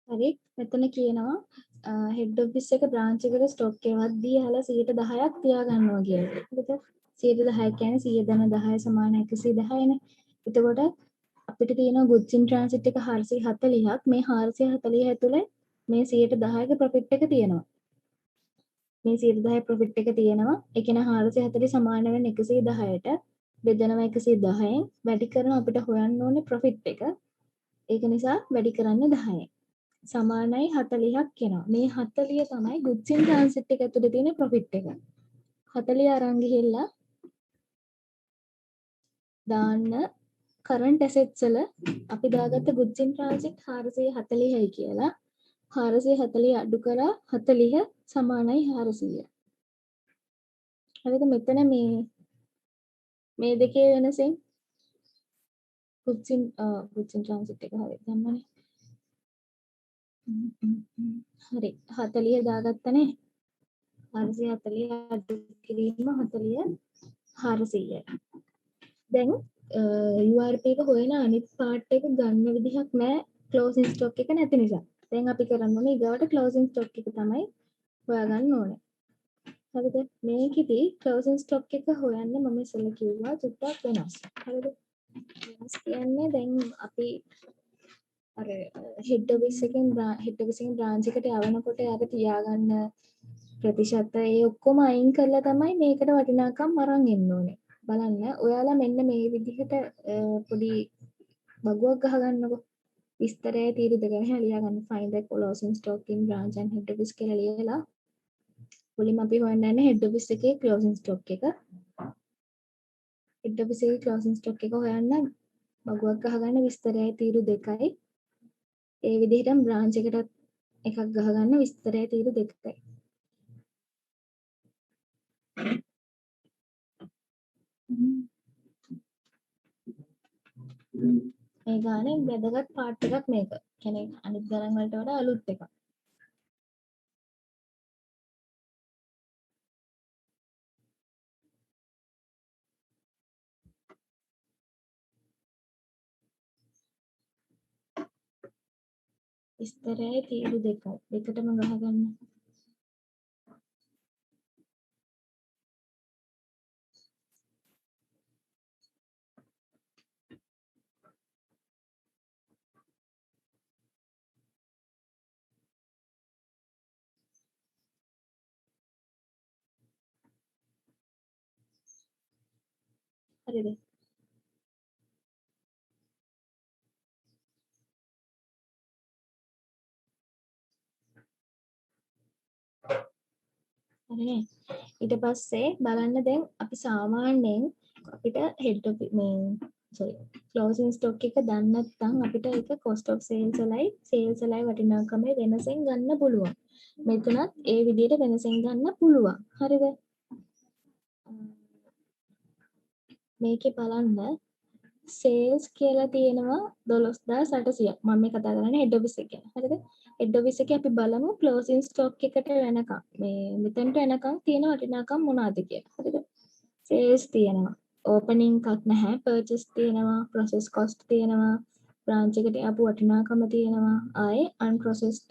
Speaker 1: හරි මෙතන කියනවා හෙඩ් ඔෆිස් එක බ්‍රාන්ච් එකට ස්ටොක් එකක් දීලා 10% තියාගන්නවා කියලා. හරිද? 10% කියන්නේ 100 10 සමාන 110 නේ. එතකොට අපිට තියෙනවා goods in transit එක 440ක්. මේ 440 ඇතුලේ මේ 10%ක ප්‍රොෆිට් එක තියෙනවා. මේ 10% ප්‍රොෆිට් එක තියෙනවා. ඒ කියන්නේ 440 සමාන වෙන 110ට බෙදනවා 110න් වැඩි කරන අපිට හොයන්න ඕනේ ප්‍රොෆිට් එක. ඒක නිසා වැඩි කරන්න 10න්. සමානයි 40ක් එනවා. මේ 40 තමයි goods in transit එක ඇතුලේ තියෙන ප්‍රොෆිට් එක. 40 අරන් ගිහිල්ලා දාන්න current assets වල අපි දාගත්ත goods in transit 440යි කියලා. 440 අඩු කරා 40 සමානයි 400. හරිද? මෙතන මේ දෙකේ වෙනසෙන් goods in transit එක හරියට දැම්මනේ. හරි 40 දාගත්තනේ. 440 අඩු කිරීම 40 400යි. දැන් URP එක හොයන අනිත් පාර්ට් එක ගන්න විදිහක් නැහැ ක්ලෝසින් ස්ටොක් එක නැති නිසා. දැන් අපි කරන්න ඕනේ ඊගාවට ක්ලෝසින් ස්ටොක් එක තමයි හොයාගන්න ඕනේ. හරිද? මේකෙදි ක්ලෝසින් ස්ටොක් එක හොයන්න මම ඉස්සෙල්ලා කිව්වා චුට්ටක් වෙනස්. හරිද? වෙනස් කියන්නේ දැන් අපි අර හෙඩ් ඔෆිස් එකෙන් බ්‍රාන්ච් එකට යවනකොට යාට තියාගන්න ප්‍රතිශත ඒ ඔක්කොම අයින් කරලා තමයි මේකට වටිනාකම් අරන් එන්න ඕනේ. බලන්න ඔයාලා මෙන්න මේ විදිහට පොඩි බගුවක් ගහගන්නකො. විස්තරය තීරු දෙක ගැන ලියා ගන්න. find the closing stock in branch and head office කියලා ලියලා මුලින්ම අපි හොයන්න යන්නේ head office එකේ closing stock එක. head office එකේ closing stock එක හොයන්න බගුවක් ගහගන්න විස්තරය තීරු දෙකයි. ඒ විදිහටම branch එකට එකක් ගහගන්න විස්තරය තීරු දෙකයි. මේ ගානේ වැදගත් පාර්ට් එකක් මේක. කියන්නේ අනිත් ගණන් වලට වඩා අලුත් එකක්. විස්තරයයි තීරු දෙකයි. දෙකටම ගහගන්න. හරිද? හරිනේ. ඊට පස්සේ බලන්න දැන් අපි සාමාන්‍යයෙන් අපිට හෙඩ් ඔෆිස් මේ ක්ලෝසින් ස්ටොක් එක දන්නේ නැත්නම් අපිට ඒක cost of sales වලයි sales වලයි වටිනාකමේ වෙනසෙන් ගන්න පුළුවන්. මෙතනත් ඒ විදිහට වෙනසෙන් ගන්න පුළුවන්. හරිද? මේකේ බලන්න sales කියලා තියෙනවා 12800ක්. මම මේ කතා කරන්නේ head office එක ගැන. හරිද? head office එකේ අපි බලමු closing stock එකට වෙනකම් මේ මෙතනට එනකම් තියෙන වටිනාකම් මොනවද කියලා. හරිද? sales තියෙනවා. opening එකක් නැහැ. purchase තියෙනවා. process cost තියෙනවා. branch එකට ආපු වටිනාකම තියෙනවා. ආයේ unprocessed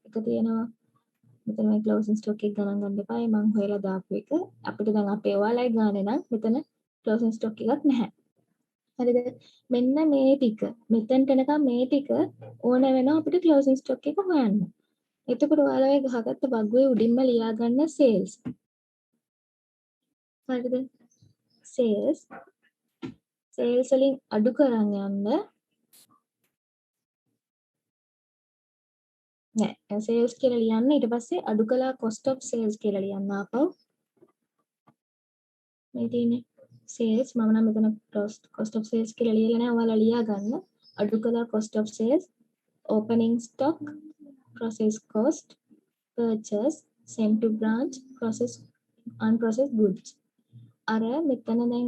Speaker 1: එක තියෙනවා. මෙතන මේ closing stock එක ගණන් ගන්න එපා. මම හොයලා දාපු එක. අපිට දැන් අපේ ඔයාලයි ගානේ නම් මෙතන closing stock එකක් නැහැ. හරිද? මෙන්න මේ ටික මෙතෙන්ට එනකම් මේ ටික ඕන වෙනවා අපිට closing stock එක හොයන්න. එතකොට ඔයාලා ඒ ගහගත්ත බග්ගුවේ උඩින්ම ලියා ගන්න sales. හරිද? sales වලින් අඩු කරන් යන්න නෑ sales කියලා ලියන්න ඊට පස්සේ අඩු කළා cost of sales කියලා ලියන්න ආපහු මේ තියෙන්නේ sales මම නම් මෙතන cost of sales කියලා ලියලා නැහැ ඔයාලා ලියා ගන්න අඩු කළා cost of sales opening stock process cost purchase sent to branch process unprocessed goods අර මෙතන දැන්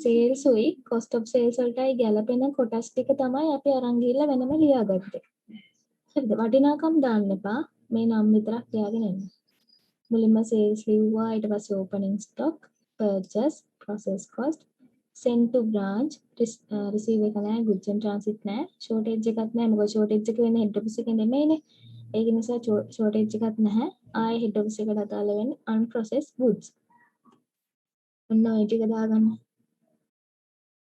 Speaker 1: sales උයි cost of sales වලටයි ගැලපෙන කොටස් ටික තමයි අපි අරන් ගිහලා වෙනම ලියාගත්තේ. හරිද? වටිනාකම් දාන්න එපා. මේ නම් විතරක් ලියාගෙන එන්න. මුලින්ම sales ලිව්වා ඊට පස්සේ opening stock, purchase, process cost, send to branch receive එක නෑ goods and transit නෑ shortage එකක් නෑ මොකද shortage එක වෙන්නේ head office එකේ නෙමෙයිනේ ඒක නිසා shortage එකක් නැහැ ආයේ head office එකට අදාළ වෙන්නේ unprocessed goods ඔන්න ඔය ටික දාගන්න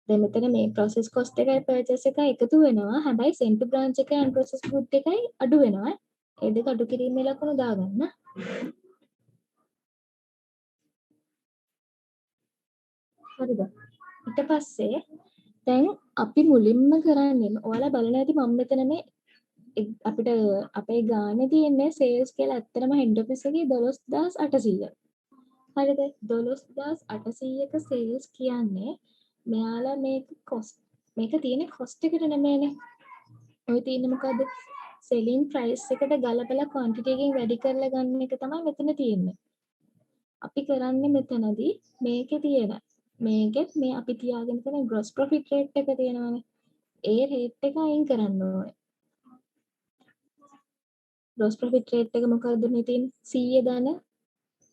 Speaker 1: දැන් මෙතන මේ process cost එකයි purchase එකයි එකතු වෙනවා හැබැයි send to branch එකයි unprocessed good එකයි අඩු වෙනවා ඒ දෙක අඩු කිරීමේ ලකුණු දාගන්න හරිද ඊට පස්සේ දැන් අපි මුලින්ම කරන්නේ ඔයාලා බලලා ඇති මම මෙතන මේ අපිට අපේ ගානේ තියෙන්නේ sales කියලා ඇත්තටම head office එකේ 12800. හරිද? 12800ක sales කියන්නේ මෙයාලා මේක cost මේක තියෙන්නේ cost එකට නෙමෙයිනේ. ඔය තියෙන්නේ මොකද්ද? selling price එකට ගලපලා quantity එකකින් වැඩි කරලා ගන්න එක තමයි මෙතන තියෙන්නේ. අපි කරන්නේ මෙතනදී මේකේ තියෙන මේකෙත් මේ අපි තියාගෙන තියෙන gross profit rate එක තියෙනවානේ. ඒ rate එක අයින් කරන්න ඕනේ. gross profit rate එක මොකක්ද මේ තියෙන්නේ 100 දාන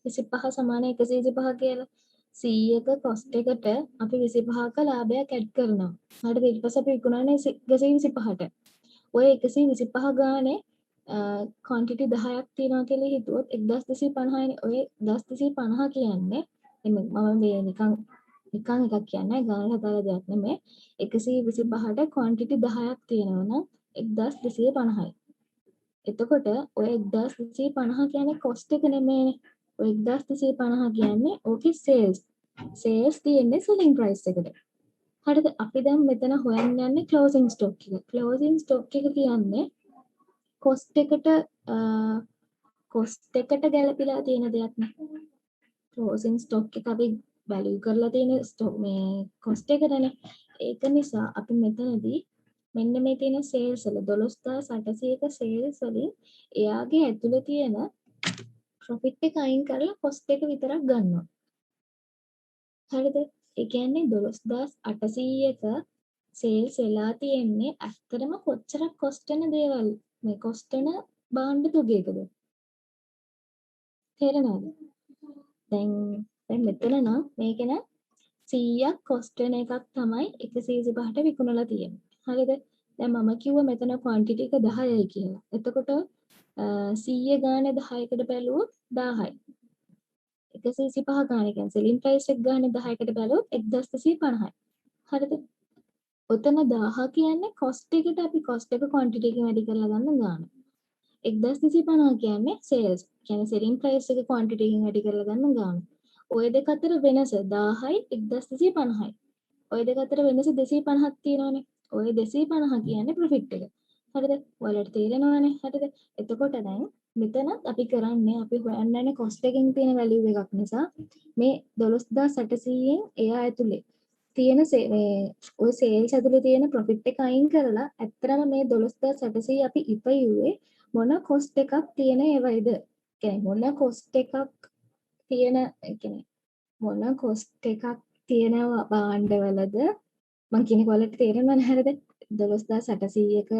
Speaker 1: 25 සමාන 125 කියලා 100ක cost එකට අපි 25ක ලාභයක් ඇඩ් කරනවා. හරිද ඊට පස්සේ අපි විකුණන්නේ 125ට. ඔය 125 ගානේ quantity 10ක් තියෙනවා කියලා හිතුවොත් 1250නේ. ඔය 1250 කියන්නේ මම මේ නිකන් එකක් කියන්නේ ගානට හදාලා දෙයක් නෙමෙයි. 125ට quantity 10ක් තියෙනවා නම් 1250යි. එතකොට ඔය 1250 කියන්නේ cost එක නෙමෙයිනේ. ඔය 1250 කියන්නේ ඕකේ sales. sales තියෙන්නේ selling price එකට. හරිද? අපි දැන් මෙතන හොයන්න යන්නේ closing stock එක. closing stock එක කියන්නේ cost එකට ගැලපිලා තියෙන දෙයක් නේ. closing stock එක අපි value කරලා තියෙන stock මේ cost එකටනේ. ඒක නිසා අපි මෙතනදී මෙන්න මේ තියෙන sales වල 12800ක sales වලින් එයාගේ ඇතුලේ තියෙන profit එක අයින් කරලා cost එක විතරක් ගන්නවා. හරිද? ඒ කියන්නේ 12800ක sales වෙලා තියෙන්නේ ඇත්තටම කොච්චරක් cost වෙන දේවල් මේ cost වෙන භාණ්ඩ තුගයකද? තේරෙනවද? දැන් මෙතන නම් මේකේ නම් 100ක් cost වෙන එකක් තමයි 125ට විකුණලා තියෙන්නේ. හරිද? දැන් මම කිව්වා මෙතන quantity එක 10යි කියලා. එතකොට 100 ගානේ 10කට බැලුවොත් 1000යි. 125 ගානේ කියන්නේ selling price එක ගානේ 10කට බැලුවොත් 1250යි. හරිද? ඔතන 1000 කියන්නේ cost එකට අපි cost එක quantity එකකින් වැඩි කරලා ගන්න ගාන. 1250 කියන්නේ sales. කියන්නේ selling price එක quantity එකකින් වැඩි කරලා ගන්න ගාන. ඔය දෙක අතර වෙනස 1000යි 1250යි. ඔය දෙක අතර වෙනස 250ක් තියෙනවානේ. ඔය 250 කියන්නේ profit එක. හරිද? ඔයාලට තේරෙනවනේ. හරිද? එතකොට දැන් මෙතන අපි කරන්නේ අපි හොයන්නේ cost එකකින් තියෙන value එකක් නිසා මේ 12800න් එයා ඇතුලේ තියෙන මේ ඔය sales ඇතුලේ තියෙන profit එක අයින් කරලා ඇත්තටම මේ 12800 අපි ඉපයුවේ මොන cost එකක් තියෙන ඒවයිද? කියන්නේ මොන cost එකක් තියෙන කියන්නේ මොන cost එකක් තියෙන භාණ්ඩවලද මං කියන්නේ ඔයාලට තේරෙනවද හරිද 12800ක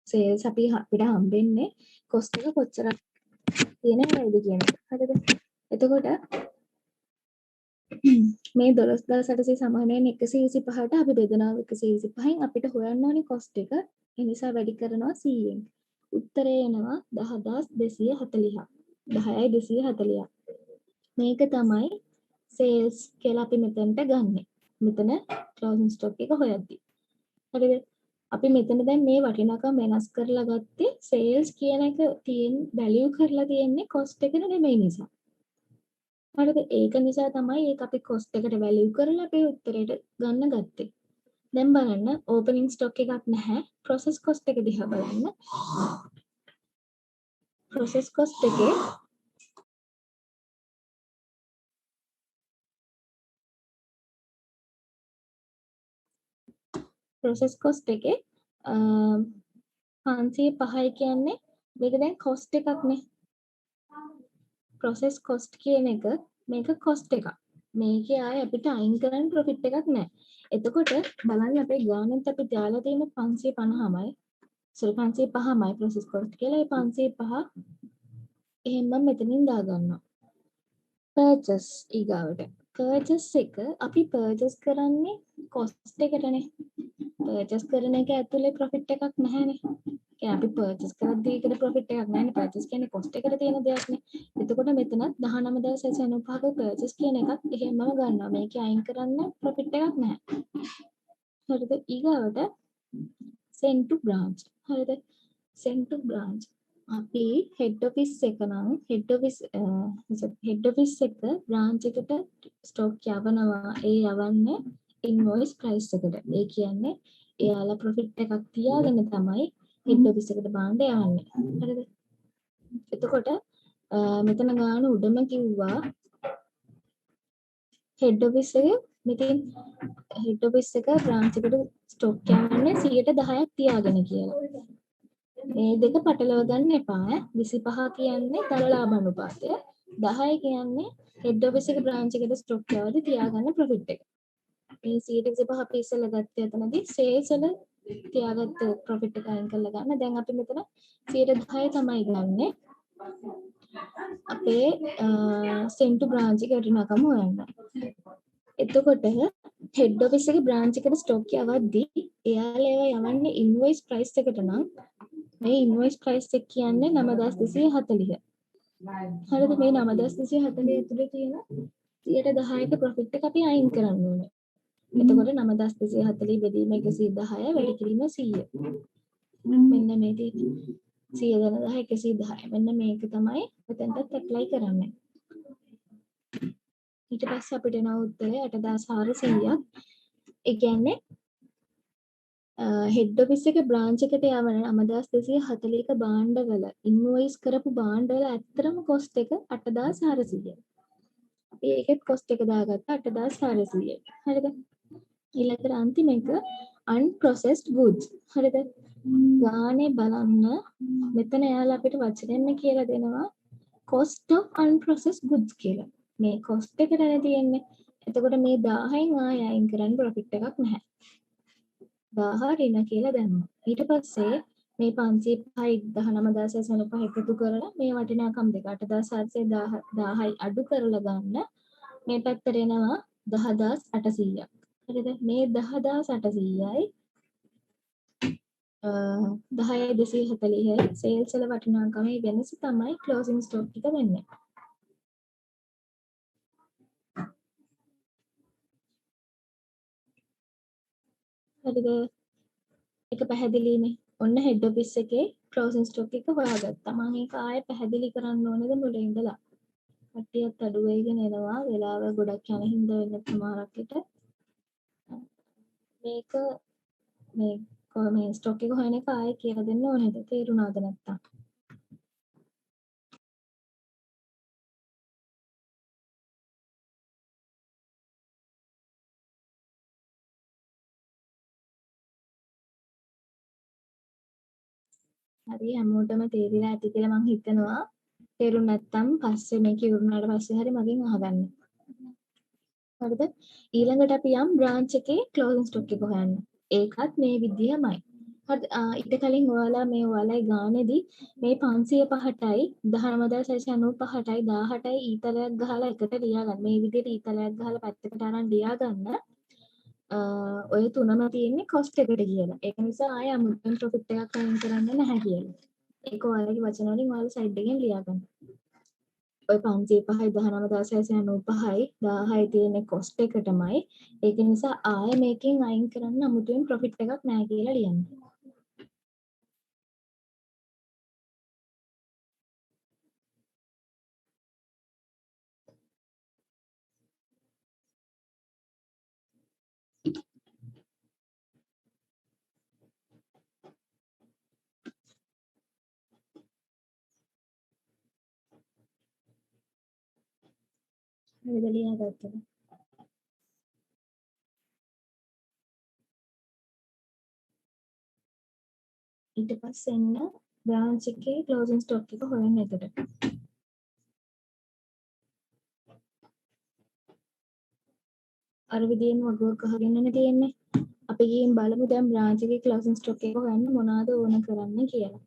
Speaker 1: sales අපිට හම්බෙන්නේ cost එක කොච්චරක් තියෙන වේද කියන එක හරිද එතකොට මේ 12800 සමානයෙන් 125ට අපි බෙදනවා 125න් අපිට හොයන්න ඕනේ cost එක ඒ නිසා වැඩි කරනවා 100න් උත්තරේ එනවා 10240ක් 10240ක් මේක තමයි sales කියලා අපි මෙතනට ගන්නෙ. මෙතන closing stock එක හොයද්දි. හරිද? අපි මෙතන දැන් මේ වටිනාකම වෙනස් කරලා ගත්තේ sales කියන එක තියෙන value කරලා තියෙන්නේ cost එකට නෙමෙයි නිසා. හරිද? ඒක නිසා තමයි ඒක අපි cost එකට value කරලා අපේ උත්තරේට ගන්න ගත්තේ. දැන් බලන්න opening stock එකක් නැහැ. process cost එක දිහා බලන්න. process cost එකේ process cost එකේ 505යි කියන්නේ මේක දැන් cost එකක් නේ process cost කියන එක මේක cost එකක් මේකේ ආයේ අපිට අයින් කරන්න profit එකක් නැහැ එතකොට බලන්න අපේ ගානෙත් අපි දාලා තියෙන 550මයි 505මයි process cost කියලා ඒ 505 එහෙම මෙතනින් දා ගන්නවා purchase ඊගාවට පර්චස් එක අපි පර්චස් කරන්නේ කොස්ට් එකටනේ. පර්චස් කරන එක ඇතුලේ ප්‍රොෆිට් එකක් නැහැනේ. කියන්නේ අපි පර්චස් කරද්දී ඒකට ප්‍රොෆිට් එකක් නැහැනේ. පර්චස් කියන්නේ කොස්ට් එකට තියෙන දෙයක්නේ. එතකොට මෙතනත් 19695ක පර්චස් කියන එකත් එහෙමම ගන්නවා. මේකේ අයින් කරන්න ප්‍රොෆිට් එකක් නැහැ. හරිද? ඊගාවට send to branch. හරිද? send to branch. අපි head office එක නම් head office එක branch එකට stock යවනවා. ඒ යවන්නේ invoice price එකට. ඒ කියන්නේ එයාලා profit එකක් තියාගෙන තමයි head office එකට බාණ්ඩ යවන්නේ. හරිද? එතකොට මෙතන ගාන උඩම කිව්වා head office එක මෙතෙන් head office එක branch එකට stock යවන්නේ 10%ක් තියාගෙන කියලා. මේ දෙක පටලව ගන්න එපා. 25 කියන්නේ දර ලාභ අනුපාතය. 10 කියන්නේ head office එක branch එකට stock යවද්දී තියාගන්න profit එක. මේ 125 අපි ඉස්සෙල්ලා ගත්තේ එතනදී sales වල තියාගත්ත profit එක අයින් කරලා ගන්න. දැන් අපි මෙතන 10 තමයි ගන්නෙ. අපේ send to branch එක වටිනාකම හොයන්න. එතකොට head office එකේ branch එකට stock යවද්දී එයාලා ඒවා යවන්නේ invoice price එකට නම් මේ invoice price එක කියන්නේ 9240. හරිද? මේ 9240 ඇතුලේ තියෙන 10%ක profit එක අපි අයින් කරන්න ඕනේ. එතකොට 9240 බෙදීම 110 වැඩි කිරීම 100. මෙන්න මේ 100 දෙන 10 110. මෙන්න මේක තමයි මෙතනට ඇප්ලයි කරන්නේ. ඊට පස්සේ අපිට එන උත්තරය 8400ක්. ඒ කියන්නේ head office එක branch එකට යවන 9240ක භාණ්ඩවල invoice කරපු භාණ්ඩවල ඇත්තටම cost එක 8400යි. අපි ඒකෙත් cost එක දාගත්තා 8400යි. හරිද? ඊළඟට අන්තිම එක unprocessed goods. හරිද? ගානේ බලන්න මෙතන එයාලා අපිට වචනෙන්න කියලා දෙනවා cost of unprocessed goods කියලා. මේ cost එකටනේ තියෙන්නේ. එතකොට මේ 1000න් ආයෙ අයින් කරන්න profit එකක් නැහැ. 1000 රින කියලා දැම්මා. ඊට පස්සේ මේ 505යි 19695 එකතු කරලා මේ වටිනාකම් දෙක 8400 අඩු කරලා ගන්න මේ පැත්තට එනවා 10800ක්. හරිද? මේ 10800යි 10240යි සේල්ස් වල වටිනාකමේ වෙනස තමයි ක්ලෝසින් ස්ටොක් එක වෙන්නේ. හරිද? ඒක පැහැදිලිනේ. ඔන්න head office එකේ closing stock එක හොයාගත්තා. මම ඒක ආයෙ පැහැදිලි කරන්න ඕනේද මුලින් ඉඳලා. කට්ටියත් අඩු වෙයිගෙන එනවා. වෙලාව ගොඩක් යන හින්දා වෙන්න සමහරක් විට. මේක මේ ස්ටොක් එක හොයන එක ආයෙ කියලා දෙන්න ඕනේද? තේරුණාද නැත්තම්? හරි හැමෝටම තේරිලා ඇති කියලා මම හිතනවා. තේරුම් නැත්තම් පස්සේ මේක ඉවරනාට පස්සේ හරි මගෙන් අහගන්න. හරිද? ඊළඟට අපි යම් බ්‍රාන්ච් එකේ ක්ලෝසින් ස්ටොක් එක හොයන්න. ඒකත් මේ විදිහමයි. හරිද? ඊට කලින් ඔයාලගේ ගානේදී මේ 505ටයි 19695ටයි 18යි ඊතලයක් ගහලා එකට ලියා ගන්න. මේ විදිහට ඊතලයක් ගහලා පැත්තකට අරන් ලියා ගන්න. ඔය තුනම තියෙන්නේ කොස්ට් එකට කියලා. ඒක නිසා ආයෙ අමුතුවෙන් ප්‍රොෆිට් එකක් අයින් කරන්න නැහැ කියලා. ඒක ඔයාලගේ වචන වලින් ඔයාලා සයිඩ් එකෙන් ලියා ගන්න. ඔය 505යි 19695යි 1000යි තියෙන්නේ කොස්ට් එකටමයි. ඒක නිසා ආයෙ මේකෙන් අයින් කරන්න අමුතුවෙන් ප්‍රොෆිට් එකක් නැහැ කියලා ලියන්න. හරිද ලියාගත්තද? ඊට පස්සේ එන්න බ්‍රාන්ච් එකේ ක්ලෝසින් ස්ටොක් එක හොයන්න එකට. අර විදිහෙම වගුවක් අහගෙනනේ තියෙන්නේ. අපි ගිහින් බලමු දැන් බ්‍රාන්ච් එකේ ක්ලෝසින් ස්ටොක් එක හොයන්න මොනවද ඕන කරන්න කියලා.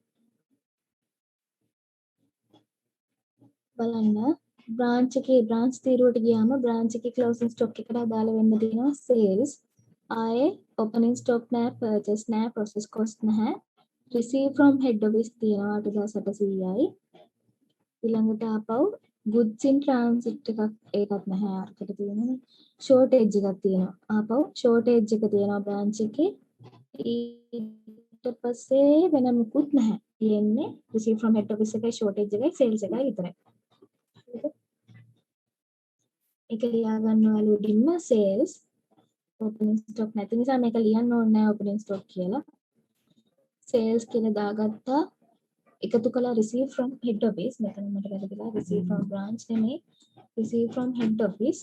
Speaker 1: බලන්න බ්‍රාන්ච් එකේ බ්‍රාන්ච් තීරුවට ගියාම බ්‍රාන්ච් එකේ ක්ලෝසින් ස්ටොක් එකට අදාළ වෙන්න තියෙනවා sales. ආයේ opening stock නෑ, purchase නෑ, process cost නැහැ. receive from head office තියෙනවා 8800යි. ඊළඟට ආපහු goods in transit එකක් ඒකත් නැහැ අරකට තියෙනනේ. shortage එකක් තියෙනවා. ආපහු shortage එක තියෙනවා branch එකේ. ඊට පස්සේ වෙන මුකුත් නැහැ. තියෙන්නේ receive from head office එකයි shortage එකයි sales එකයි විතරයි. ඒක ලියා ගන්න ඔයාලුඩින්ම sales opening stock නැති නිසා මේක ලියන්න ඕනේ නැහැ opening stock කියලා. sales කියලා දාගත්තා. එකතු කළා receive from head office. මෙතන මට වැරදිලා receive from branch නෙමෙයි. receive from head office.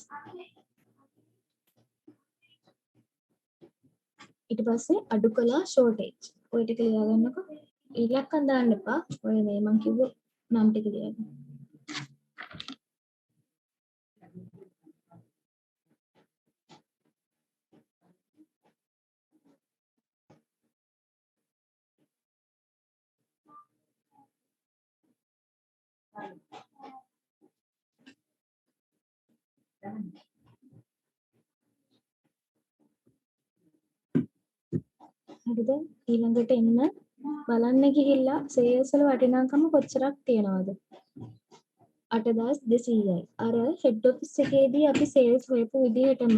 Speaker 1: ඊට පස්සේ අඩු කළා shortage. ඔය ටික ලියා ගන්නකො. ඉලක්කම් දාන්න එපා. ඔය මේ මං කිව්ව නම් ටික ලියා ගන්න. හරිද? ඊළඟට එන්න බලන්න ගිහිල්ලා sales වල වටිනාකම කොච්චරක් තියනවද? 8200යි. අර head office එකේදී අපි sales හොයපු විදිහටම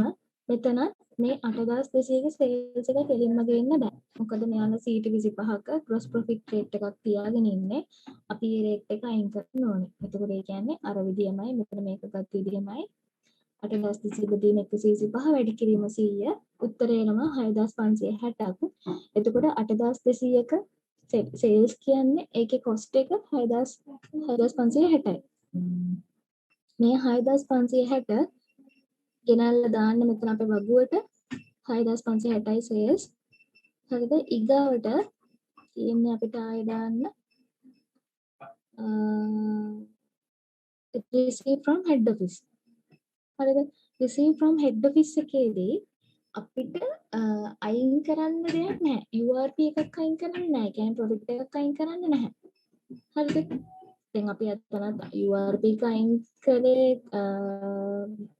Speaker 1: මෙතන මේ 8200 ගේ sales එක දෙලින්ම ගේන්න බෑ. මොකද මෙයාලා C25ක gross profit rate එකක් තියාගෙන ඉන්නේ. අපි මේ rate එක අයින් කරන්න ඕනේ. එතකොට ඒ කියන්නේ අර විදියමයි මෙතන මේක ගත්ත විදියමයි 8200 බෙදීම 125 වැඩි කිරීම 100 උත්තරේ එනවා 6560ක්. එතකොට 8200ක sales කියන්නේ ඒකේ cost එක 6560යි. මේ 6560 ගෙනල්ලා දාන්න මෙතන අපේ වගුවට 6560යි sales. හරිද? ඊගාවට තියෙන්නේ අපිට ආයෙ දාන්න receive from head office. හරිද? receive from head office එකේදී අපිට අයින් කරන්න දෙයක් නැහැ. URP එකක් අයින් කරන්න නැහැ. කියන්නේ profit එකක් අයින් කරන්න නැහැ. හරිද? දැන් අපි අතනත් URP එක අයින් කළේ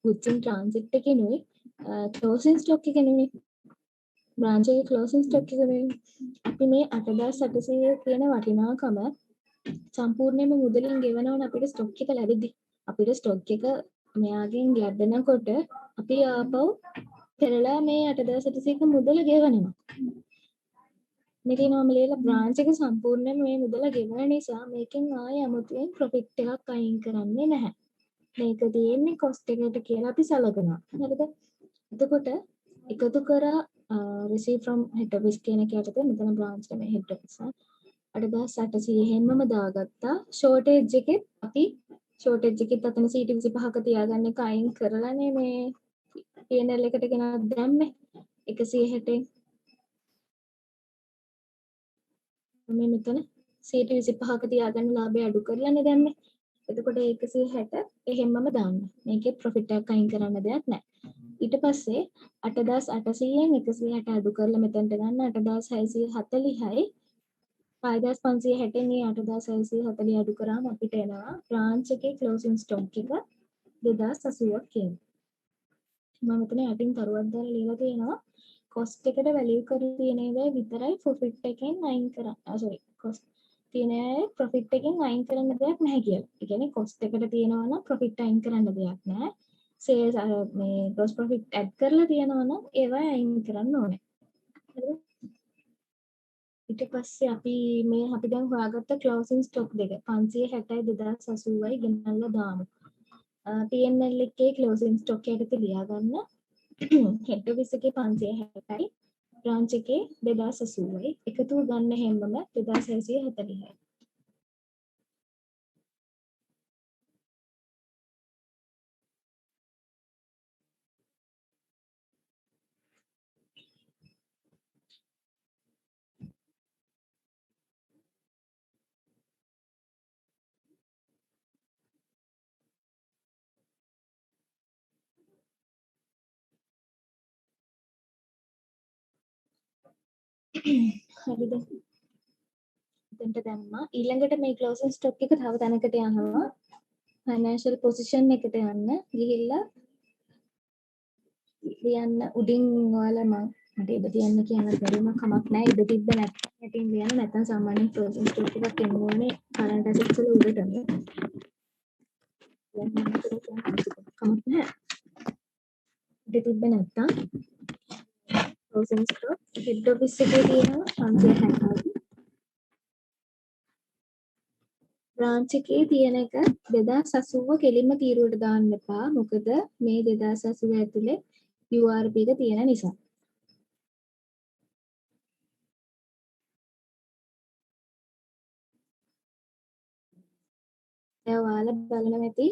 Speaker 1: goods in transit එකේනුයි closing stock එකේනුයි branch එකේ closing stock එකේනුයි අපි මේ 8800 කියන වටිනාකම සම්පූර්ණයෙන්ම මුදලින් ගෙවනවනේ අපිට stock එක ලැබෙද්දි අපිට stock එක මෙයාගෙන් ලැබෙනකොට අපි ආපහු පෙරලා මේ 8800ක මුදල ගෙවනවා. මේකේ නම ලියලා branch එක සම්පූර්ණයෙන්ම මේ මුදල ගෙවන නිසා මේකෙන් ආයෙ අමුතුවෙන් profit එකක් අයින් කරන්නේ නැහැ. මේක තියෙන්නේ cost එකට කියලා අපි සලකනවා. හරිද? එතකොට එකතු කරා receive from head office කියන එක යටතේ මෙතන branch එකේ head office 8800 හැමම දාගත්තා. shortage එකෙත් අපි shortage එකෙත් අතන C25ක තියාගන්න එක අයින් කරලානේ මේ P&L එකට ගෙනත් දැම්මේ 160න්. මේ මෙතන C25ක තියාගන්න ලාභය අඩු කරලානේ දැම්මේ. එතකොට 160 එහෙම්මම දාන්න. මේකේ profit එකක් අයින් කරන්න දෙයක් නැහැ. ඊට පස්සේ 8800න් 160 අඩු කරලා මෙතනට ගන්න 8640යි 5560න් මේ 8640 අඩු කරාම අපිට එනවා branch එකේ closing stock එක 2080ක් කියනවා. මම මෙතන යටින් කරුවක් දාලා ලියලා තියෙනවා cost එකට value කරලා තියෙන ඒවා විතරයි profit එකෙන් අයින් කරන්න. cost තියෙන අය profit එකෙන් අයින් කරන්න දෙයක් නැහැ කියලා. ඒ කියන්නේ cost එකට තියෙනවා නම් profit අයින් කරන්න දෙයක් නැහැ. sales මේ gross profit add කරලා තියෙනවා නම් ඒවා අයින් කරන්න ඕනේ. හරිද? ඊට පස්සේ අපි දැන් හොයාගත්ත closing stock දෙක 560යි 2080යි ගෙනල්ලා දාමු. P&L එකේ closing stock එකට ලියා ගන්න. head office එකේ 560යි branch එකේ 2080යි එකතු ගන්න හැමම 2640යි. හරිද? එතනට දැම්මා. ඊළඟට මේ closing stock එක තව තැනකට යනවා. ෆයිනෑන්ෂල් පොසිෂන් එකට යන්න ගිහිල්ලා ලියන්න උඩින් ඔයාලා මට ඉඩ තියන්න කියන්න බැරිම කමක් නැහැ. ඉඩ තිබ්බ නැත්නම් යටින් ලියන්න නැත්නම් සාමාන්‍යයෙන් ක්ලෝසින් ස්ටොක් එකක් එන්න ඕනේ කරන්ට් ඇසෙට්ස් වල උඩටම. කමක් නැහැ. ඉඩ තිබ්බ නැත්නම් ක්ලෝසින් ස්ටොක් හෙඩ් ඔෆිස් එකේ තියෙනවා 560ක්. බ්‍රාන්ච් එකේ තියෙන එක 2080 කෙලින්ම තීරුවට දාන්න එපා. මොකද මේ 2080 ඇතුලේ URP එක තියෙන නිසා. දැන් ඔයාලා බලනවා ඇති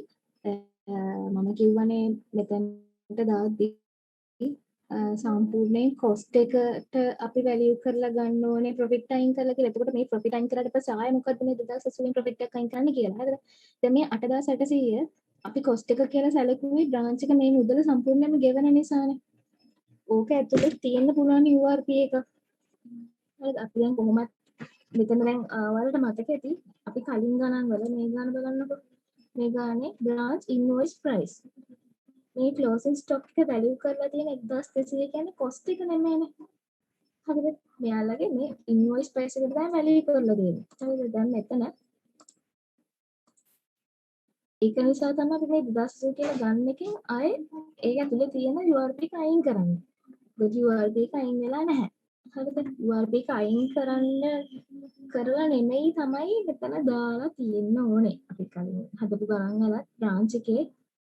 Speaker 1: මම කිව්වනේ මෙතනට දාද්දි සම්පූර්ණයෙන් කොස්ට් එකට අපි වැලියු කරලා ගන්න ඕනේ ප්‍රොෆිට් අයින් කරලා කියලා. එතකොට මේ ප්‍රොෆිට් අයින් කරාට පස්සේ ආයෙ මොකද්ද මේ 2080 න් ප්‍රොෆිට් එක අයින් කරන්න කියලා. හරිද? දැන් මේ 8800 අපි කොස්ට් එක කියලා සැලකුවේ බ්‍රාන්ච් එක මේ මුදල සම්පූර්ණයෙන්ම ගෙවන නිසානේ. ඕක ඇතුලේ තියෙන්න පුළුවන් URP එක. හරිද? අපි දැන් කොහොමද මෙතන දැන් ඔයාලට මතක ඇති අපි කලින් ගණන් වල මේ ගාන බලන්නකො. මේ ගානේ බ්‍රාන්ච් ඉන්වොයිස් ප්‍රයිස්. මේ ක්ලෝසින් ස්ටොක් එක වැලියු කරලා තියෙන 1200 කියන්නේ කොස්ට් එක නෙමෙයිනේ. හරිද? මෙයාලගේ මේ ඉන්වොයිස් ප්‍රයිස් එකට තමයි වැලියු කරලා දෙන්නේ. හරිද? දැන් මෙතන ඒක නිසා තමයි අපි මේ 2000 කියලා ගන්න එකෙන් ආයේ ඒක ඇතුලේ තියෙන URP එක අයින් කරන්නේ. මොකද URP එක අයින් වෙලා නැහැ. හරිද? URP එක අයින් කරලා නෙමෙයි තමයි මෙතන දාලා තියෙන්න ඕනේ. අපි කලින් හදපු ගණන් වලත්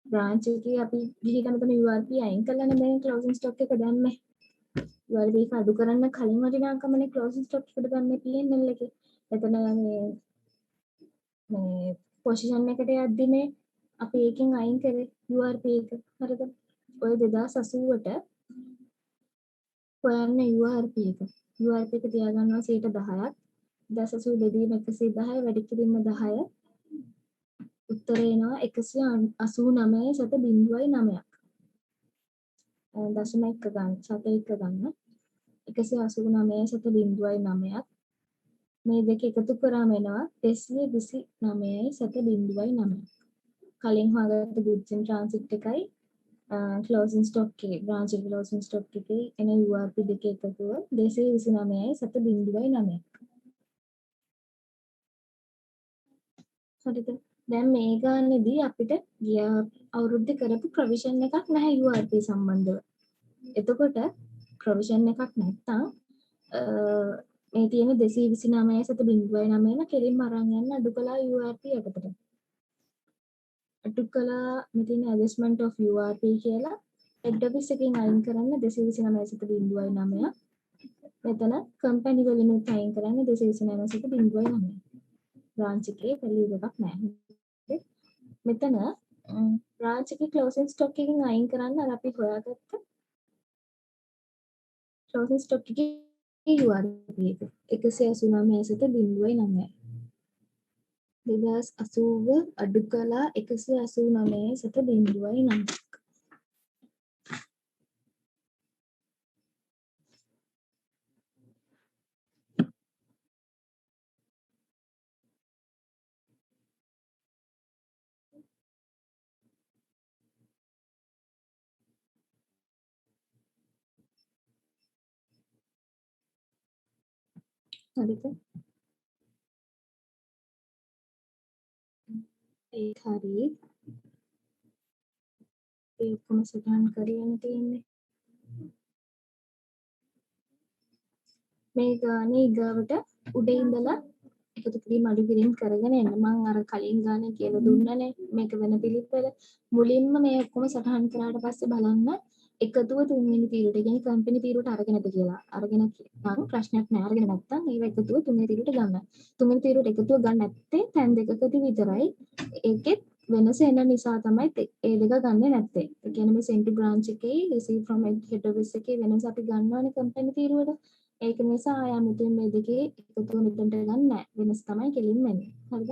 Speaker 1: බ්‍රාන්ච් එකේ අපි ගිහින් මෙතන URP අයින් කරලා නෙමෙයි ක්ලෝසින් ස්ටොක් එක දැම්මේ. URP එක අඩු කරන්න කලින් වටිනාකමනේ ක්ලෝසින් ස්ටොක් එකට දැම්මේ P&L එකේ. මෙතන මේ පොසිෂන් එකට යද්දි අපි ඒකෙන් අයින් කරේ URP එක. හරිද? ඔය 2080ට හොයන්න URP එක. URP එක තියාගන්නවා 10%ක්. 2080 බෙදීම 110 වැඩි කිරීම 10. උත්තරේ එනවා 189.09ක්. දශම එක ගන්න, සත එක ගන්න. 189.09ක්. මේ දෙක එකතු කරාම එනවා 229.09. කලින් හොයාගත්ත goods in transit එකයි ක්ලෝසින් ස්ටොක් එකේ බ්‍රාන්ච් එකේ ක්ලෝසින් ස්ටොක් එකේ එන URP දෙක එකතුව 229.09ක්. හරිද? දැන් මේ ගානේදී අපිට ගිය අවුරුද්දේ කරපු ප්‍රොවිෂන් එකක් නැහැ URP සම්බන්ධව. එතකොට ප්‍රොවිෂන් එකක් නැත්තම් මේ තියෙන 229.09 කෙලින්ම අරන් යන්න අඩු කළා URP එකකට. අඩු කළා මෙතන adjustment of URP කියලා head office එකෙන් අයින් කරන්න 229.09. මෙතන company වලින් අයින් කරන්න 229.09. branch එකේ value එකක් නැහැ. මෙතන branch එකේ closing stock එකෙන් අයින් කරන්න අර අපි හොයාගත්ත closing stock එකේ URP එක 189.09. 2080 අඩු කළා 189.09. හරිද? ඒක හරි. ඒ ඔක්කොම සටහන් කරගෙන තියෙන්නේ. මේ ගානේ ඊගාවට උඩ ඉඳලා එකතු කිරීම අඩු කිරීම කරගෙන එන්න. මම අර කලින් ගානේ කියලා දුන්නනේ මේක වෙන පිළිවෙල. මුලින්ම මේ ඔක්කොම සටහන් කරාට පස්සේ බලන්න එකතුව තුන්වෙනි තීරුවට කියන්නේ කම්පැනි තීරුවට අරගෙනද කියලා. අරගෙන නම් ප්‍රශ්නයක් නෑ. අරගෙන නැත්තම් ඒව එකතුව තුන්වෙනි තීරුවට ගන්න. තුන්වෙනි තීරුවට එකතුව ගන්න නැත්තේ තැන් දෙකකදී විතරයි. ඒකෙත් වෙනස එන නිසා තමයි ඒ දෙක ගන්නෙ නැත්තේ. ඒ කියන්නේ මේ සෙන්ටි බ්‍රාන්ච් එකේ receive from head office එකේ වෙනස අපි ගන්නවනේ කම්පැනි තීරුවට. ඒක නිසා ආයමුතුන් මේ දෙකේ එකතුව මෙතනට ගන්න නෑ. වෙනස් තමයි කෙලින්ම එන්නේ. හරිද?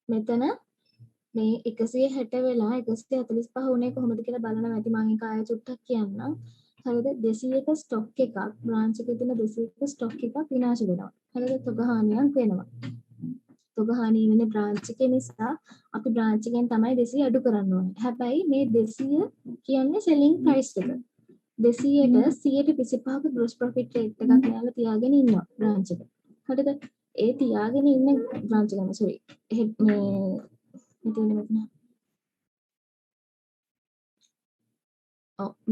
Speaker 1: මෙතන මේ 160 වෙලා 145 වුණේ කොහොමද කියලා බලනවා ඇති මම ඒක ආයෙ චුට්ටක් කියන්නම්. හරිද? 200ක ස්ටොක් එකක් බ්‍රාන්ච් එකේ තියෙන 200ක ස්ටොක් එකක් විනාශ වෙනවා. හරිද? තොග හානියක් වෙනවා. තොග හානි වෙන බ්‍රාන්ච් එකේ නිසා අපි බ්‍රාන්ච් එකෙන් තමයි 200 අඩු කරන්න ඕනේ. හැබැයි මේ 200 කියන්නේ selling price එක. 200ට 125ක gross profit rate එකක් මෙයාලා තියාගෙන ඉන්නවා බ්‍රාන්ච් එක. හරිද? ඒ තියාගෙන ඉන්න බ්‍රාන්ච් එක sorry. මේ මෙතන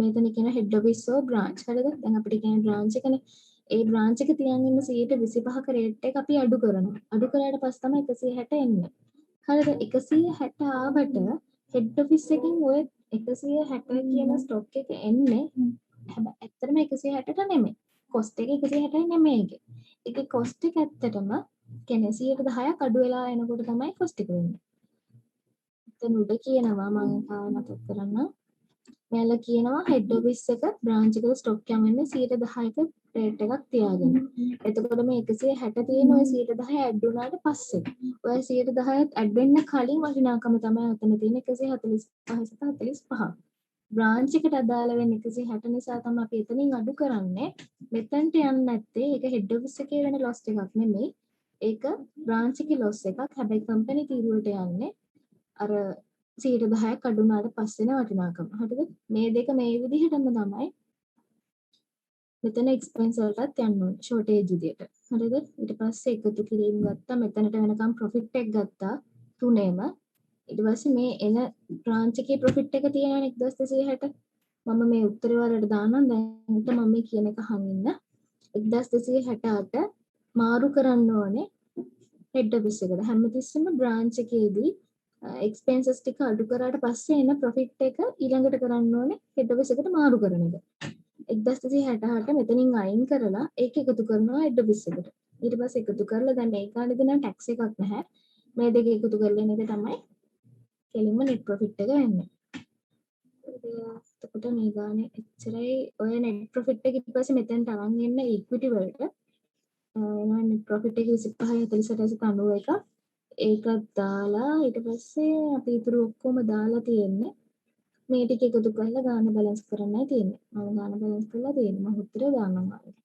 Speaker 1: මෙතන කියන head office of branch හරිද? දැන් අපිට කියන branch එකනේ. ඒ branch එක තියන් ඉන්න 125ක rate එක අපි අඩු කරනවා. අඩු කරාට පස්සේ තමයි 160 එන්නේ. හරිද? 160 ආවට head office එකෙන් ඔය 160 කියන stock එක එන්නේ. හැබැයි ඇත්තටම 160ට නෙමෙයි. cost එක 160යි නෙමෙයි ඒකේ. ඒකේ cost එක ඇත්තටම කියන්නේ 110ක් අඩු වෙලා එනකොට තමයි cost එක වෙන්නේ. දැන් උඩ කියනවා මම තාම මතක් කරන්න. මෙයාලා කියනවා head office එක branch එකට stock එකක් වෙන්නේ 110ක rate එකක් තියාගෙන. එතකොට මේ 160 තියෙන ඔය 110 add වුණාට පස්සේ ඔය 110ත් add වෙන්න කලින් වටිනාකම තමයි අතන තියෙන 145 branch එකට අදාළ වෙන 160 නිසා තමයි අපි එතනින් අඩු කරන්නේ. මෙතනට යන්නේ නැත්තේ ඒක head office එකේ වෙන loss එකක් නෙමෙයි. ඒක branch එකේ loss එකක්. හැබැයි company තීරුවට යන්නේ අර 110ක් අඩු වුණාට පස්සේ න වටිනාකම. හරිද? මේ දෙක මේ විදිහටම තමයි මෙතන එක්ස්පෙන්ස් වලටත් යන්න ඕනේ shortage විදියට. හරිද? ඊට පස්සේ එකතු කිරීම ගත්තා. මෙතනට වෙනකම් profit එක ගත්තා. තුනේම. ඊට පස්සේ මේ එන branch එකේ profit එක තියෙනවනේ 1260. මම මේ උත්තරේ වලට දාන්නම්. දැන් මම මේ කියන එක අහන් ඉන්න. 1268ට මාරු කරන්න ඕනේ head office එකට. හැමතිස්සෙම branch එකේදී expenses ටික අඩු කරාට පස්සේ එන profit එක ඊළඟට කරන්න ඕනේ head office එකට මාරු කරන එක. 1268 මෙතනින් අයින් කරලා ඒක එකතු කරනවා head office එකට. ඊට පස්සේ එකතු කරලා දැන් මේ කාණේදී නම් tax එකක් නැහැ. මේ දෙක එකතු කරලා එන එක තමයි කෙලින්ම net profit එක වෙන්නේ. එතකොට මේ ගානේ එච්චරයි ඔය net profit එක ඊට පස්සේ මෙතෙන්ට අරන් එන්න equity වලට එනවා net profit එක 25 ඒකත් දාලා ඊට පස්සේ අපි ඉතුරු ඔක්කොම දාලා තියෙන්නේ මේ ටික එකතු කරලා ගාන බැලන්ස් කරන්නයි තියෙන්නේ. මම ගාන බැලන්ස් කරලා තියෙන්නේ. මම උත්තරේ දාන්නම් ආයෙත්.